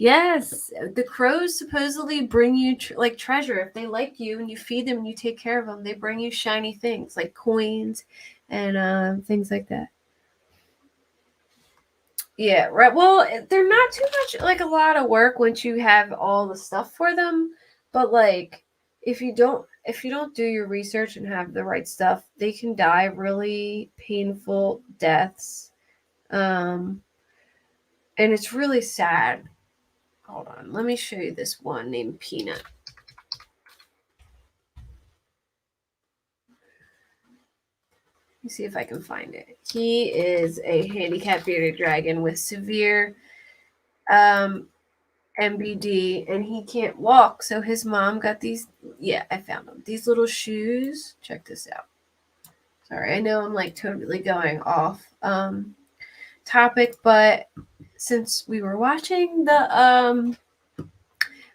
Yes, the crows supposedly bring you like treasure. If they like you and you feed them and you take care of them, they bring you shiny things like coins and things like that. Yeah, right. Well, they're not too much like a lot of work once you have all the stuff for them, but like if you don't do your research and have the right stuff, they can die really painful deaths. And it's really sad. Hold on, let me show you this one named Peanut. Let me see if I can find it. He is a handicapped bearded dragon with severe MBD, and he can't walk. So his mom got these. Yeah, I found them. These little shoes. Check this out. Sorry, I know I'm like totally going off topic, but since we were watching the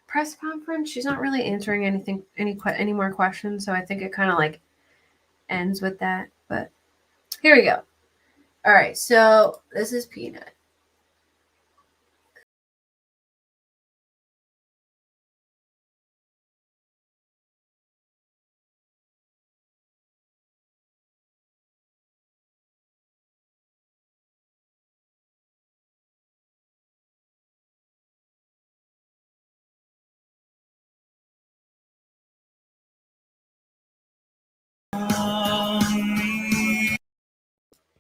press conference, she's not really answering any more questions. So I think it kind of like ends with that. But here we go. All right, so this is Peanut.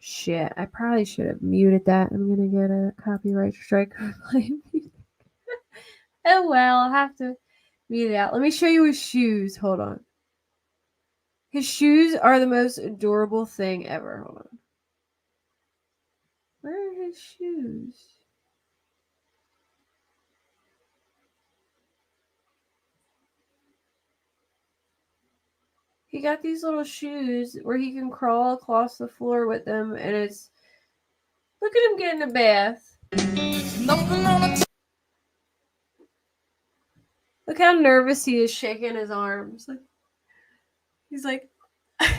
Shit, I probably should have muted that. I'm gonna get a copyright strike for playing music. Oh well, I'll have to mute it out. Let me show you his shoes. Hold on. His shoes are the most adorable thing ever. Hold on. Where are his shoes? He got these little shoes where he can crawl across the floor with them, and it's. Look at him getting a bath. Look how nervous he is, shaking his arms. He's like. Look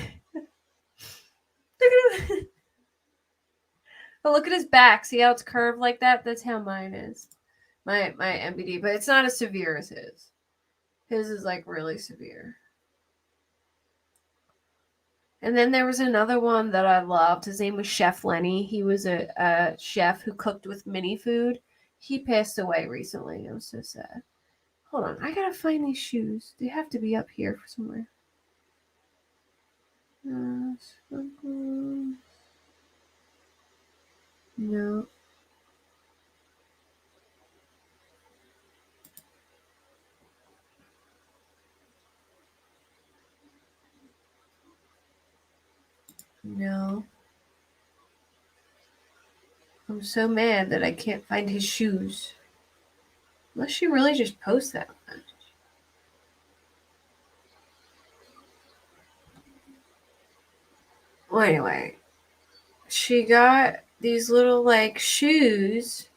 at him. But look at his back. See how it's curved like that? That's how mine is. My MBD, but it's not as severe as his. His is like really severe. And then there was another one that I loved. His name was Chef Lenny. He was a chef who cooked with mini food. He passed away recently. I'm so sad. Hold on, I gotta find these shoes. They have to be up here somewhere. No. No. I'm so mad that I can't find his shoes. Unless she really just posts that much. Well, anyway, she got these little like shoes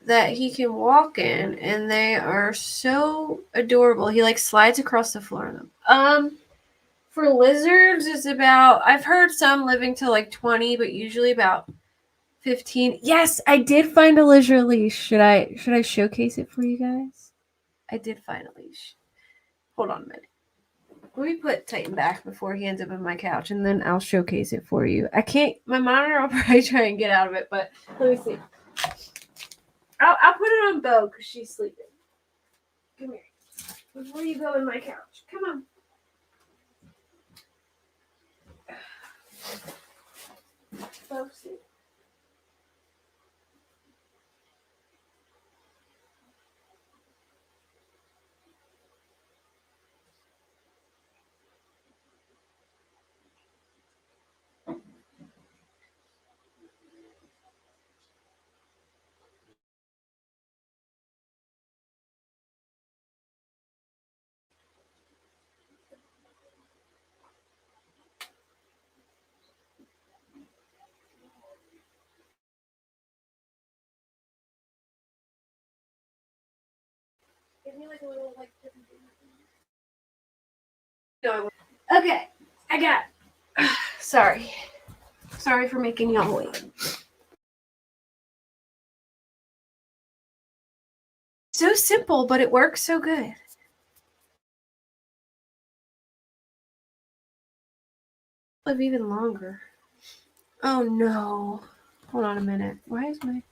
that he can walk in, and they are so adorable. He like slides across the floor in them. For lizards, it's about, I've heard some living to like 20, but usually about 15. Yes, I did find a lizard leash. Should I showcase it for you guys? I did find a leash. Hold on a minute. Let me put Titan back before he ends up on my couch, and then I'll showcase it for you. I can't, my monitor, I'll probably try and get out of it, but let me see. I'll put it on Bo because she's sleeping. Come here. Before you go in my couch. Come on. Bo, sleep. Give me like a little like. Okay, I got it. Sorry. Sorry for making y'all wait. So simple, but it works so good. Live even longer. Oh no. Hold on a minute. Why is my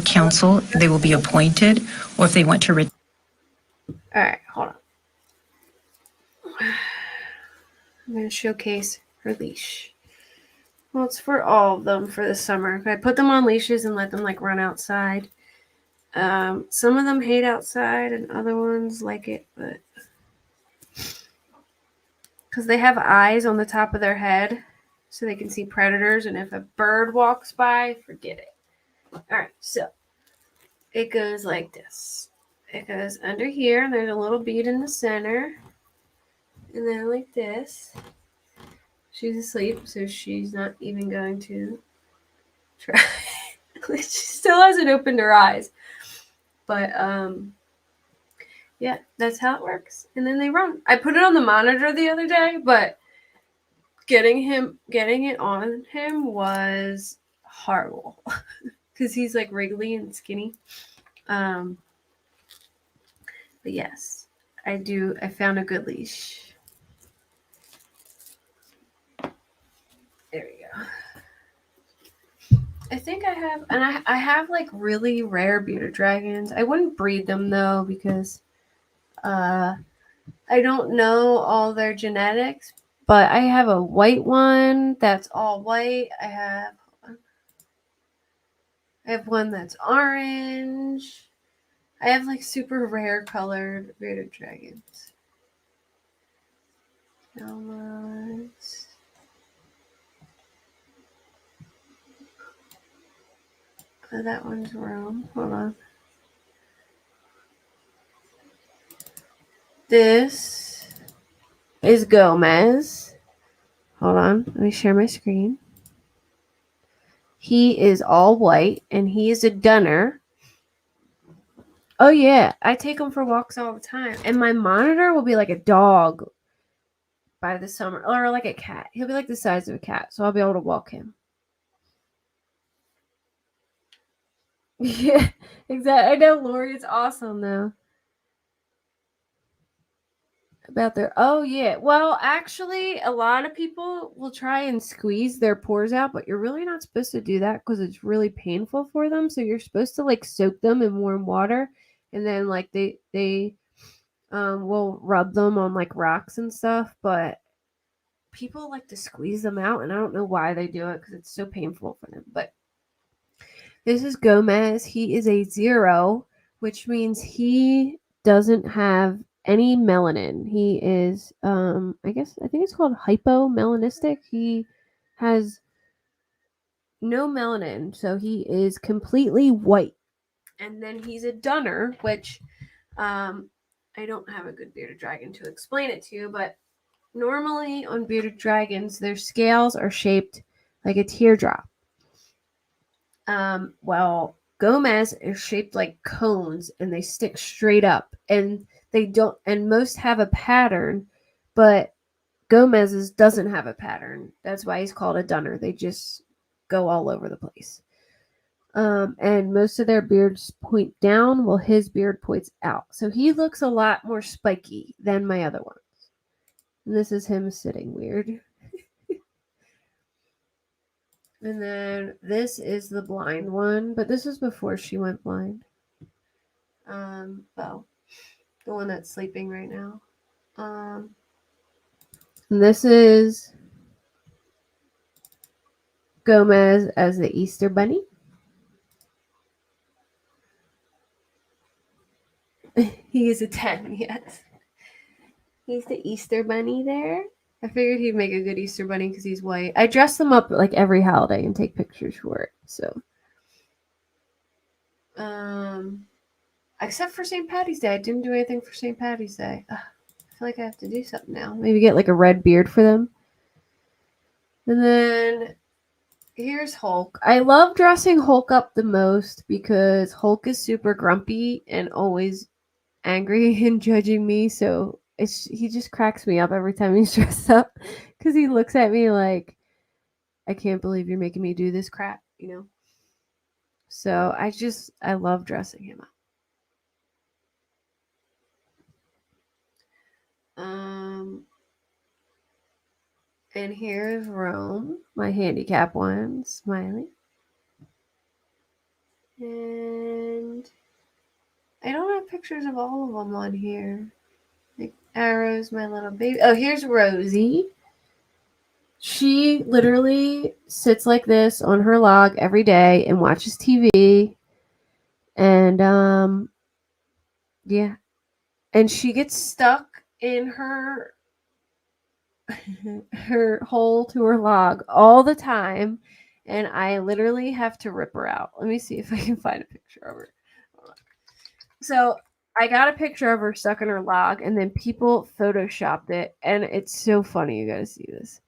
Council, they will be appointed, or if they want to. Alright, hold on. I'm gonna showcase her leash. Well, it's for all of them for the summer. I put them on leashes and let them like run outside. Some of them hate outside and other ones like it, but because they have eyes on the top of their head so they can see predators, and if a bird walks by, forget it. Alright, so it goes like this. It goes under here, and there's a little bead in the center. And then like this. She's asleep, so she's not even going to try. She still hasn't opened her eyes. But yeah, that's how it works. And then they run. I put it on the monitor the other day, but getting it on him was horrible. Because he's like wriggly and skinny. But yes, I found a good leash. There we go. I think I have, and I have like really rare bearded dragons. I wouldn't breed them though because I don't know all their genetics. But I have a white one that's all white. I have one that's orange. I have like super rare colored bearded dragons. Almost. Oh, that one's wrong. Hold on. This is Gomez. Hold on. Let me share my screen. He is all white, and he is a dunner. Oh, yeah. I take him for walks all the time. And my monitor will be like a dog by the summer. Or like a cat. He'll be like the size of a cat, so I'll be able to walk him. Yeah, exactly. I know, Lori. It's awesome, though. About their oh yeah. Well, actually, a lot of people will try and squeeze their pores out, but you're really not supposed to do that because it's really painful for them. So you're supposed to like soak them in warm water, and then like they will rub them on like rocks and stuff. But people like to squeeze them out, and I don't know why they do it because it's so painful for them. But this is Gomez. He is a 0, which means he doesn't have any melanin. He is, I think it's called hypomelanistic. He has no melanin, so he is completely white. And then he's a dunner, which I don't have a good bearded dragon to explain it to you, but normally on bearded dragons, their scales are shaped like a teardrop. Well, Gomez is shaped like cones and they stick straight up, and they don't, and most have a pattern, but Gomez's doesn't have a pattern. That's why he's called a dunner. They just go all over the place. And most of their beards point down while his beard points out. So he looks a lot more spiky than my other ones. And this is him sitting weird. And then this is the blind one, but this was before she went blind. Well, the one that's sleeping right now. And this is Gomez as the Easter Bunny. He is a 10, yes. He's the Easter Bunny there. I figured he'd make a good Easter Bunny because he's white. I dress them up like every holiday and take pictures for it. So, except for St. Patty's Day, I didn't do anything for St. Patty's Day. Ugh, I feel like I have to do something now. Maybe get like a red beard for them. And then here's Hulk. I love dressing Hulk up the most because Hulk is super grumpy and always angry and judging me. So he just cracks me up every time he's dressed up because he looks at me like, I can't believe you're making me do this crap, you know? So I love dressing him up. And here's Rome, my handicap one, smiling. And I don't have pictures of all of them on here. Like Arrow's my little baby. Oh, here's Rosie. She literally sits like this on her log every day and watches TV. And yeah. And she gets stuck in her hole to her log all the time, and I literally have to rip her out. Let me see if I can find a picture of her. So I got a picture of her stuck in her log, and then people photoshopped it, and it's so funny. You gotta see this.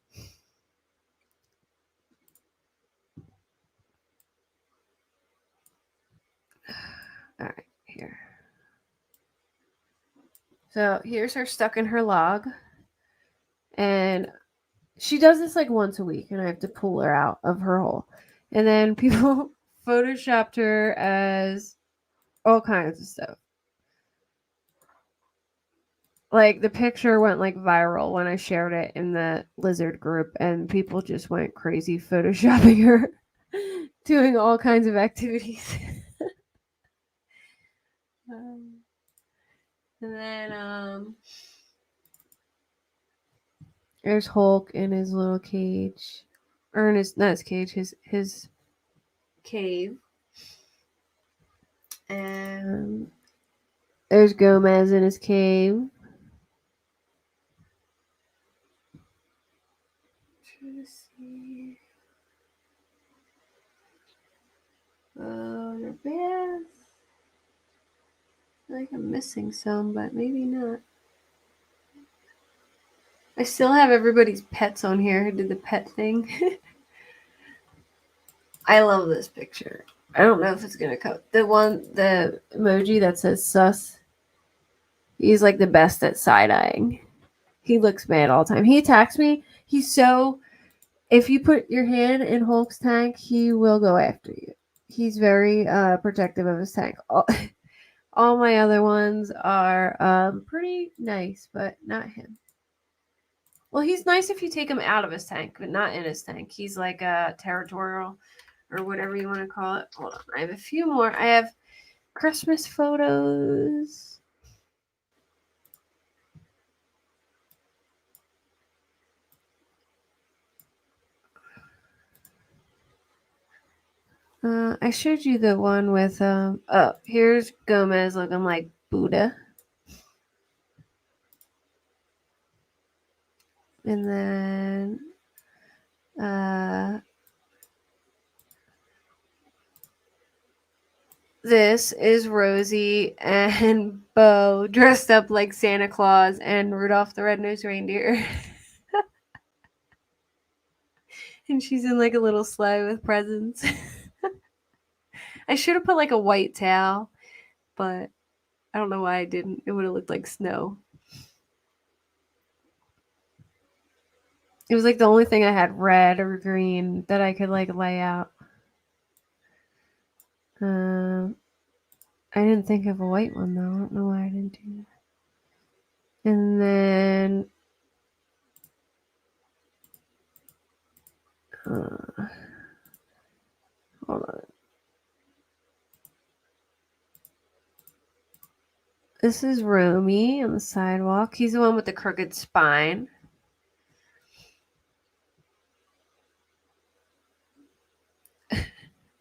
All right, here. So here's her stuck in her log, and she does this like once a week, and I have to pull her out of her hole. And then people photoshopped her as all kinds of stuff. Like the picture went like viral when I shared it in the lizard group, and people just went crazy photoshopping her doing all kinds of activities. And then there's Hulk in his little cage, or in his not his cage, his cave. And there's Gomez in his cave. Trying to see. Oh, they're bad. I feel like I'm missing some, but maybe not. I still have everybody's pets on here who did the pet thing. I love this picture. I don't know if it's gonna come. The emoji that says sus. He's like the best at side-eyeing. He looks mad all the time. He attacks me. If you put your hand in Hulk's tank, he will go after you. He's very protective of his tank. All my other ones are pretty nice, but not him. Well, he's nice if you take him out of his tank, but not in his tank. He's like territorial or whatever you want to call it. Hold on. I have a few more. I have Christmas photos. I showed you the one with oh, here's Gomez looking like Buddha. And then this is Rosie and Bo dressed up like Santa Claus and Rudolph the Red-Nosed Reindeer. And she's in like a little sleigh with presents. I should have put like a white towel, but I don't know why I didn't. It would have looked like snow. It was like the only thing I had red or green that I could like lay out. I didn't think of a white one though. I don't know why I didn't do that. And then hold on. This is Romy on the sidewalk. He's the one with the crooked spine.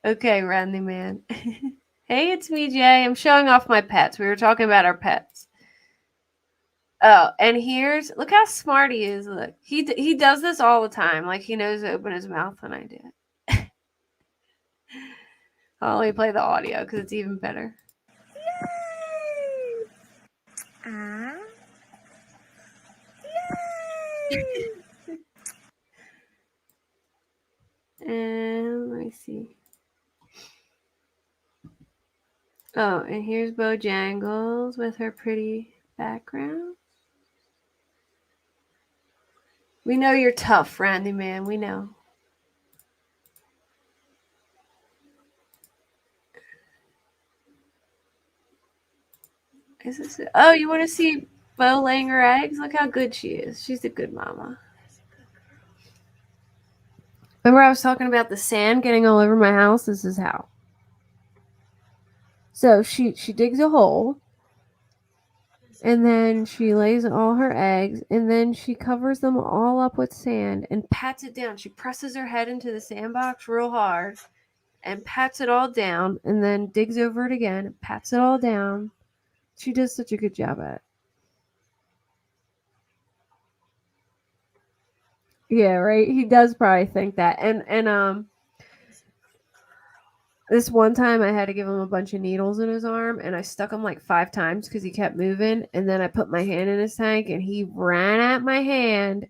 Okay, Randy Man. Hey, it's me, Jay. I'm showing off my pets. We were talking about our pets. Oh, and here's look how smart he is. Look, he does this all the time. Like he knows to open his mouth when I do it. I'll only play the audio because it's even better. Yay! And let me see. Oh, and here's Bojangles with her pretty background. We know you're tough, Randy Man. We know. Is this it? Oh, you want to see Bo laying her eggs? Look how good she is. She's a good mama. Remember I was talking about the sand getting all over my house? This is how. So she digs a hole, and then she lays all her eggs, and then she covers them all up with sand and pats it down. She presses her head into the sandbox real hard and pats it all down, and then digs over it again and pats it all down. She does such a good job at it. Yeah, right. He does probably think that. And this one time I had to give him a bunch of needles in his arm, and I stuck him like 5 times because he kept moving. And then I put my hand in his tank, and he ran at my hand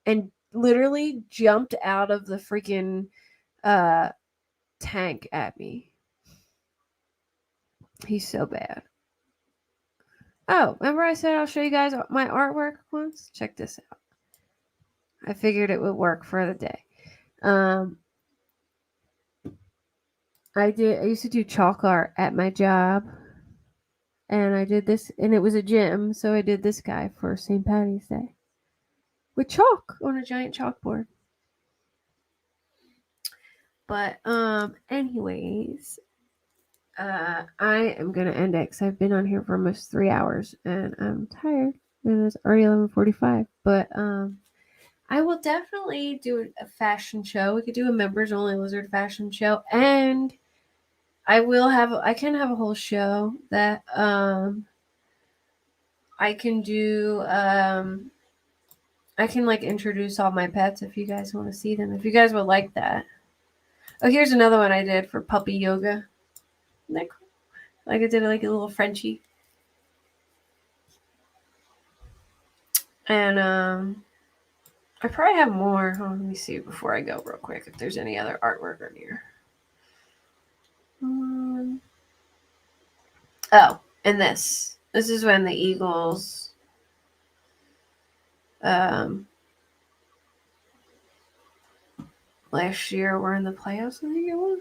and literally jumped out of the freaking tank at me. He's so bad. Oh, remember I said I'll show you guys my artwork once? Check this out. I figured it would work for the day. I used to do chalk art at my job, and I did this, and it was a gym, so I did this guy for St. Patty's Day with chalk on a giant chalkboard. But anyways, I am gonna end it because I've been on here for almost 3 hours, and I'm tired, and it's already 11:45. But I will definitely do a fashion show. We could do a members only lizard fashion show, and I can have a whole show that I can do I can like introduce all my pets if you guys want to see them. If you guys would like that. Oh, here's another one I did for puppy yoga. Isn't that cool? Like I did like a little Frenchie. And I probably have more. Hold on, let me see before I go real quick if there's any other artwork in here. Oh, and this. This is when the Eagles last year were in the playoffs, I think it was.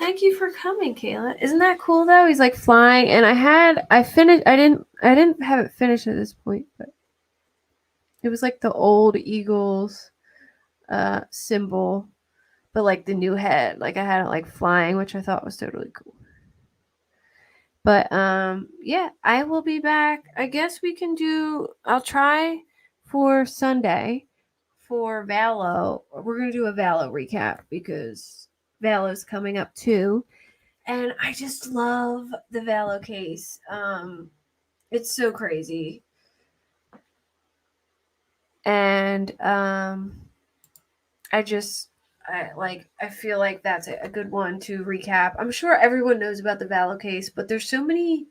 Thank you for coming, Kayla. Isn't that cool though? He's like flying, and I didn't have it finished at this point, but it was like the old Eagles symbol, but like the new head. Like I had it like flying, which I thought was totally cool. But yeah, I will be back. I guess I'll try for Sunday for Valo. We're gonna do a Valo recap because Valo's coming up too. And I just love the Valo case. It's so crazy. And I feel like that's a good one to recap. I'm sure everyone knows about the Valo case, but there's so many,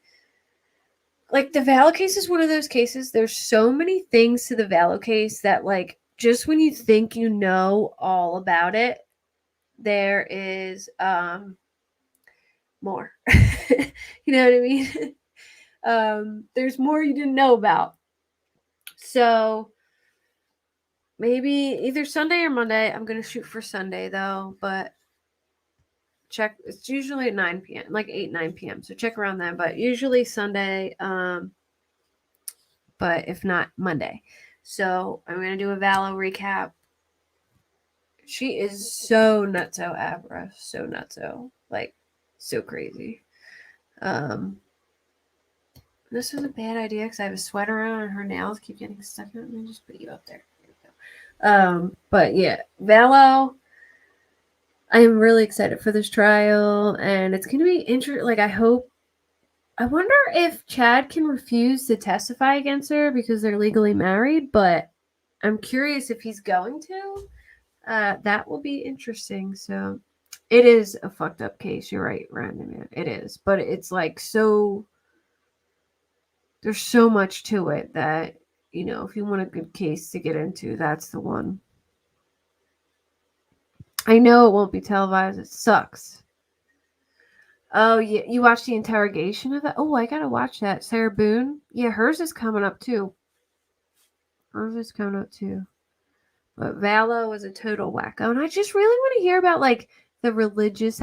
like, the Valo case is one of those cases. There's so many things to the Valo case that, like, just when you think you know all about it, there is more. You know what I mean? There's more you didn't know about. So maybe either Sunday or Monday. I'm gonna shoot for Sunday though, but check. It's usually at 9 p.m., like 9 p.m. So check around then. But usually Sunday. But if not, Monday. So I'm gonna do a Valo recap. She is so nutso, Abra, so nutso, like so crazy. This was a bad idea because I have a sweater on and her nails keep getting stuck in it. Let me just put you up there. There we go. But yeah, Valo. I am really excited for this trial, and it's gonna be interesting. Like I wonder if Chad can refuse to testify against her because they're legally married, but I'm curious if he's going to. That will be interesting. So it is a fucked up case. You're right, Randy, man. It is. But it's like there's so much to it that, if you want a good case to get into, that's the one. I know it won't be televised. It sucks. Oh, yeah. You watched the interrogation of that? Oh, I gotta watch that. Sarah Boone? Yeah, hers is coming up too. But Valo was a total wacko. And I just really want to hear about, like, the religious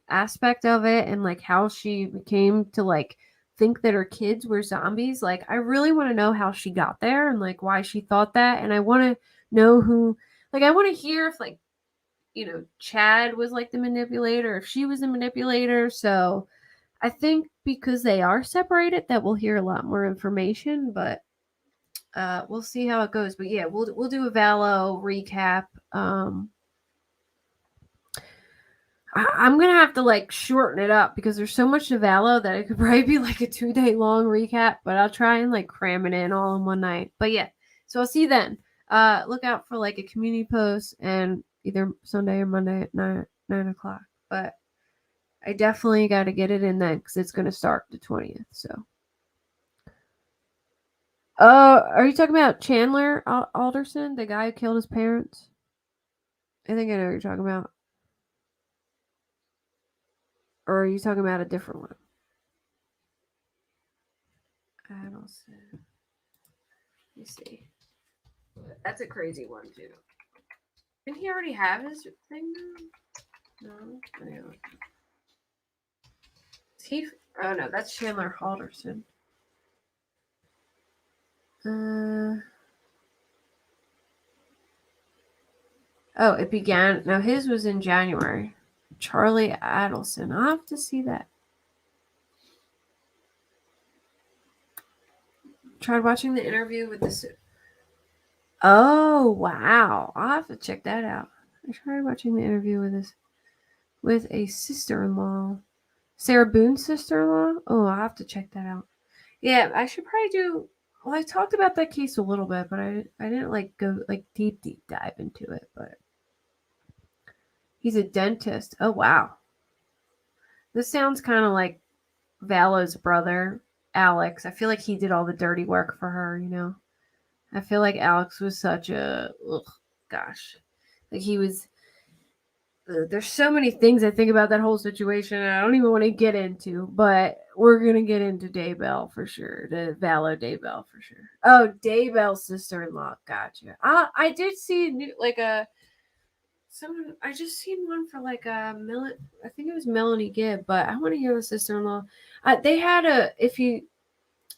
aspect of it and, like, how she came to, like, think that her kids were zombies. Like, I really want to know how she got there and, like, why she thought that. And I want to know who, like, I want to hear if, like, Chad was, like, the manipulator, if she was the manipulator. So I think because they are separated that we'll hear a lot more information, but we'll see how it goes. But yeah, we'll do a Valo recap. I'm gonna have to, like, shorten it up because there's so much to Valo that it could probably be like a 2-day long recap, but I'll try and, like, cram it in all in one night. But yeah, so I'll see you then. Look out for, like, a community post and either Sunday or Monday at 9 o'clock. But I definitely got to get it in then because it's gonna start the 20th. So. Are you talking about Chandler Alderson, the guy who killed his parents? I think I know what you're talking about. Or are you talking about a different one? I don't see. Let me see. That's a crazy one too. Didn't he already have his thing now? No. Anyway. Oh no, that's Chandler Alderson. Oh, it began. No, his was in January. Charlie Adelson. I'll have to see that. Tried watching the interview with the. Oh wow! I'll have to check that out. I tried watching the interview with a sister-in-law, Sarah Boone's sister-in-law. Oh, I'll have to check that out. Yeah, I should probably do. Well, I talked about that case a little bit, but I didn't, like, go, like, deep dive into it. But he's a dentist. Oh wow! This sounds kind of like Valo's brother, Alex. I feel like he did all the dirty work for her. I feel like Alex was such a, gosh, like he was. There's so many things I think about that whole situation. And I don't even want to get into, but we're gonna get into Daybell for sure. The Valo Daybell for sure. Oh, Daybell's sister-in-law. Gotcha. I did see like a Someone I just seen one for like I think it was Melanie Gibb, but I want to hear the sister-in-law. They had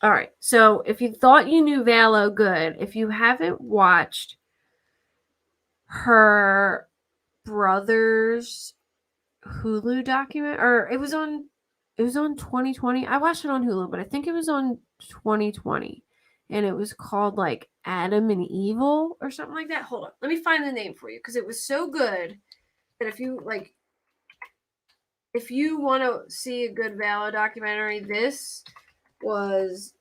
all right. So if you thought you knew Valo good, if you haven't watched her brother's Hulu document, or it was on 2020. I watched it on Hulu, but I think it was on 2020, and it was called like Adam and Evil or something like that. Hold on, let me find the name for you because it was so good that if you want to see a good Valo documentary, this was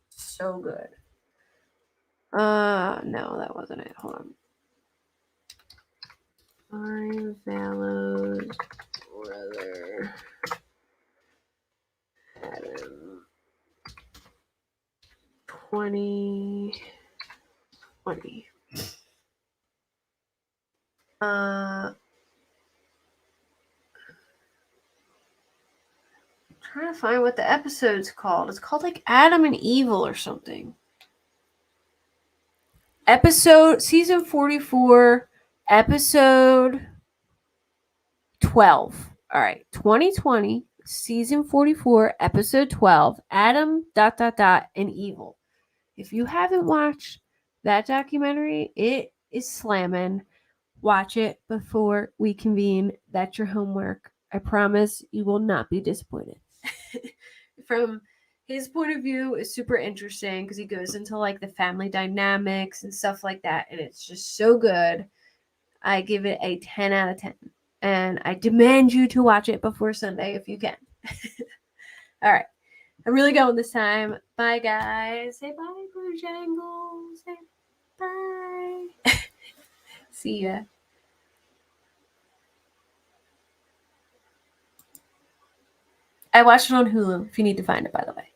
so good. No, that wasn't it. Hold on. I'm Valo's brother. Adam. 2020. Trying to find what the episode's called. It's called like Adam and Evil or something. Season 44, episode 12. All right, 2020, season 44, episode 12, Adam ... and Evil. If you haven't watched that documentary, it is slamming. Watch it before we convene. That's your homework. I promise you will not be disappointed. From his point of view, is super interesting because he goes into like the family dynamics and stuff like that, and it's just so good. I give it a 10 out of 10, and I demand you to watch it before Sunday if you can. All right, I'm really going this time. Bye, guys. Say bye, Bojangles. Say bye. See ya. I watched it on Hulu if you need to find it, by the way.